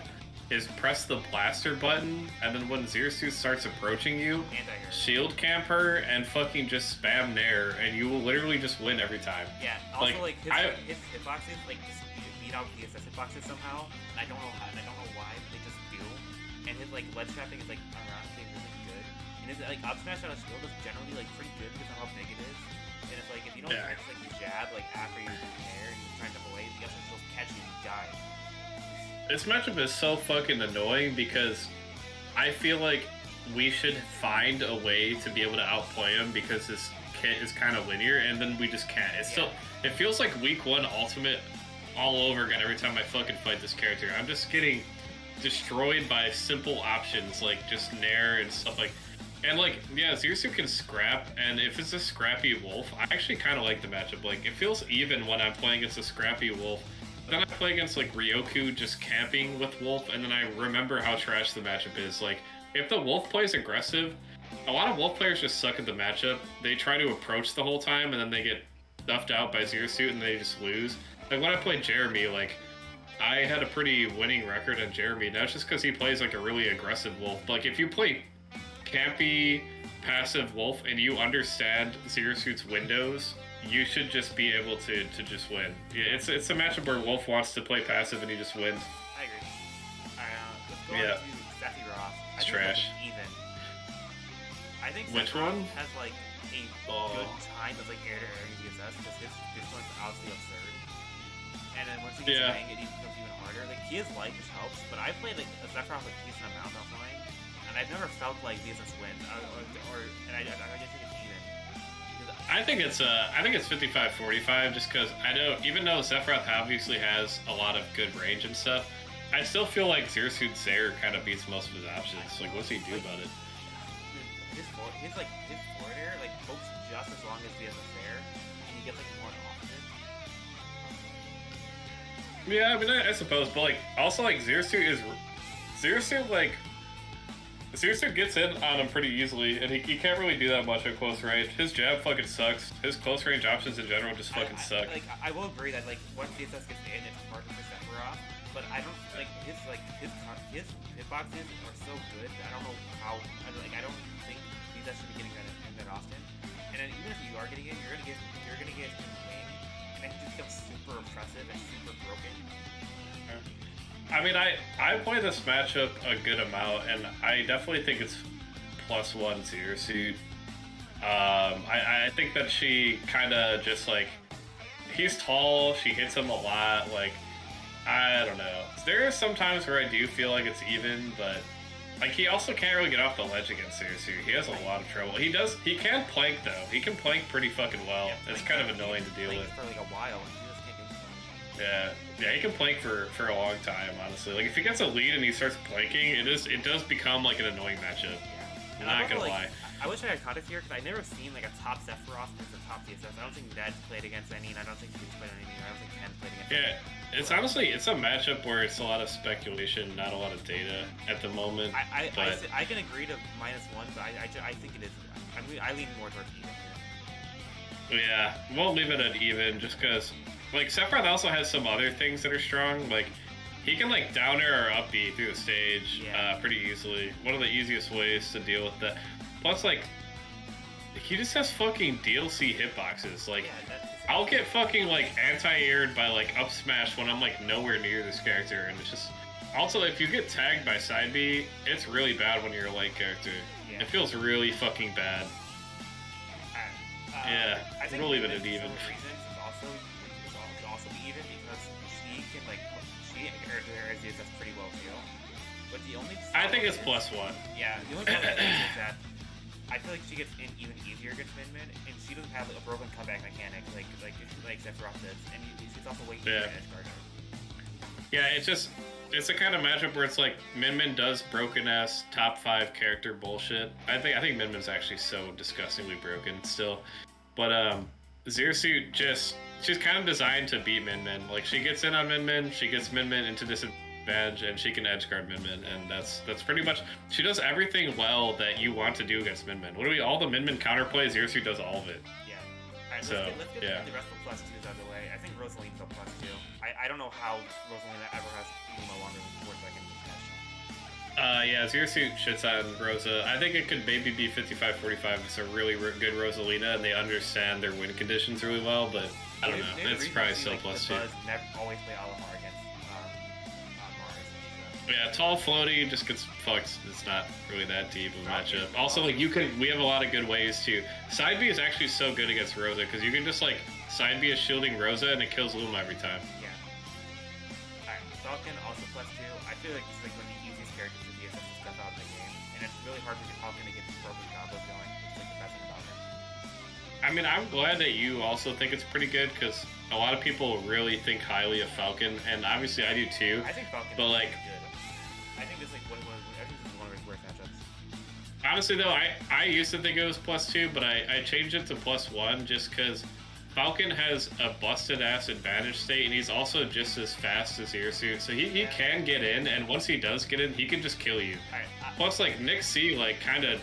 is press the blaster button, and then when Zero Suit starts approaching you, shield camp her, and fucking just spam Nair, and you will literally just win every time.
Yeah, also, like his hitboxes, like, just beat out DSS hitboxes somehow, and I don't know how, and I don't know why, but they just do. And his, like, ledge trapping is, like, ironically really good. And his, like, up smash on a shield is generally, like, pretty good because of how big it is. And it's like, if you don't catch, like, the jab, like, after you're in Nair and you're trying to avoid, the other will catch you and you die.
This matchup is so fucking annoying because I feel like we should find a way to be able to outplay him because this kit is kind of linear, and then we just can't. It's still, it feels like week 1 ultimate all over again every time I fucking fight this character. I'm just getting destroyed by simple options like just Nair and stuff like. And, like, yeah, Zero Suit can scrap, and if it's a scrappy Wolf, I actually kind of like the matchup. Like, it feels even when I'm playing against a scrappy Wolf. Then I play against, like, Ryoku just camping with Wolf, and then I remember how trash the matchup is. Like, if the Wolf plays aggressive, a lot of Wolf players just suck at the matchup. They try to approach the whole time, and then they get stuffed out by Zero Suit, and they just lose. Like, when I played Jeremy, like, I had a pretty winning record on Jeremy, and that's just because he plays, like, a really aggressive Wolf. Like, if you play campy, passive Wolf, and you understand Zero Suit's windows, you should just be able to just win. Yeah, it's a matchup where Wolf wants to play passive and he just wins.
I agree. Let's go on to Sephiroth.
It's trash.
Even. I think
which
Sephiroth
one
has, like, a good time as, like, air-to-air DSS because his one's obviously absurd. And then once he gets bang, it becomes even harder. Like, he has life, which helps, but I played, like, a Sephiroth with decent amount offline, and I've never felt like DSS wins, and I just think it's even.
I think it's 55-45 just because I know, even though Sephiroth obviously has a lot of good range and stuff, I still feel like Zero Suit Zaire kind of beats most of his options. Like, what's he do about it?
His forward air, like, pokes just as long as he has a fair, and he gets, like, more off of it.
Yeah, I mean, I suppose, but, like, also, like, Zero Suit, like, Suit gets in on him pretty easily, and he can't really do that much at close range. His jab fucking sucks. His close range options in general just fucking suck.
I will agree that like once DSS gets in, it's hard to push that off. But I don't his hitboxes are so good that I don't know how. I don't think DSS should be getting that often. And then even if you are getting it, you're gonna get in lane, and it just becomes super oppressive and super broken.
I mean, I play this matchup a good amount, and I definitely think it's +1 Zero Suit. I think that she kind of just like, he's tall, she hits him a lot, like, I don't know. There are some times where I do feel like it's even, but like he also can't really get off the ledge against Zero Suit. He has a lot of trouble. He can plank though. He can plank pretty fucking well. Yeah, it's kind of annoying to deal with.
For like a while, and he just can't do something.
Yeah, he can plank for a long time, honestly. Like, if he gets a lead and he starts planking, it does become, like, an annoying matchup.
Yeah.
I'm not gonna lie.
I wish I had context here, because I've never seen, like, a top Sephiroth versus a top DSS. I don't think Ned's played against any, and I don't think Suit's played any, I don't think Ken's played against any.
Yeah, it's honestly, it's a matchup where it's a lot of speculation, not a lot of data at the moment.
I can agree to -1, but I think it is, I lean more towards even here.
Yeah, we'll leave it at even, just because... Like, Sephiroth also has some other things that are strong. Like, he can, like, down air or up B through the stage pretty easily. One of the easiest ways to deal with that. Plus, like, he just has fucking DLC hitboxes. Like, I'll get fucking, like, anti-aired by, like, up smash when I'm, like, nowhere near this character. And it's just... Also, if you get tagged by side B, it's really bad when you're a light character. Yeah. It feels really fucking bad. I think we'll leave it at even.
That's pretty well too. But the only
I think it's +1.
Yeah, the only problem is that I feel like she gets in even easier against Min, and she doesn't have like a broken comeback mechanic like Sephiroth does, and she's also way easier to edge guard her.
Yeah, it's a kind of matchup where it's like Min does broken ass top 5 character bullshit. I think Min's actually so disgustingly broken still, but Zero Suit she's kind of designed to beat Min. Like, she gets in on Min, she gets Min into disadvantage, and she can edge guard Min, and that's pretty much... She does everything well that you want to do against Min. All the Min counterplay, Zero Suit does all of it.
Yeah. Alright, let's get the rest of the +2s out of the way. I think Rosaline's a +2. I don't know how Rosalina ever has Luma longer than 4 seconds in this match.
Yeah, Zero Suit shits on Rosa. I think it could maybe be 55-45. It's a really good Rosalina, and they understand their win conditions really well, but... I don't know. It's probably still +2.
Never always play Alamar against Mars. So.
Yeah, tall floaty just gets fucked. It's not really that deep of a matchup. Also, like, we have a lot of good ways to... Side B is actually so good against Rosa, because you can just, like, side B is shielding Rosa, and it kills Luma every time.
Yeah. Alright, Falcon also +2. I feel like this is like one of the easiest characters for DSS to step out of the game, and it's really hard for Falcon to get these broken combos going. It's like the best thing about him.
I mean, I'm glad that you also think it's pretty good, because a lot of people really think highly of Falcon, and obviously I do too.
I think Falcon is like, good. I think this is like one of his worst matchups.
Honestly, though, I used to think it was +2, but I changed it to +1 just because Falcon has a busted-ass advantage state, and he's also just as fast as Zero Suit, so he can get in, and once he does get in, he can just kill you. Plus, like, Nick C, like, kind of...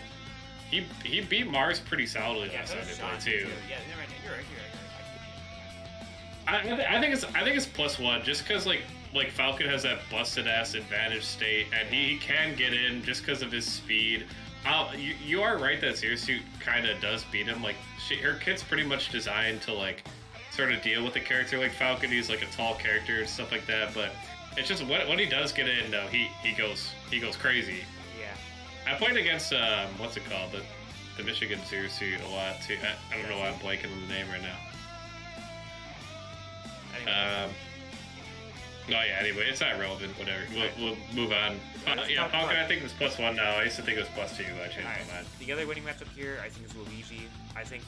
He beat Mars pretty solidly last time they played too.
Yeah, you're right.
I think it's +1 just because like Falcon has that busted ass advantage state, and he can get in just because of his speed. You are right that Zero Suit kind of does beat him. Like, her kit's pretty much designed to like sort of deal with a character like Falcon. He's like a tall character and stuff like that, but it's just when he does get in though, he goes crazy. I played against, what's it called, the Michigan Zero Suit a lot, too. I don't know why I'm blanking on the name right now. Anyway, it's not relevant, whatever. We'll move on. Yeah, Falcon, I think it's +1 now. I used to think it was +2, I changed my mind.
The other winning matchup here, I think, is Luigi. I think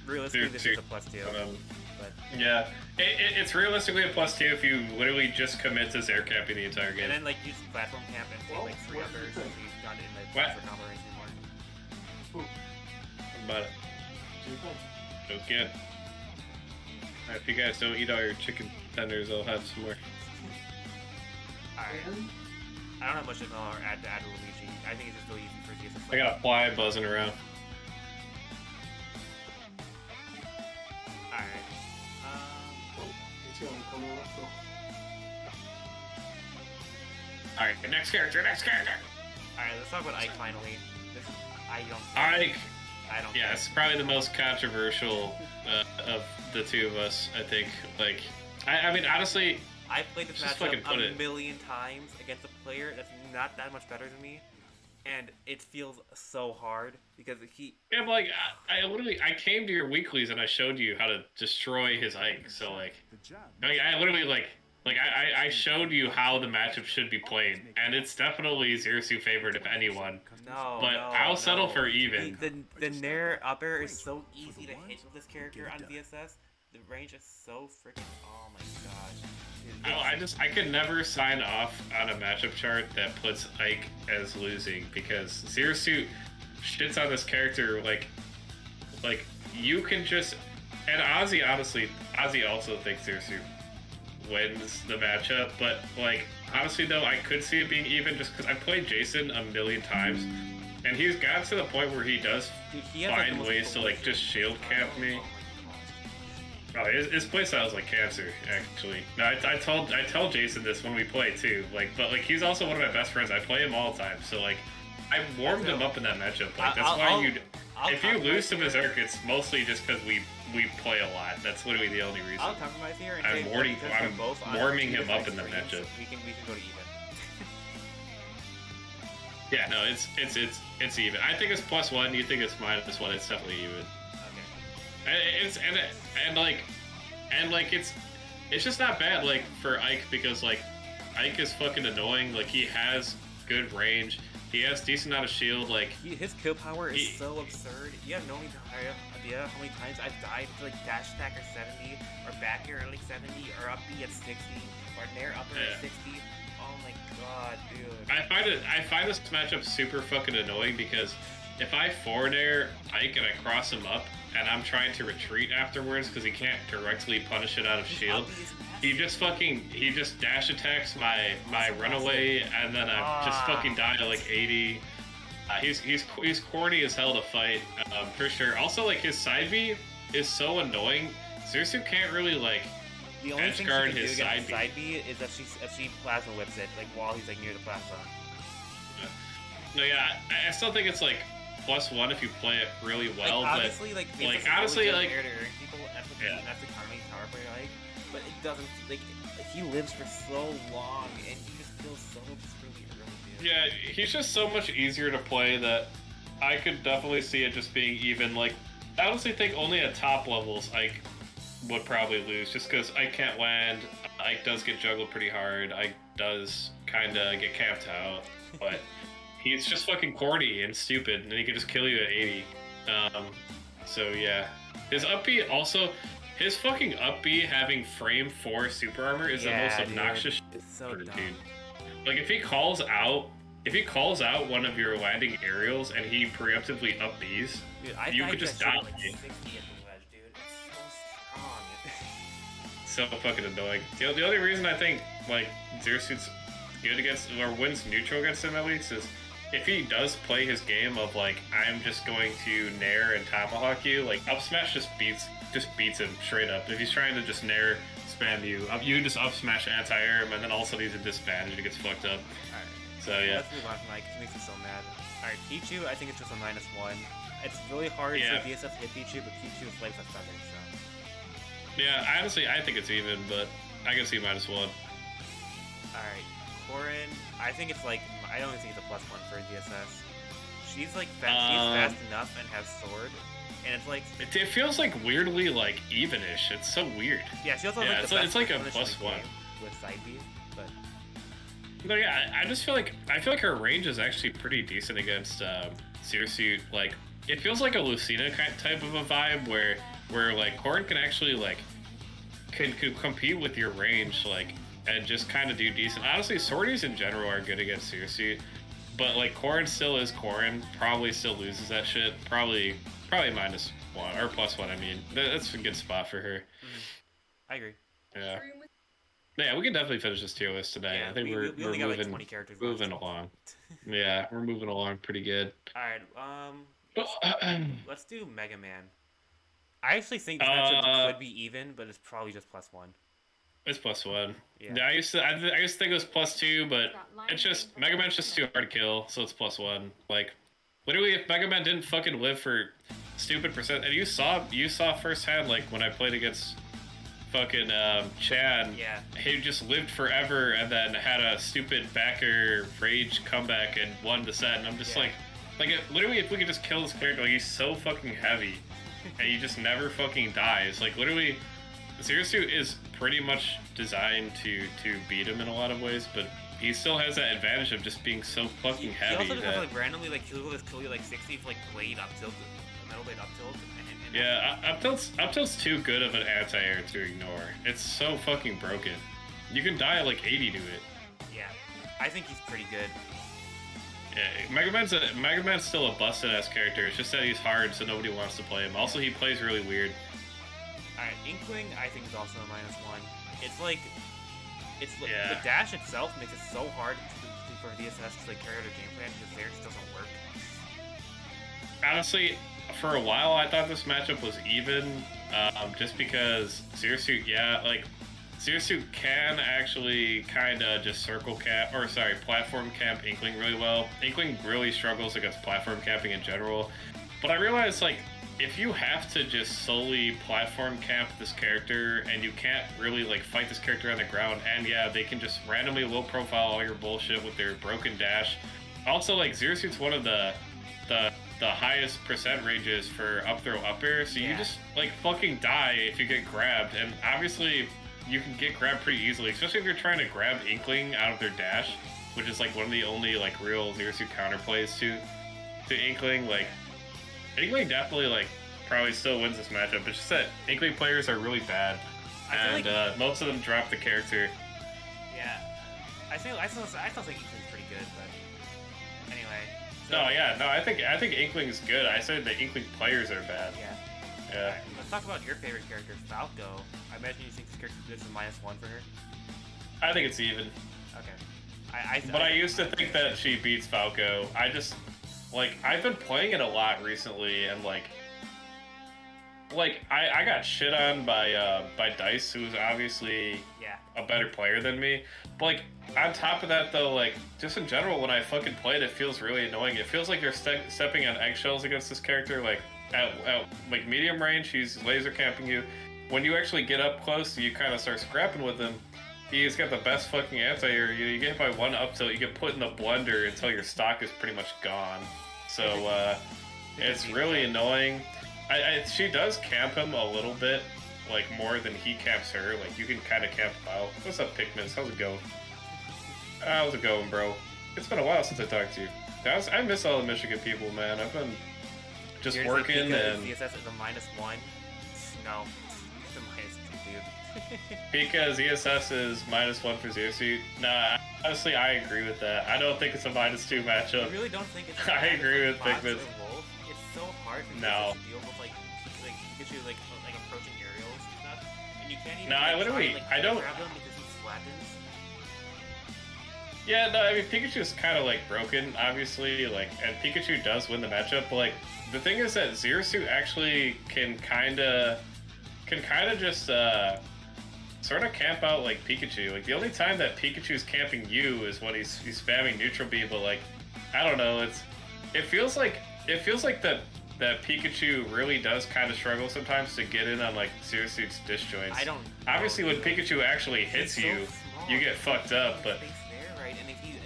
realistically this is a +2. But
yeah, it's realistically a +2 if you literally just commit to Zare camping the entire game.
And then, like, use platform camp and take, like, 3 others if you've gone in the combo range anymore.
What about it? Feels good. If you guys don't eat all your chicken tenders, I'll have some more.
Alright. I don't have much MLR add to Luigi. I think it's just really easy for ZSS.
I got a fly buzzing around.
Alright.
It's gonna come off though.
Alright, next character.
Alright, let's talk about Ike finally. I don't.
Yeah,
care.
it's probably the most controversial of the two of us, I think. Like, I mean, honestly,
I've played this
just
matchup
fucking
a million times against a player that's not that much better than me, and it feels so hard because he.
Yeah, but like, I literally, I came to your weeklies and I showed you how to destroy his Ike. So like, I literally I showed you how the matchup should be played, and it's definitely Zerasu favored if anyone.
No,
but I'll settle for even.
The Nair up air is so easy to hit with this character on VSS. The range is so freaking. Oh my gosh.
I could never sign off on a matchup chart that puts Ike as losing because Zerasu shits on this character like you can just, and Ozzy also thinks Zerasu wins the matchup, but like honestly though, I could see it being even just because I played Jason a million times and he's got to the point where he does find ways to like just shield camp me. Oh, his playstyle is like cancer, actually. No, I tell Jason this when we play too. Like, but like he's also one of my best friends. I play him all the time. So like, I warmed him up in that matchup. Like that's why if you lose to Berserk, it's mostly just because we play a lot. That's literally the only reason.
I'll compromise here. And
I'm warming him up in the matchup.
We can go to even.
Yeah, no, it's even. I think it's +1. You think it's -1. It's definitely even. It's just not bad like for Ike because like Ike is fucking annoying. Like he has good range, he has decent amount of shield. Like
his kill power is so absurd. You have no idea how many times I've died to like dash attack at 70 or back air at like 70 or up B at 60 or nair up at 60. Oh my god, dude.
I find this matchup super fucking annoying because if I forward air Ike and I cross him up and I'm trying to retreat afterwards because he can't directly punish it out of shield, he just dash attacks my runaway and then I just fucking die to like 80. He's corny as hell to fight, for sure. Also, like his side B is so annoying. Zerasu can't really like
the only
edge guard his
side B is that she plasma whips it like while he's like near the plasma.
No, yeah, I still think it's like +1 if you play it really well,
like, obviously,
but
honestly,
really
air to air people, that's the Carmen power player like, but it doesn't like he lives for so long and he just feels so absurdly early, dude.
Yeah, he's just so much easier to play that I could definitely see it just being even. Like, I honestly think only at top levels Ike would probably lose just because Ike can't land. Ike does get juggled pretty hard. Ike does kind of get camped out, but he's just fucking corny and stupid, and he can just kill you at 80. So yeah. His up B also, his fucking up B having frame 4 super armor is the most obnoxious shit.
It's so dumb.
Dude. Like if he calls out one of your landing aerials and he preemptively up Bs, you could just die.
Like 60 at the wedge, dude. It's
So
so strong.
fucking annoying. The only reason I think like Zerasuit's good against or wins neutral against him at least is if he does play his game of like I'm just going to nair and tomahawk you, like up smash just beats him straight up. If he's trying to just nair spam you, you just up smash anti-air him and then all of a sudden he's a disadvantage and gets fucked up.
Alright.
So yeah.
Let's move on from Mike. He makes me so mad. Alright, Pichu, I think it's just a -1. It's really hard for VSF to hit Pichu, but Pichu is like that's better, so.
Yeah, honestly I think it's even, but I can see -1.
Alright. Corin, I think it's like I don't think it's a +1 for DSS. She's like she's fast enough and has sword, and it's like
it feels like weirdly like evenish. It's so weird.
Yeah, she also
it's like a +1
with side B, but
no, yeah, I feel like her range is actually pretty decent against Zerasu. Like it feels like a Lucina type of a vibe where like Corin can actually like can compete with your range like. And just kind of do decent. Honestly, sorties in general are good against Zerasu, but like Corin still is Corin. Probably still loses that shit. Probably -1 or +1. I mean, that's a good spot for her.
I agree.
Yeah. Yeah, we can definitely finish this tier list today.
Yeah,
I think
we
we're
only got
moving,
like 20 characters
moving
left.
along. Yeah, we're moving along pretty good.
All right, let's do Mega Man. I actually think this matchup
uh,
could be even, but it's probably just +1.
it's +1.
Yeah.
Yeah, I used to think it was +2, but it's just Mega Man's just too hard to kill, so it's +1. Like, literally, if Mega Man didn't fucking live for stupid percent, and you saw firsthand, like when I played against fucking Chad,
Yeah.
he just lived forever and then had a stupid backer rage comeback and won the set, and I'm just
Yeah.
literally, if we could just kill this character, like, he's so fucking heavy, and he just never fucking dies. Like, literally, Zero Suit is pretty much designed to beat him in a lot of ways, but he still has that advantage of just being so fucking
He
heavy.
also just
that,
has, like, randomly, like, he'll just kill you, like, 60 for, like, blade up tilt, metal blade up tilt. And
yeah, up tilt's too good of an anti-air to ignore. It's so fucking broken. You can die at like 80 to it.
Yeah. I think he's pretty good.
Yeah, Mega Man's still a busted ass character. It's just that he's hard, so nobody wants to play him. Also, he plays really weird.
Alright, Inkling, I think, is also a -1. It's like,
Yeah.
the dash itself makes it so hard for DSS to, like, carry out a game plan because theirs doesn't work.
Honestly, for a while I thought this matchup was even, just because Zero Suit, Zero Suit can actually kind of just platform camp Inkling really well. Inkling really struggles against platform camping in general, but I realized, like, if you have to just solely platform camp this character and you can't really, like, fight this character on the ground, and yeah, they can just randomly low profile all your bullshit with their broken dash. Also, like, Zero Suit's one of the highest percent ranges for up throw up air, so you just, like, fucking die if you get grabbed, and obviously you can get grabbed pretty easily, especially if you're trying to grab Inkling out of their dash, which is, like, one of the only, like, real Zero Suit counterplays to Inkling. Like, Inkling definitely, like, probably still wins this matchup. It's just that Inkling players are really bad, and most of them drop the character.
Yeah. I still think Inkling's pretty good, but anyway. So,
I think Inkling's good. I said the Inkling players are bad.
Yeah.
Yeah.
Right, let's talk about your favorite character, Falco. I imagine you think this character is a -1 for her.
I think it's even.
Okay.
But I used to think that she beats Falco. I just, like, I've been playing it a lot recently, and I got shit on by Dice, who's obviously a better player than me. But, like, on top of that, though, like, just in general, when I fucking play it, it feels really annoying. It feels like you're stepping on eggshells against this character. Like, at like, medium range, he's laser camping you. When you actually get up close, you kind of start scrapping with him. He's got the best fucking anti-air. You get hit by one up tilt, you get put in the blender until your stock is pretty much gone. So, it's really annoying. She does camp him a little bit, like, more than he camps her. Like, you can kind of camp him out. What's up, Pikmin? How's it going? How's it going, bro? It's been a while since I talked to you. I miss all the Michigan people, man. I've been just working and...
CSS is a -1. No. It's a -2, dude.
Because ESS is -1 for Zero Suit. Nah, honestly, I agree with that. I don't think it's a -2 matchup.
I really don't think it's
I agree with Pikmin.
It's so hard for
No.
to deal with, like Pikachu, like approaching aerials and stuff. And you can't even,
No, I literally, I don't...
grab them because he flattens.
Yeah, no, I mean, Pikachu's kind of, like, broken, obviously, like, and Pikachu does win the matchup, but, like, the thing is that Zero Suit actually can kind of just, sort of camp out, like, Pikachu. Like, the only time that Pikachu's camping you is when he's spamming Neutral B, but, like, I don't know, it feels like that Pikachu really does kind of struggle sometimes to get in on, like, Zero Suit's disjoints. Obviously, when Pikachu actually hits you, you get fucked up, but...
And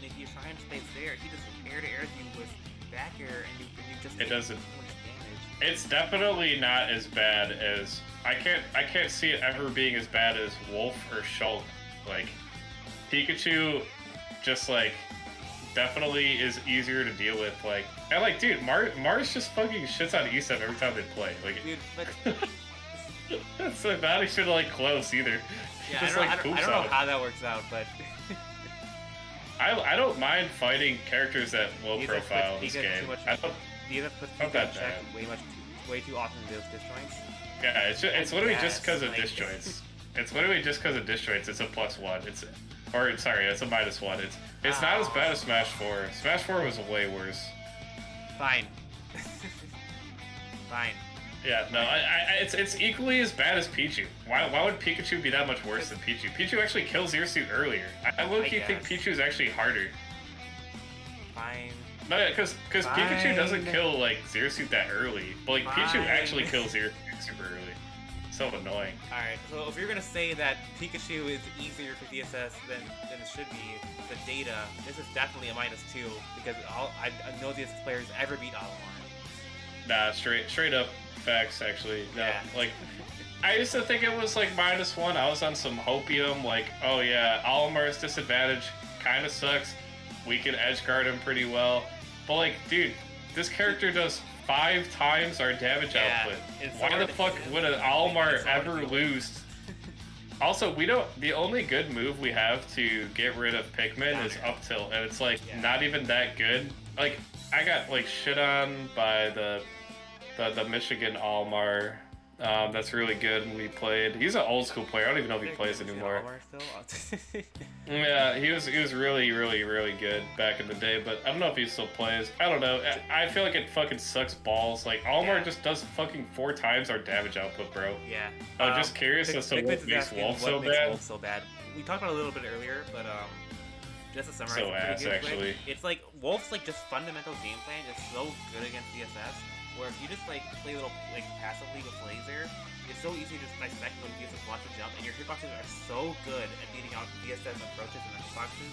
if you try and space there, he just air-to-air you with back air, and you just
it doesn't.
so much damage.
It's definitely not as bad as... I can't see it ever being as bad as Wolf or Shulk. Like, Pikachu just, like, definitely is easier to deal with. Like, and, like, dude, Mars just fucking shits on ESEF every time they play. Like,
Dude, but...
it's like, not even, like, close either.
Yeah,
Just,
I don't know how that works out, but...
I don't mind fighting characters that low profile in this game.
Pika puts Pika in check way too often in those disjoints.
Yeah, it's literally just because of disjoints. It's literally just because of disjoints. It's a +1. It's a -1. It's not as bad as Smash 4. Smash 4 was way worse.
Fine. Fine.
Yeah, no, it's equally as bad as Pichu. Why would Pikachu be that much worse than Pichu? Pichu actually kills Zero Suit earlier. I low-key think Pichu is actually harder.
Fine.
No, because Pikachu doesn't kill like Zero Suit that early, but like Pichu actually kills Zero Suit super early. So annoying.
Alright, so if you're gonna say that Pikachu is easier for DSS than it should be, the data, this is definitely a -2 because I no DSS players ever beat Olimar.
Nah, straight up facts actually. No,
Yeah.
like I used to think it was like -1. I was on some hopium, like, oh yeah, Olimar's disadvantage kind of sucks. We can edge guard him pretty well, but like, dude, this character does 5 times our damage output. Why the fuck would an Olimar ever lose? Also, the only good move we have to get rid of Pikmin is up tilt, and it's like not even that good. Like, I got like shit on by the Michigan Olimar. That's really good when we played. He's an old school player. I don't even know if he plays anymore. Yeah, he was really good back in the day, but I don't know if he still plays. I don't know. I feel like it fucking sucks balls. Like Olimar just does fucking 4 times our damage output, bro.
Yeah.
I'm just curious as to what makes Wolf so bad.
Wolf so bad. We talked about it a little bit earlier, but just to summarize,
so ass actually.
It's like Wolf's like just fundamental game plan is so good against DSS. Where if you just like play a little like passively with laser, it's so easy to just dissect when DSS wants to jump, and your hitboxes are so good at beating out DSS approaches and hitboxes.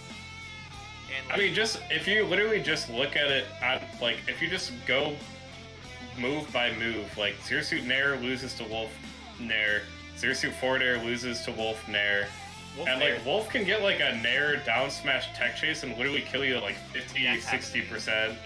And like,
I mean, if you literally just look at it, like if you just go move by move, like Zero Suit Nair loses to Wolf Nair, Zero Suit forward air loses to Wolf Nair. And like Wolf can get like a Nair down smash tech chase and literally kill you at like 50-60%.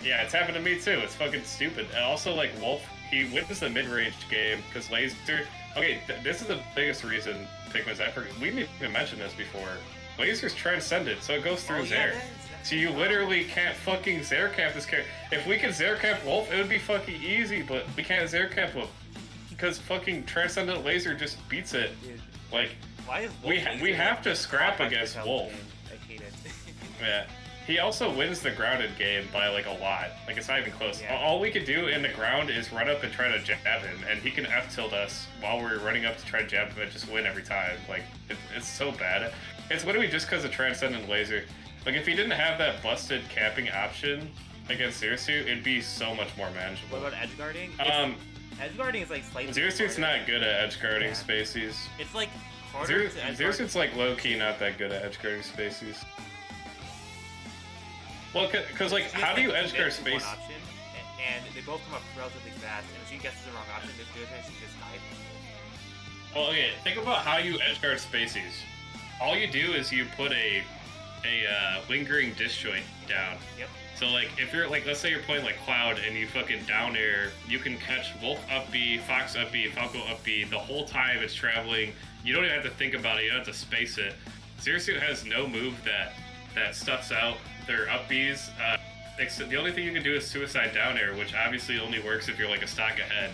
Yeah, it's happened to me too. It's fucking stupid. And also, like, Wolf, he wins the mid-range game because laser... Okay, this is the biggest reason Pikmin's... We didn't even mention this before. Laser's transcended, so it goes through Zair. So you literally can't fucking Zair cap this character. If we could Zair cap Wolf, it would be fucking easy, but we can't Zair cap Wolf. Because fucking Transcendent Laser just beats it. Like,
why is
we have to scrap against Wolf.
I hate it.
Yeah. He also wins the grounded game by like a lot. Like it's not even close. Yeah. All we could do in the ground is run up and try to jab him, and he can F-tilt us while we're running up to try to jab him and just win every time. Like it's so bad. It's literally just because of Transcendent Laser. Like if he didn't have that busted capping option against Zero Suit, it'd be so much more manageable.
What about edge guarding? Edge guarding is like slightly.
Zero Suit's not good at edge guarding spacies.
It's like harder to edge
Zero Suit's like low key not that good at edge guarding spacies. Well, because like, how do you edge guard space?
Option, and they both come up relatively fast, and if she guesses the wrong option, this good, and she just dies.
Well, okay, think about how you edge guard spaces. All you do is you put a lingering disjoint down.
Yep.
So like, if you're like, let's say you're playing like Cloud and you fucking down air, you can catch Wolf up B, Fox up B, Falco up B the whole time it's traveling. You don't even have to think about it. You don't have to space it. Zero Suit has no move that stuffs out their up Bs. The only thing you can do is suicide down air, which obviously only works if you're like a stock ahead.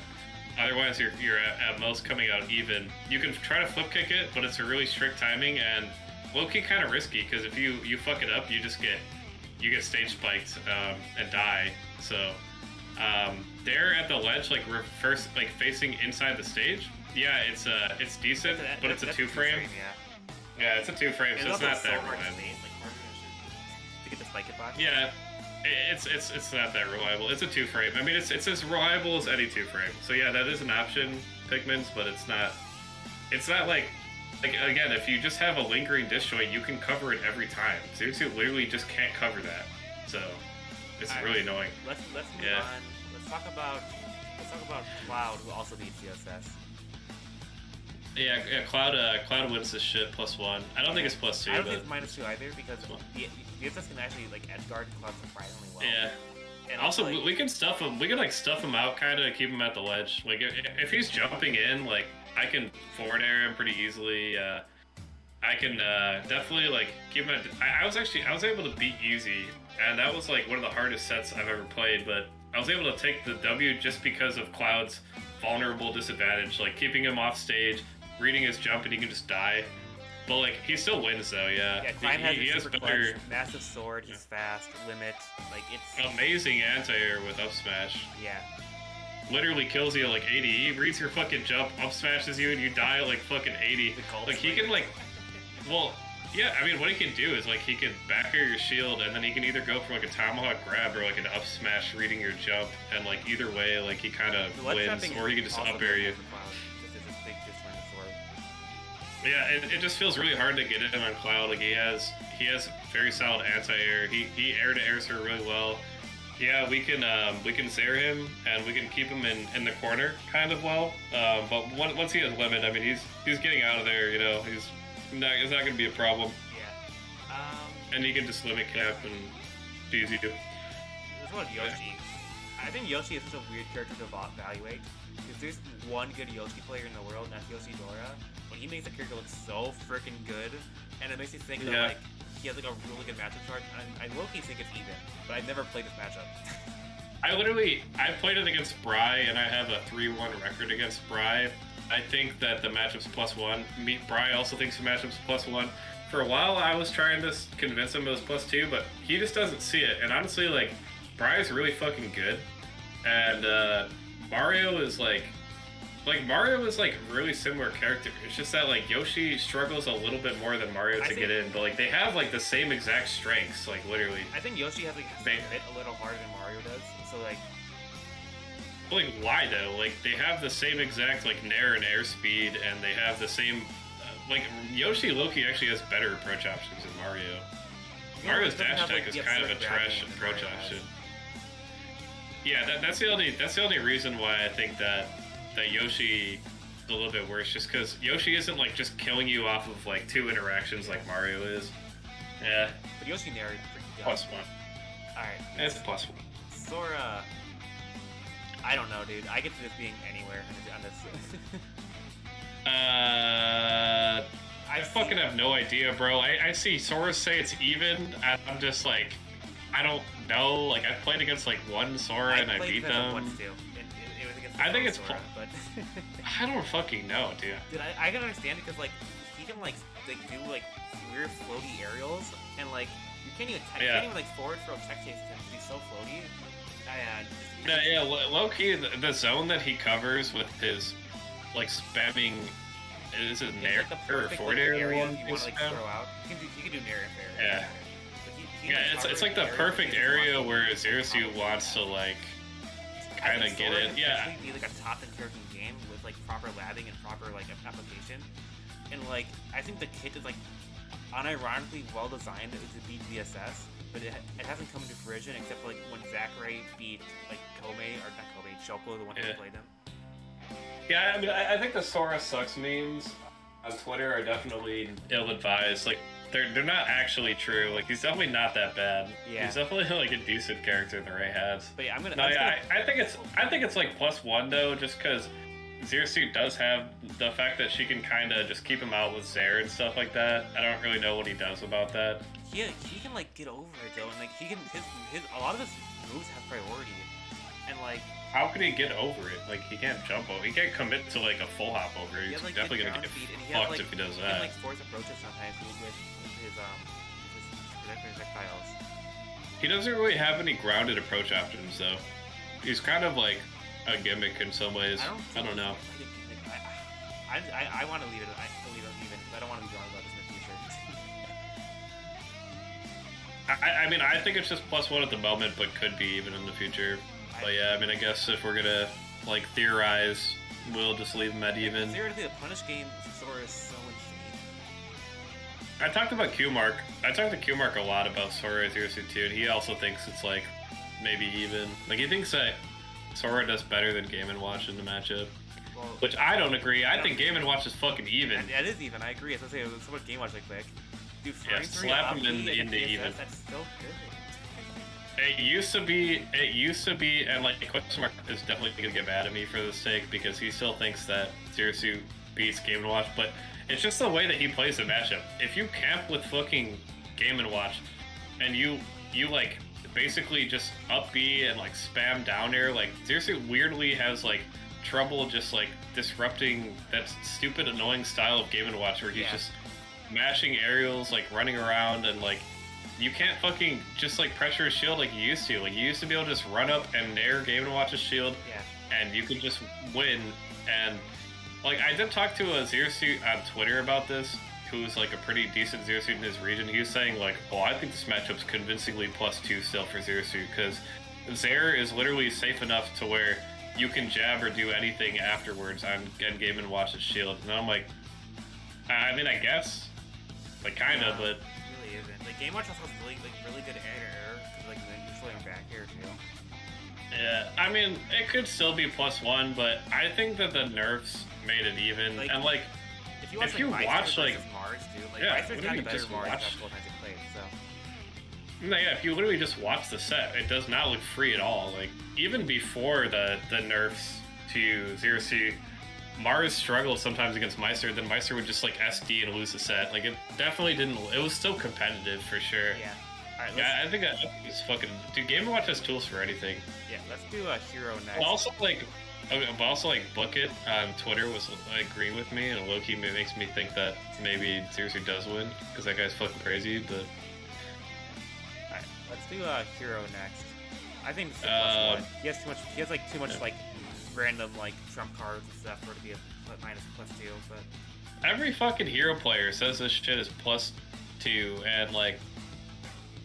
Otherwise, you're at most coming out even. You can try to flip kick it, but it's a really strict timing and low-key kind of risky because if you fuck it up, you get stage spiked and die. So there at the ledge, like reverse, like facing inside the stage. Yeah, it's decent, but it's a 2-frame. Yeah, it's a 2-frame, so it's not that reliable. Yeah, it's not that reliable. It's a 2-frame. I mean, it's as reliable as any 2-frame. So yeah, that is an option, Pikmin's, but it's not like again, if you just have a lingering disjoint, you can cover it every time. Zero Suit literally just can't cover that. So it's really annoying.
Let's move on. Let's talk about Cloud, who also beats CSS.
Yeah, Cloud wins this shit +1. I don't think it's +2.
I don't think it's -2 either because DSS can actually like edge guard Cloud surprisingly well.
Yeah. And also, like, we can stuff him. We can like stuff him out, kind of keep him at the ledge. Like if he's jumping in, like I can forward air him pretty easily. I can definitely like keep him. I was able to beat Easy, and that was like one of the hardest sets I've ever played. But I was able to take the W just because of Cloud's vulnerable disadvantage, like keeping him off stage, reading his jump and he can just die. But like he still wins though, yeah.
Yeah, Climb has
he
a
has
super
better,
clutch, massive sword, he's fast, limit, like it's
amazing anti-air with up smash.
yeah.
Literally kills you at like 80. He reads your fucking jump, up smashes you, and you die at like fucking 80. Like he can like, well, yeah. I mean, what he can do is like he can back air your shield, and then he can either go for like a tomahawk grab or like an up smash reading your jump, and like either way, like he kind of wins, or he can just up air you. Yeah, it just feels really hard to get in on Cloud. Like he has very solid anti-air. He air to airs her really well. Yeah, we can Zair him and we can keep him in the corner kind of well. But once he has limit, I mean he's getting out of there. You know, it's not gonna be a problem.
Yeah.
And he can just limit cap and do easy too.
There's one with Yoshi. I think Yoshi is such a weird character to evaluate because there's one good Yoshi player in the world, and that's Yoshi Dora. But he makes the character look so freaking good, and it makes me think that like he has like a really good matchup chart. And I low-key think it's even, but I've never played this matchup.
I played it against Bry, and I have a 3-1 record against Bry. I think that the matchup's +1. Bry also thinks the matchup's +1. For a while, I was trying to convince him it was +2, but he just doesn't see it. And honestly, like, Bry's really fucking good, and Mario is like Mario is like really similar character. It's just that like Yoshi struggles a little bit more than Mario to get in, but like they have like the same exact strengths, like literally.
I think Yoshi has like hit a little harder than Mario does, so like.
Like why though? Like they have the same exact like nair and air speed, and they have the same like Yoshi Loki actually has better approach options than Mario. Mario's dash tech is kind of a trash approach option. Yeah, that's the only reason why I think that Yoshi is a little bit worse, just because Yoshi isn't like just killing you off of like 2 interactions like Mario is. Yeah.
But Yoshi nair is pretty good.
+1.
Alright.
It's +1.
Sora. I don't know, dude. I get to this being anywhere on this.
I fucking have no idea, bro. I see Sora say it's even, and I'm just like, I don't know. Like, I played against like one Sora and I beat them.
Once too. It was against
I think it's
Sora, but
I don't fucking know, dude.
Dude, I can understand it because like he can like do like weird floaty aerials, and like you can't even like forward throw tech chases him because he's so floaty. And
low key, the zone that he covers with his like spamming. Is it nair
like
or forward air?
You want to like throw out. He can do nair and fair.
Yeah. It's like the perfect area where Zerasu wants to like kind of get it. Yeah.
Be like a top character game with like proper labbing and proper like application, and like I think the kit is like unironically well designed to beat VSS, but it hasn't come to fruition except for like when Zachary beat like Shoko, the one who played him.
Yeah, I mean, I think the Sora sucks memes on Twitter are definitely ill-advised. Like, they're not actually true. Like, he's definitely not that bad.
Yeah.
He's definitely like a decent character in the right hands.
But yeah,
I think it's like +1 though, just because Zerasu does have the fact that she can kind of just keep him out with Zair and stuff like that. I don't really know what he does about that.
He can like get over it though, and like he can his a lot of his moves have priority, and like.
How could he get over it? Like, he can't jump over. He can't commit to, like, a full hop over it. He's definitely gonna get fucked if he does that.
He can, like, force approaches sometimes with his projectiles.
He doesn't really have any grounded approach options, though. He's kind of, like, a gimmick in some ways. I don't know.
I want to leave it. I leave it even. I don't want to be wrong about this in the future.
I mean, I think it's just +1 at the moment, but could be even in the future. But yeah, I mean, I guess if we're gonna like theorize, we'll just leave him at even.
Theoretically, the punish game Sora is so insane.
I talked to Q-Mark a lot about Sora Zerasu too, and he also thinks it's like maybe even. Like he thinks that Sora does better than Game & Watch in the matchup. Well, which I don't agree. I think Game & Watch is fucking even.
It is even. I agree. As I say, so much Game & Watch like quick. Dude,
slap him into even.
That's so good.
It used to be, and like Question Mark is definitely gonna get mad at me for this sake because he still thinks that Zerasu beats Game & Watch, but it's just the way that he plays the matchup. If you camp with fucking Game & Watch, and you like basically just up B and like spam down air, like Zerasu weirdly has like trouble just like disrupting that stupid, annoying style of Game & Watch where he's just mashing aerials, like running around, and like you can't fucking just like pressure his shield like you used to. Like you used to be able to just run up and nair Game & Watch's shield, and you could just win. And like I did talk to a Zero Suit on Twitter about this, who's like a pretty decent Zero Suit in his region. He was saying like, oh, I think this matchup's convincingly +2 still for Zero Suit, because Zaire is literally safe enough to where you can jab or do anything afterwards on Game & Watch's shield. And I'm like, I mean, I guess, like kinda, but
it really isn't. Like Game & Watch also has really good air, because like you're slowing back here too.
Yeah, I mean, it could still be +1, but I think that the nerfs made it even.
Like,
and like,
if you watch like Mars, dude, like Meister's kind of better Mars after times it played, so.
No, yeah, if you literally just watch the set, it does not look free at all. Like, even before the nerfs to Zero Suit, Mars struggled sometimes against Meister, then Meister would just like SD and lose the set. Like, it definitely didn't, it was still competitive for sure.
Yeah. Alright,
yeah, I think it's fucking, dude, Game & Watch has tools for anything.
Yeah, let's do a hero next.
But also, like, Bucket on Twitter was agreeing with me, and low-key makes me think that maybe Zero Suit does win, because that guy's fucking crazy, but...
Alright, let's do a hero next. I think this is a +1. He has like too much like random like trump cards and stuff for it to be a +2, but...
Every fucking hero player says this shit is +2, and like...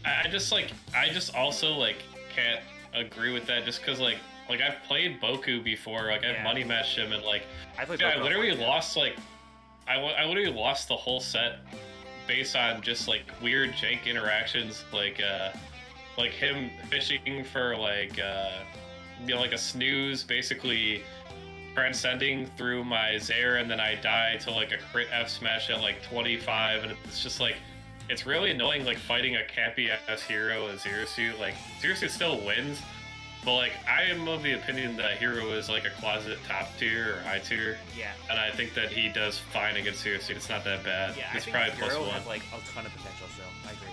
I just also like can't agree with that, just because like I've played Boku before, like I've money matched him, and like I literally lost like I literally lost the whole set based on just like weird jank interactions, like him fishing for like like a snooze, basically transcending through my Zaire, and then I die to like a crit F smash at like 25, and it's just like, it's really annoying, like, fighting a campy ass hero as Zero Suit. Like, Zero Suit still wins, but, like, I am of the opinion that Hero is, like, a closet top tier or high tier.
Yeah.
And I think that he does fine against Zero Suit. It's not that bad.
Yeah,
it's
I
probably
think Hero
+1.
has, like, a ton of potential, so I agree.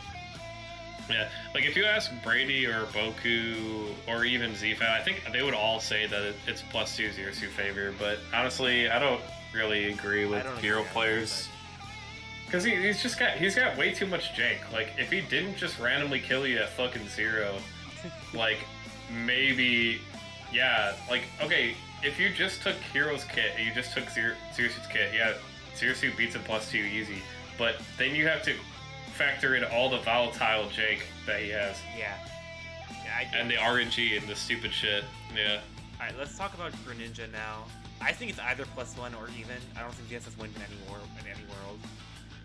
Yeah, like, if you ask Brady or Boku or even Zfan, I think they would all say that it's +2 Zero Suit favor, but honestly, I don't really agree with hero players. Because he's got way too much jank. Like, if he didn't just randomly kill you at fucking 0, like, maybe, yeah, like, okay, if you just took Hero's kit and you just took Zero Suit's kit, yeah, Zero Suit beats him +2 easy, but then you have to factor in all the volatile jank that he has.
Yeah.
And the RNG and the stupid shit, yeah.
Alright, let's talk about Greninja now. I think it's either +1 or even. I don't think VSS wins in any world.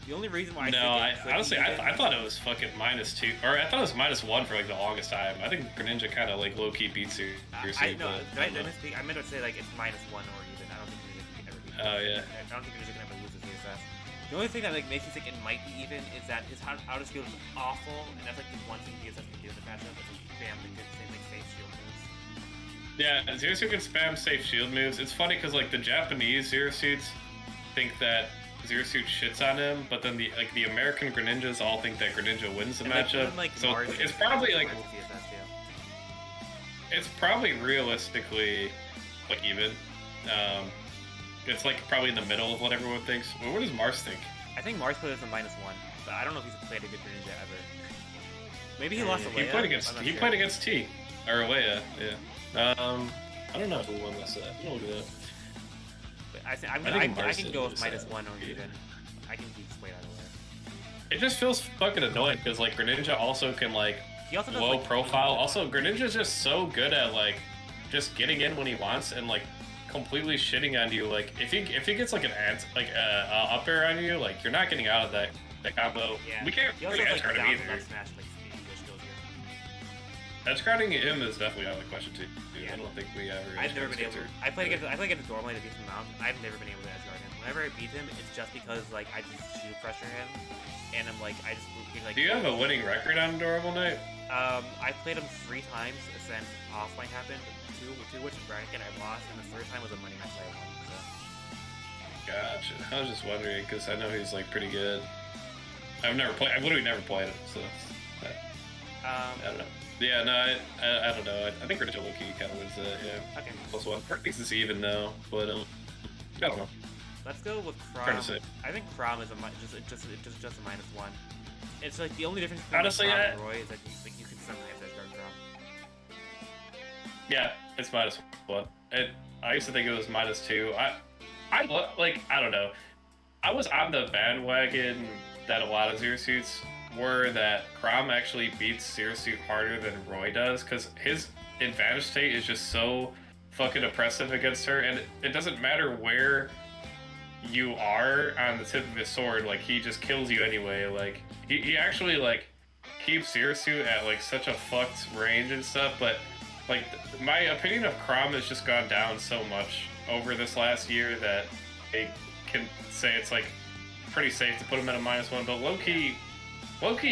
The only reason why
I thought it was fucking -2, or I thought it was -1 for like the longest time. I think Greninja kind of like low-key beats you.
I meant to say like it's -1 or even. I don't think Greninja can ever beat.
Oh yeah.
I don't think Greninja can ever lose to VSS. The only thing that like makes me think it might be even is that his outer shield is awful, and that's like the one thing VSS can do in the matchup. Is like spam the good same like safe shield moves.
Yeah, Zero Suit can spam safe shield moves. It's funny because like the Japanese Zero Suits think that Zero Suit shits on him, but then the American Greninjas all think that Greninja wins the matchup. So it's probably like it's probably realistically like even. It's like probably in the middle of what everyone thinks. Well, what does Mars think?
I think Mars put it as a -1, but I don't know if he's played a good Greninja ever. Maybe he lost Alea.
He played against T or Alea, yeah. I don't know who won this set. We'll look it up.
I can go with -1 or even. I can keep swayed out of there.
It just feels fucking annoying because like Greninja also can like low profile. Also, Greninja's just so good at like just getting in when he wants and like completely shitting on you. Like if he gets like an up air on you, like you're not getting out of that combo.
Yeah.
We can't really edge guard him either. Edge guarding him is definitely out of the question too. Yeah. I don't think we ever.
I've never been able to. I played against Dormlane a decent amount. I've never been able to edge guard him. Whenever I beat him, it's just because like I just shield pressure him, and I'm like I just like.
Do you have a winning record on Adorable Knight?
I played him 3 times since offline happened. Two which is Bracken I lost, and the first time was a money match I won. So.
Gotcha. I was just wondering because I know he's like pretty good. I've literally never played him, so. I don't know. Yeah, no, I don't know. I think Rachel Loki kind of wins that. Yeah.
Okay.
+1. Or thinks it's even now, but I don't know.
Let's go with
Hard
Crom.
to say.
I think Crom is just a -1. It's like the only difference between
Honestly,
Crom and Roy is that you can sometimes edgeguard Crom.
Yeah, it's -1. I used to think it was -2. I don't know. I was on the bandwagon that a lot of Zero Suits were that Crom actually beats Zero Suit harder than Roy does, because his advantage state is just so fucking oppressive against her, and it doesn't matter where you are on the tip of his sword, like, he just kills you anyway. Like, he actually, like, keeps Zero Suit at, like, such a fucked range and stuff, but, like, my opinion of Crom has just gone down so much over this last year that I can say it's, like, pretty safe to put him at a -1, but low-key,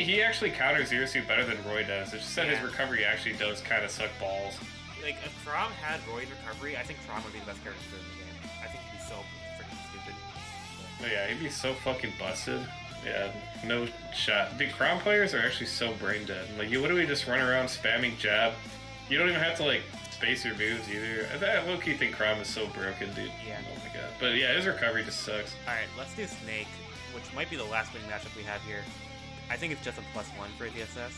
he actually counters Zero Suit better than Roy does. It's just that his recovery actually does kind of suck balls.
Like, if Crom had Roy's recovery, I think Crom would be the best character in the game. I think he'd be so freaking stupid.
Oh, yeah, he'd be so fucking busted. Yeah, no shot. Dude, Crom players are actually so brain dead. Like, you literally just run around spamming jab. You don't even have to, like, space your moves either. I low-key think Crom is so broken, dude.
Yeah.
Oh my god. But yeah, his recovery just sucks.
Alright, let's do Snake, which might be the last winning matchup we have here. I think it's just a +1 for DSS.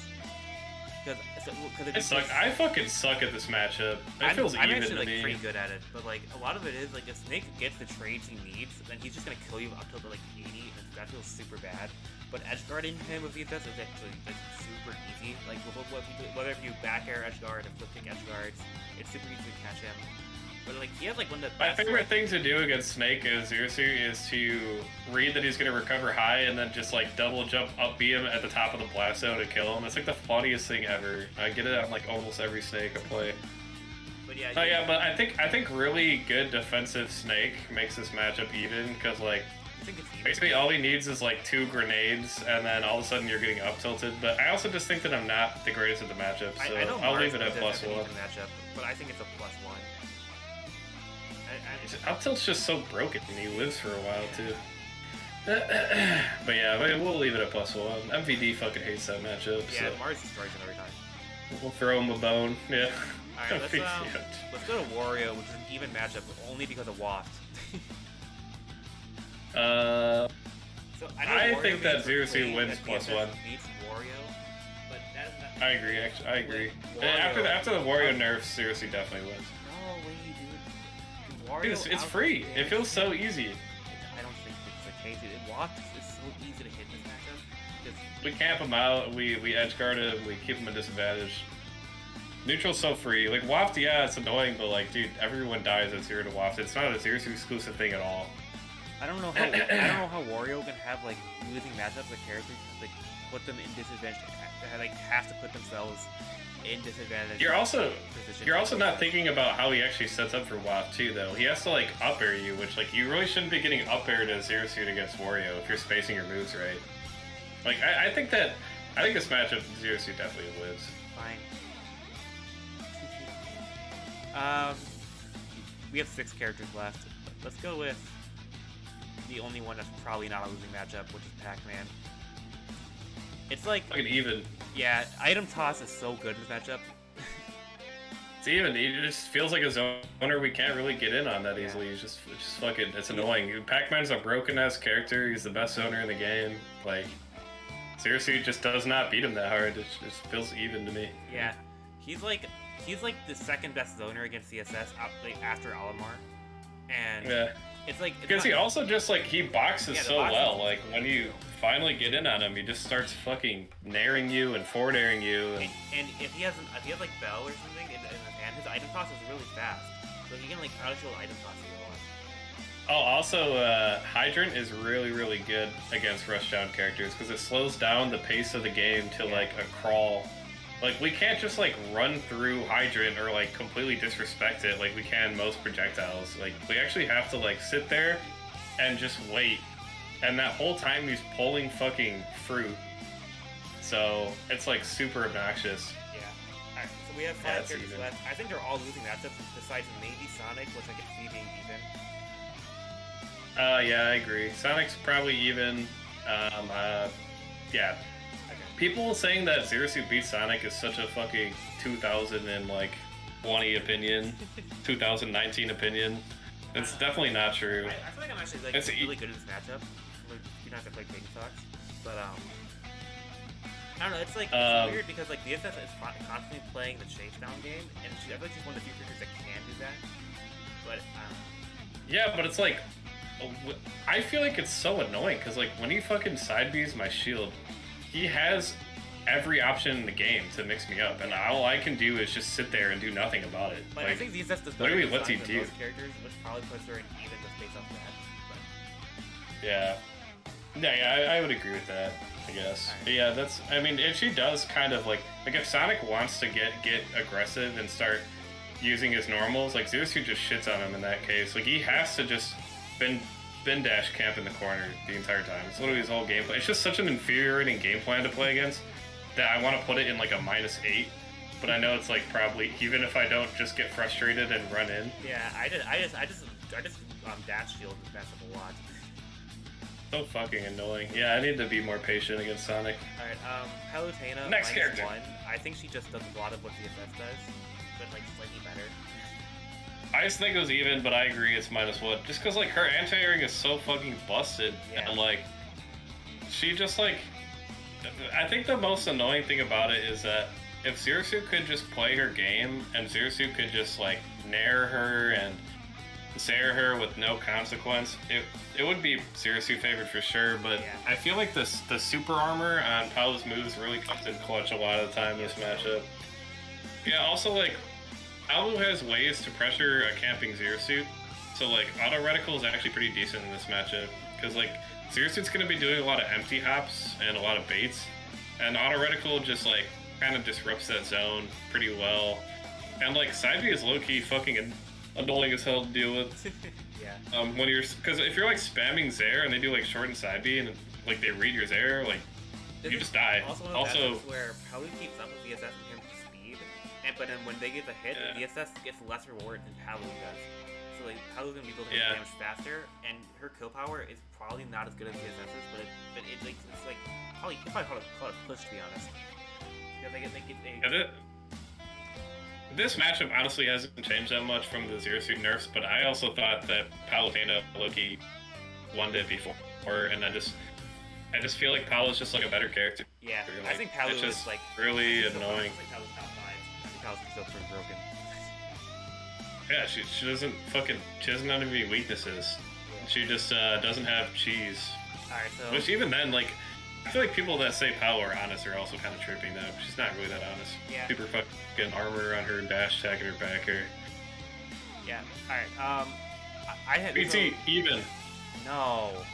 I fucking suck at this matchup. It feels
I'm
even
actually,
to
like,
me.
pretty good at it, but, like, a lot of it is, like, if Snake gets the trades he needs, then he's just gonna kill you up till, like, 80, and that feels super bad. But edgeguarding him with DSS is actually, like, super easy. Like, whether if you back air edgeguard or flip kick edgeguards, it's super easy to catch him. But, like, he has, like, one of the
My
best...
favorite thing to do against Snake as Zero Suit is to read that he's going to recover high and then just, like, double jump up B him at the top of the blast zone to kill him. It's, like, the funniest thing ever. I get it on, like, almost every Snake I play.
But yeah,
oh, yeah, but I think really good defensive Snake makes this matchup even, because, like,
I think it's even.
basically all he needs is, like, 2 grenades, and then all of a sudden you're getting up tilted. But I also just think that I'm not the greatest at the matchup, so
I know
I'll
Mars
leave it at
doesn't have an
+1.
even matchup, but I think it's a +1.
Up tilt's just so broken, and he lives for a while, too. But yeah, we'll leave it at +1. MVD fucking hates that matchup,
Yeah,
so
Mars destroys him every time.
we'll throw him a bone, yeah.
Alright, let's go to Wario, which is an even matchup, only because of Waft. So
I
Wario
think that
beats
Zero Suit
Clean,
wins
that
+1.
DSS beats Wario, but that is not...
I agree, actually, I agree.
Wario-
After the Wario nerfs, Zero Suit definitely wins.
No way, dude. Wario
Dude, it's free. It feels so easy.
I don't think it's the case. Waft is so easy to hit this matchup. Just,
We camp him out, we edge guard him, we keep him at disadvantage. Neutral's so free. Like, Waft, yeah, it's annoying, but, like, dude, everyone dies at 0 to Waft. It's not a Zero Suit exclusive thing at all.
I don't know how Wario can have, like, losing matchups with characters, like, put them in disadvantage, like, have to put themselves in disadvantage.
You're also
positions.
not thinking about how he actually sets up for Waft too, though. He has to, like, up air you, which, like, you really shouldn't be getting up aired as Zero Suit against Wario if you're spacing your moves right. Like, I think this matchup Zero Suit definitely wins.
Fine. We have 6 characters left. Let's go with the only one that's probably not a losing matchup, which is Pac-Man. It's like,
Fucking even.
yeah, item toss is so good in this matchup.
It's even. It just feels like a zoner we can't really get in on that easily. It's just fucking. It's annoying. Pac-Man's a broken ass character. He's the best zoner in the game. Like, Zero Suit just does not beat him that hard. It just feels even to me.
Yeah, he's like the second best zoner against CSS after Alamar, and
Yeah.
it's like
Because he also just, like, he boxes
Yeah, the
so
boxing-
well. Like, when you finally get in on him, he just starts fucking nairing you and forward airing you.
and if he has like Bell or something in his hand, his item toss is really fast, so he can like out-shield item toss you a lot.
Oh, also, Hydrant is really, really good against Rushdown characters because it slows down the pace of the game to, like, a crawl. Like, we can't just, like, run through Hydrant or, like, completely disrespect it like we can most projectiles. Like, we actually have to, like, sit there and just wait. And that whole time he's pulling fucking fruit. So, it's, like, super obnoxious.
Yeah. Alright, so we have 5 characters
even.
left. I think they're all losing matchups besides maybe Sonic, which I can see being even.
Yeah, I agree. Sonic's probably even. Yeah.
Okay.
people saying that Zero Suit beats Sonic is such a fucking 2020 opinion, 2019 opinion. It's definitely not true.
I feel like I'm actually like really good at this matchup. You don't have to play King Talks, but I don't know. It's like it's weird because like DSS is constantly playing the chase down game, and I feel like she's one of the few characters that can do that. But
yeah, but it's like I feel like it's so annoying because like when he fucking side Bs my shield, he has every option in the game to mix me up, and all I can do is just sit there and do nothing about it.
But
like,
I think DSS does
literally, what's he do?
Most characters, which probably puts her in even just based off that. But...
Yeah, I would agree with that. I guess. Right. Yeah, that's. I mean, if she does kind of like if Sonic wants to get aggressive and start using his normals, like Zero Suit just shits on him in that case. Like he has to just bin dash camp in the corner the entire time. It's literally his whole gameplay. It's just such an infuriating game plan to play against that I want to put it in like a -8. But I know it's like probably even if I don't just get frustrated and run in.
Yeah, I just dash shield this matchup a lot.
So fucking annoying. Yeah, I need to be more patient against Sonic.
Alright, Palutena,
next character.
-1. I think she just does a lot of what DSS does, but like slightly better.
I just think it was even, but I agree it's -1. Just because like her anti-airing is so fucking busted, and like she just like. I think the most annoying thing about it is that if Zero Suit could just play her game and Zero Suit could just like nair her and Zair her with no consequence, it would be Zero Suit favored for sure, but I feel like the super armor on Palu's moves really comes in clutch a lot of the time in this matchup. Yeah, also like Palu has ways to pressure a camping Zero Suit, so like auto reticle is actually pretty decent in this matchup because like Zero Suit's gonna be doing a lot of empty hops and a lot of baits, and auto reticle just like kind of disrupts that zone pretty well, and like side B is low key fucking annoying as hell to deal with.
Yeah.
When you're, because if you're like spamming Zair and they do like short and side B and like they read your Zair, like you just die.
Also, where Palu keeps up with DSS in terms of speed, but then when they get the hit, DSS gets less reward than Palu does. So like Palu's gonna be building damage faster, and her kill power is probably not as good as DSS's, but it's like probably you probably call it a push, to be honest. Because
this matchup honestly hasn't changed that much from the Zero Suit nerfs, but I also thought that Palutena low-key won it before, and I just feel like Palu's just like a better character.
Yeah,
like,
I think Palu is like
really annoying.
I think Palu's top 5. I think Palu's still pretty broken.
Yeah, she doesn't have any weaknesses. She just doesn't have cheese.
Alright, so
which even then, like, I feel like people that say Palu are honest are also kind of tripping though. She's not really that honest.
Yeah.
Super fucking armor on her dash attack and her backer.
Yeah. Alright, I had
PT, even.
No.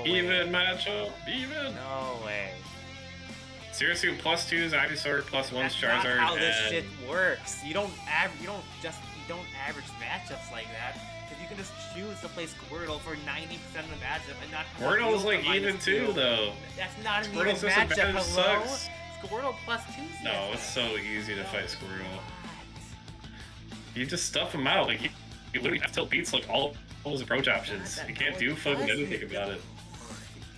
Even matchup, even.
No way.
Zero Suit +2's Ivysaur +1's Charizard.
That's not how this shit works. You don't average matchups like that. Because you can just choose to play Squirtle for 90% of the matchup and not.
Squirtle's like even too, though.
That's not an even matchup. Hello.
Sucks.
Squirtle +2.
No, it's so easy to fight Squirtle. You just stuff him out. Like you literally have to beats like all his approach options. You can't do fucking anything about it.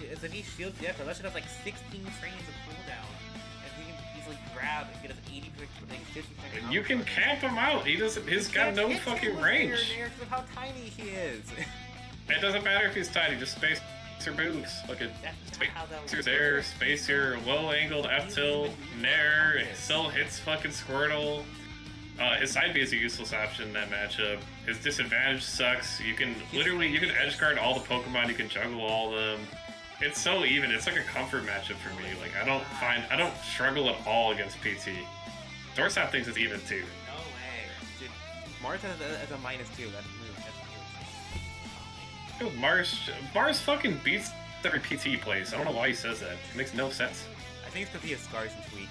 If he shields the effort, that should have like 16 frames of cooldown. And he can easily grab and get us 80 like 50 seconds.
You can camp him out. He's got no fucking range.
Because of how tiny he is.
It doesn't matter if he's tiny, just space your boots. Fucking space air, space your low angled F tilt, nair, it still hits fucking Squirtle. His side B is a useless option in that matchup. His disadvantage sucks. You can edge guard all the Pokemon, you can juggle all of them. It's so even. It's like a comfort matchup for me. Like I don't struggle at all against PT. Dorsap thinks it's even too.
No way. Dude, Mars has a -2. That's new.
Dude, Mars fucking beats every PT plays. I don't know why he says that. It makes no sense.
I think it's because he has scars and tweak.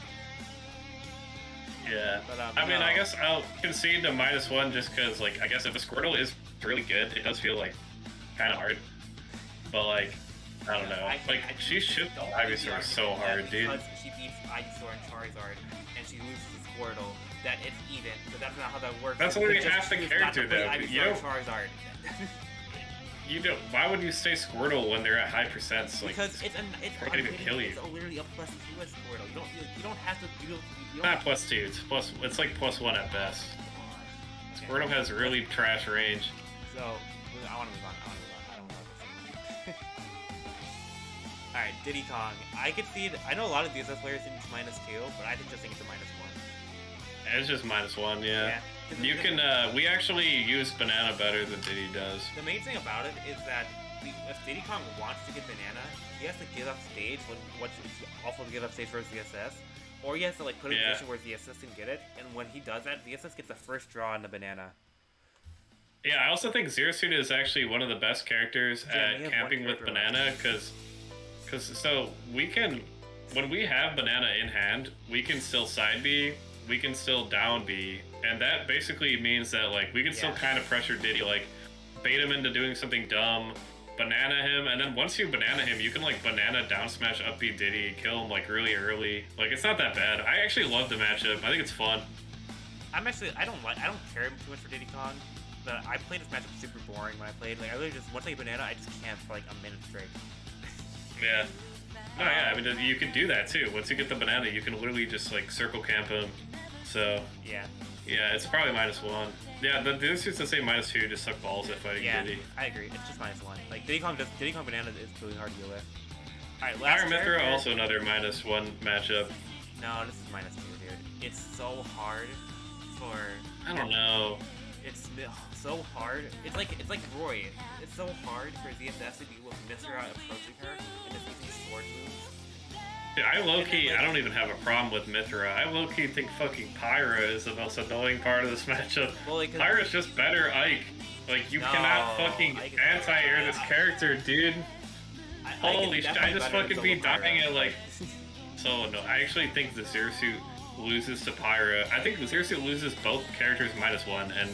Yeah.
But,
I mean, I guess I'll concede to -1 just because, like, I guess if the Squirtle is really good, it does feel like kind of hard. But like, I don't know. She shipped Ivysaur so hard, dude.
Because she beats Ivysaur and Charizard, and she loses to Squirtle, that it's even. But that's not how that works.
That's only half the character, though.
You don't. Charizard.
you don't. Why would you say Squirtle when they're at high percents? Like,
Because it's
not even kill you.
It's literally a plus 2 as Squirtle. You don't have to. You don't
Not plus 2. It's plus. It's like plus 1 at best. Squirtle has really trash range.
So I want to move on. I don't know. All right, Diddy Kong. I could see. I know a lot of DSS players think it's -2, but I just think it's a -1.
It's just -1. Yeah. You can. We actually use Banana better than Diddy does.
The main thing about it is that if Diddy Kong wants to get Banana, he has to give up stage, which is also to give up stage for his VSS, or he has to like put it in a position where VSS can get it. And when he does that, VSS gets the first draw on the Banana.
Yeah, I also think Zero Suit is actually one of the best characters at camping with Banana, because so we can, when we have Banana in hand, we can still side B, we can still down B, and that basically means that like we can still kind of pressure Diddy, like bait him into doing something dumb, banana him, and then once you banana him, you can like banana down smash up B Diddy, kill him like really early. Like it's not that bad. I actually love the matchup. I think it's fun.
I don't care too much for Diddy Kong. But I played this matchup super boring when I played. Like I literally just once I get banana, I just can't for like a minute straight.
Yeah. No, yeah. I mean, you can do that too. Once you get the banana, you can literally just like circle camp him. So.
Yeah.
Yeah, it's probably -1. Yeah, this is the same -2. Just suck balls at fighting Diddy.
I agree. It's just -1. Like Diddy Kong banana is really hard to deal with. All right, last
Fire Mythra also another -1 matchup.
No, this is -2, dude. It's so hard for.
I don't know.
It's so hard. It's like Roy. It's so hard for ZSS to deal with Mythra approaching her and just using sword moves.
Dude, I low-key, I don't even have a problem with Mythra. I low-key think fucking Pyra is the most annoying part of this matchup.
Well, like,
Pyra's just better Ike. Like, you cannot fucking anti-air this character, dude. Holy shit, I just fucking be dying at like... So, no, I actually think the Zero Suit loses to Pyra. I think the Zero Suit loses both characters -1, and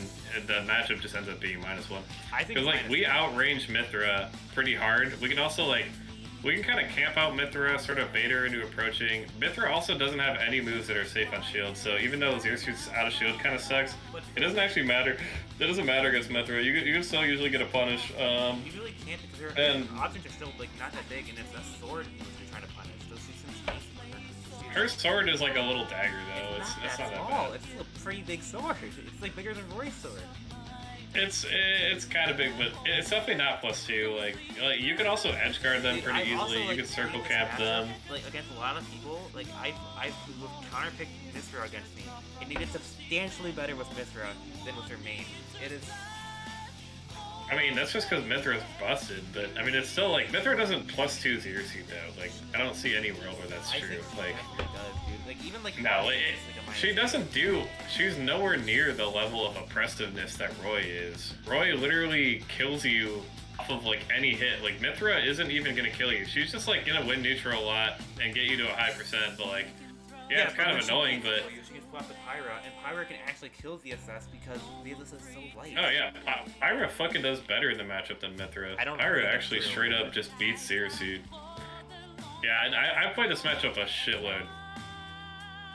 the matchup just ends up being -1. Because like we outrange Mythra pretty hard. We can also like we can kind of camp out Mythra, sort of bait her into approaching. Mythra also doesn't have any moves that are safe on shield, so even though Zero Suit's out of shield kind of sucks, it doesn't actually matter. It doesn't matter against Mythra. You can still usually get a punish.
You really can't because her options are still like not that big, and it's a sword you're trying to punish. Those
her sword is like a little dagger, though. It's not that bad.
It's a pretty big sword. It's like bigger than Roy's sword.
It's kind of big, but it's definitely not +2. Like you can also edge guard them pretty easily. You can circle camp them.
Like against a lot of people, like I've counterpicked Mythra against me, and you get substantially better with Mythra than with her main. It is.
I mean, that's just because Mythra's busted, but I mean, it's still like Mythra doesn't +2 Zero Suit though. Like, I don't see any world where that's true. Like,
like even like
no, she doesn't do. She's nowhere near the level of oppressiveness that Roy is. Roy literally kills you off of like any hit. Like Mythra isn't even gonna kill you. She's just like gonna win neutral a lot and get you to a high percent. But like, yeah, it's kind of annoying, but.
She can swap to Pyra, and Pyra can actually kill ZSS because ZSS is so light.
Oh yeah, Pyra fucking does better in the matchup than Mythra. Pyra actually straight up just beats Zero Suit. Yeah, I played this matchup a shitload.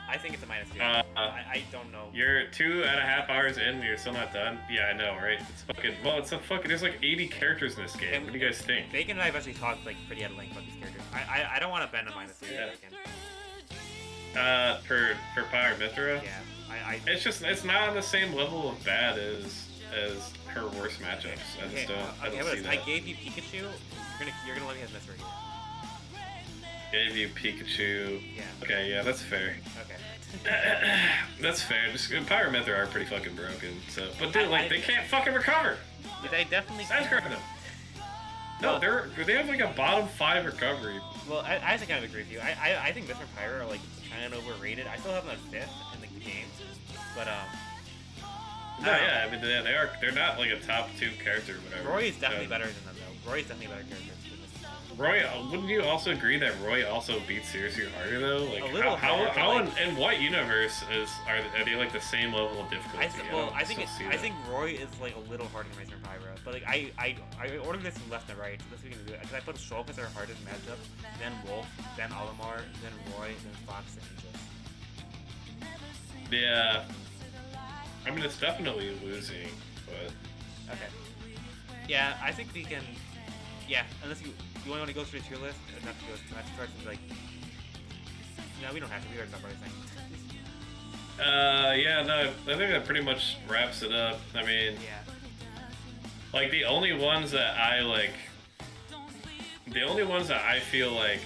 I think it's a -2. I don't know.
You're 2.5 hours in and you're still not done? Yeah, I know, right? It's fucking... Well, it's a fucking... There's like 80 characters in this game. What do you guys think?
Bacon and I have actually talked like pretty at length about these characters. I don't want to bend a -2.
Yeah. For Pyra Mythra?
Yeah.
It's just... It's not on the same level of bad as her worst matchups. I just don't see that.
I gave you Pikachu. You're gonna let me have Mythra here.
Gave you Pikachu.
Yeah.
Okay, yeah, that's fair.
Okay.
That's fair. Just Pyra Mythra are pretty fucking broken. So, but dude, like they can't fucking recover.
They definitely.
Side them. No, they have like a bottom 5 recovery.
Well, I think I would agree with you. I think Mythra and Pyra are like kind of overrated. I still have them at 5th in the game, but
No, yeah, I mean they're not like a top 2 character or whatever.
Roy is definitely better than them though. Roy is definitely a better character.
Roy, wouldn't you also agree that Roy also beats Zero Suit harder though? Like
a little
how in what universe are they like the same level of difficulty?
I think Roy is like a little harder than Razor and Pyra, but like I ordered this from left to right, so this we can do it. Because I put Shulk as our hardest matchup, then Wolf, then Olimar, then Roy, then Fox and Aegis.
Yeah, I mean it's definitely losing, but
okay. Yeah, I think we can. Yeah, unless you want to go through the tier list, not to go match charts and like. No, we don't have to. We already talked about everything.
Yeah, no, I think that pretty much wraps it up. I mean,
Yeah.
like the only ones that I feel like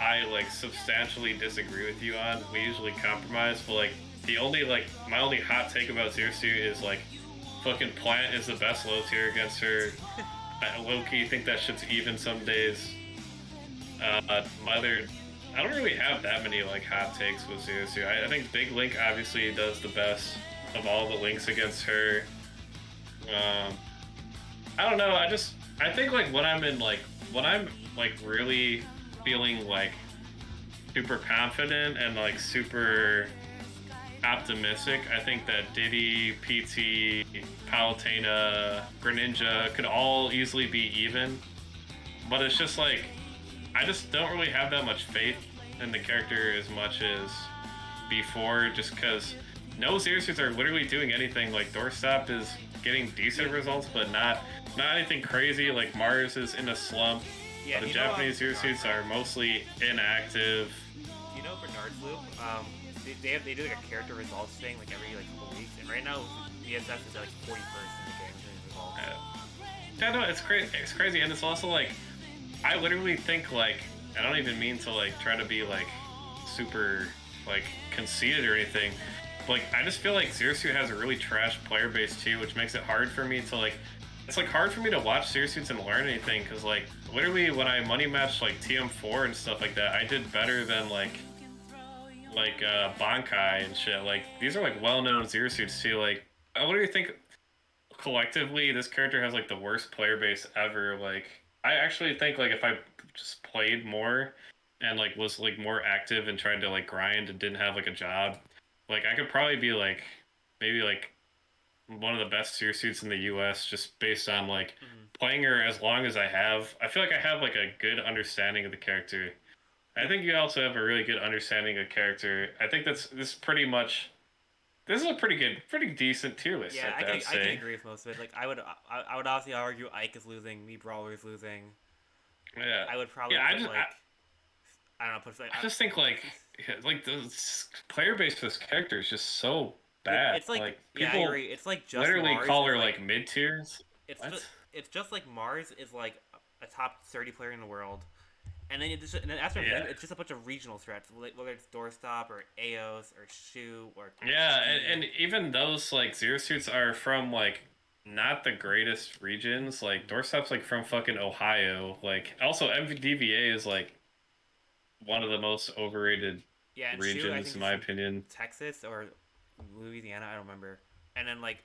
I like substantially disagree with you on, we usually compromise. But like my only hot take about Zersu is like, fucking Plant is the best low tier against her. I low-key think that shit's even some days. Mother, I don't really have that many like hot takes with Zersu. I think Big Link obviously does the best of all the links against her. I don't know. I think like when I'm really feeling like super confident and like super optimistic, I think that Diddy, PT, Palutena, Greninja could all easily be even. But it's just like, I just don't really have that much faith in the character as much as before, just because no Zersuits are literally doing anything. Like Doorstop is getting decent results, but not anything crazy. Like Mars is in a slump.
Yeah,
The Japanese Zersuits are mostly inactive.
You know Bernard's Loop? They do like a character results thing like every like couple weeks, and right now VSS is at like 41st in the game in results.
Yeah, no, it's crazy. It's crazy, and it's also like, I literally think like, I don't even mean to like try to be like super like conceited or anything, but like I just feel like Zersuit has a really trash player base too, which makes it hard for me to like. It's like hard for me to watch Zersuits and learn anything, because like literally when I money matched like TM4 and stuff like that, I did better than like Bankai and shit. Like these are like well-known Zersuits too. Like I literally think collectively this character has like the worst player base ever. Like I actually think like if I just played more and like was like more active and tried to like grind and didn't have like a job, like I could probably be like maybe like one of the best Zersuits in the US, just based on like playing her as long as I have. I feel like I have like a good understanding of the character. I think you also have a really good understanding of character. I think this is a pretty decent tier list.
Yeah, I can agree with most of it. Like I would obviously argue Ike is losing, me Brawler is losing.
Yeah,
I would probably
I
put,
just
like I don't know, put like,
I just think like the player base for this character is just so bad.
It's like yeah, I
people
agree. It's like just
literally
Mars
call
is,
her like mid tiers.
It's just like Mars is like a top 30 player in the world, and then after him, it's just a bunch of regional threats, whether it's Doorstop or Aos or Shu or
and even those like Zersuits are from like not the greatest regions. Like Doorstop's like from fucking Ohio. Like also MVDVA is like one of the most overrated regions in my opinion.
Texas or Louisiana, I don't remember. And then like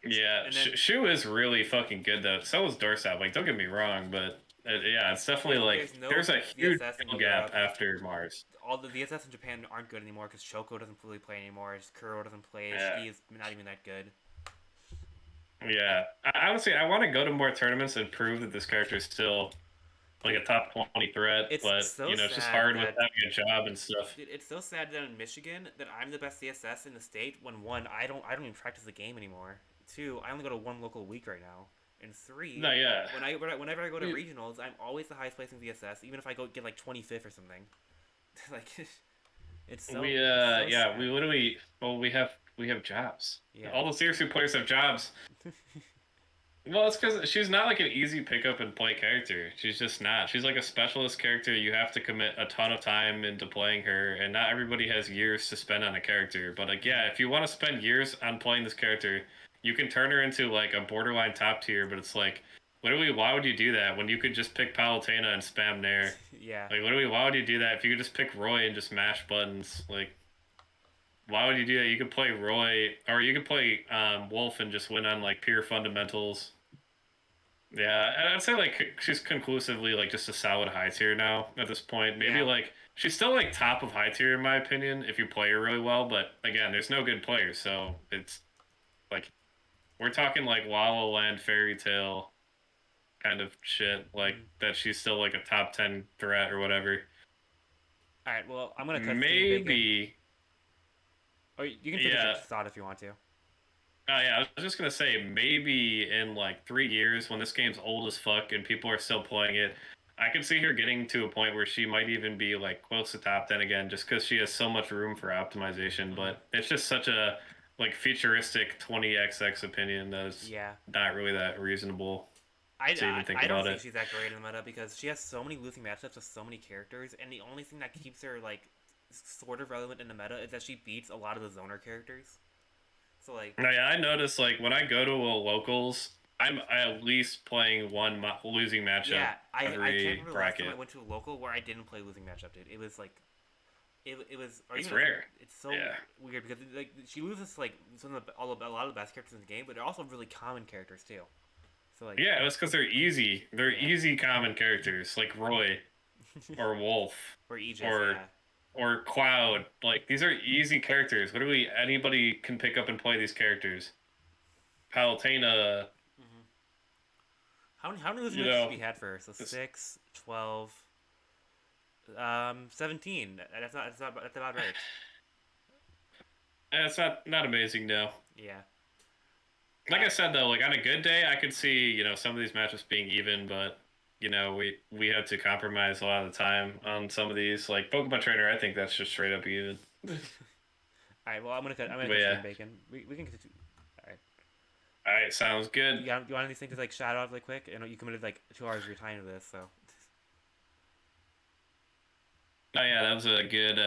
Shu is really fucking good though. So is Doorstop. Like don't get me wrong, but yeah, it's definitely like there's a huge gap after Mars.
All the VSS in Japan aren't good anymore because Shoko doesn't really play anymore. Kuro doesn't play. He is not even that good.
Yeah, honestly, I want to go to more tournaments and prove that this character is still like a top 20 threat. It's just hard with having a job and stuff.
It's so sad that in Michigan that I'm the best CSS in the state. When one, I don't even practice the game anymore. Two, I only go to one local week right now. And three, whenever I go to regionals, I'm always the highest placing VSS, even if I get like 25th or something. Like, it's so. We
literally we have jobs. Yeah. All the Zersu players have jobs. Well, it's because she's not like an easy pickup and play character. She's just not. She's like a specialist character. You have to commit a ton of time into playing her, and not everybody has years to spend on a character. But like, yeah, if you want to spend years on playing this character, you can turn her into like a borderline top tier. But it's like, literally, why would you do that when you could just pick Palutena and spam Nair?
Yeah. Like,
literally, why would you do that if you could just pick Roy and just mash buttons? Like, why would you do that? You could play Roy, or you could play Wolf and just win on like pure fundamentals. Yeah, and I'd say like she's conclusively like just a solid high tier now at this point. Maybe like she's still like top of high tier in my opinion if you play her really well. But again, there's no good players, so it's like we're talking like Wallow Land Fairy Tale kind of shit. Like that she's still like a top 10 threat or whatever.
All right, well I'm gonna cut
maybe.
Or you can finish your thought if you want to.
Oh yeah, I was just gonna say maybe in like 3 years when this game's old as fuck and people are still playing it, I could see her getting to a point where she might even be like close to top 10 again, just because she has so much room for optimization.
Mhm.
But it's just such a like futuristic 20XX opinion that is
Yeah.
not really that reasonable to even think
I don't
about
think
it.
she's that great in the meta because she has so many losing matchups with so many characters, and the only thing that keeps her like sort of relevant in the meta is that she beats a lot of the zoner characters. So like,
Now, yeah, I notice like when I go to a locals, I'm at least playing one losing matchup
yeah, I can't
every
remember the last time I
bracket.
went to a local where I didn't play losing matchup, dude. It was like it was or
It's
even if
rare.
it's so
Yeah.
weird because like she loses like some of the, a lot of the best characters in the game, but they're also really common characters too. So like
Yeah, it's because they're easy. They're
yeah,
easy common characters like Roy or Wolf
or Aegis,
or
yeah.
Cloud. Like these are easy characters. Literally anybody can pick up and play these characters. Palutena,
Mm-hmm. How many losing
you
matches
know,
have we had for her? So
it's,
6, 12, 17. That's about right.
it's not amazing no.
Yeah.
Like I said though, like on a good day, I could see some of these matchups being even, but we had to compromise a lot of the time on some of these. Like Pokemon Trainer, I think that's just straight up even.
All right. Well, I'm gonna
But
cut
yeah,
stream bacon. We can continue. All right.
all right, sounds good.
You want anything to like shout out really quick? I know you committed like 2 hours of your time to this, so.
Oh yeah, that was a good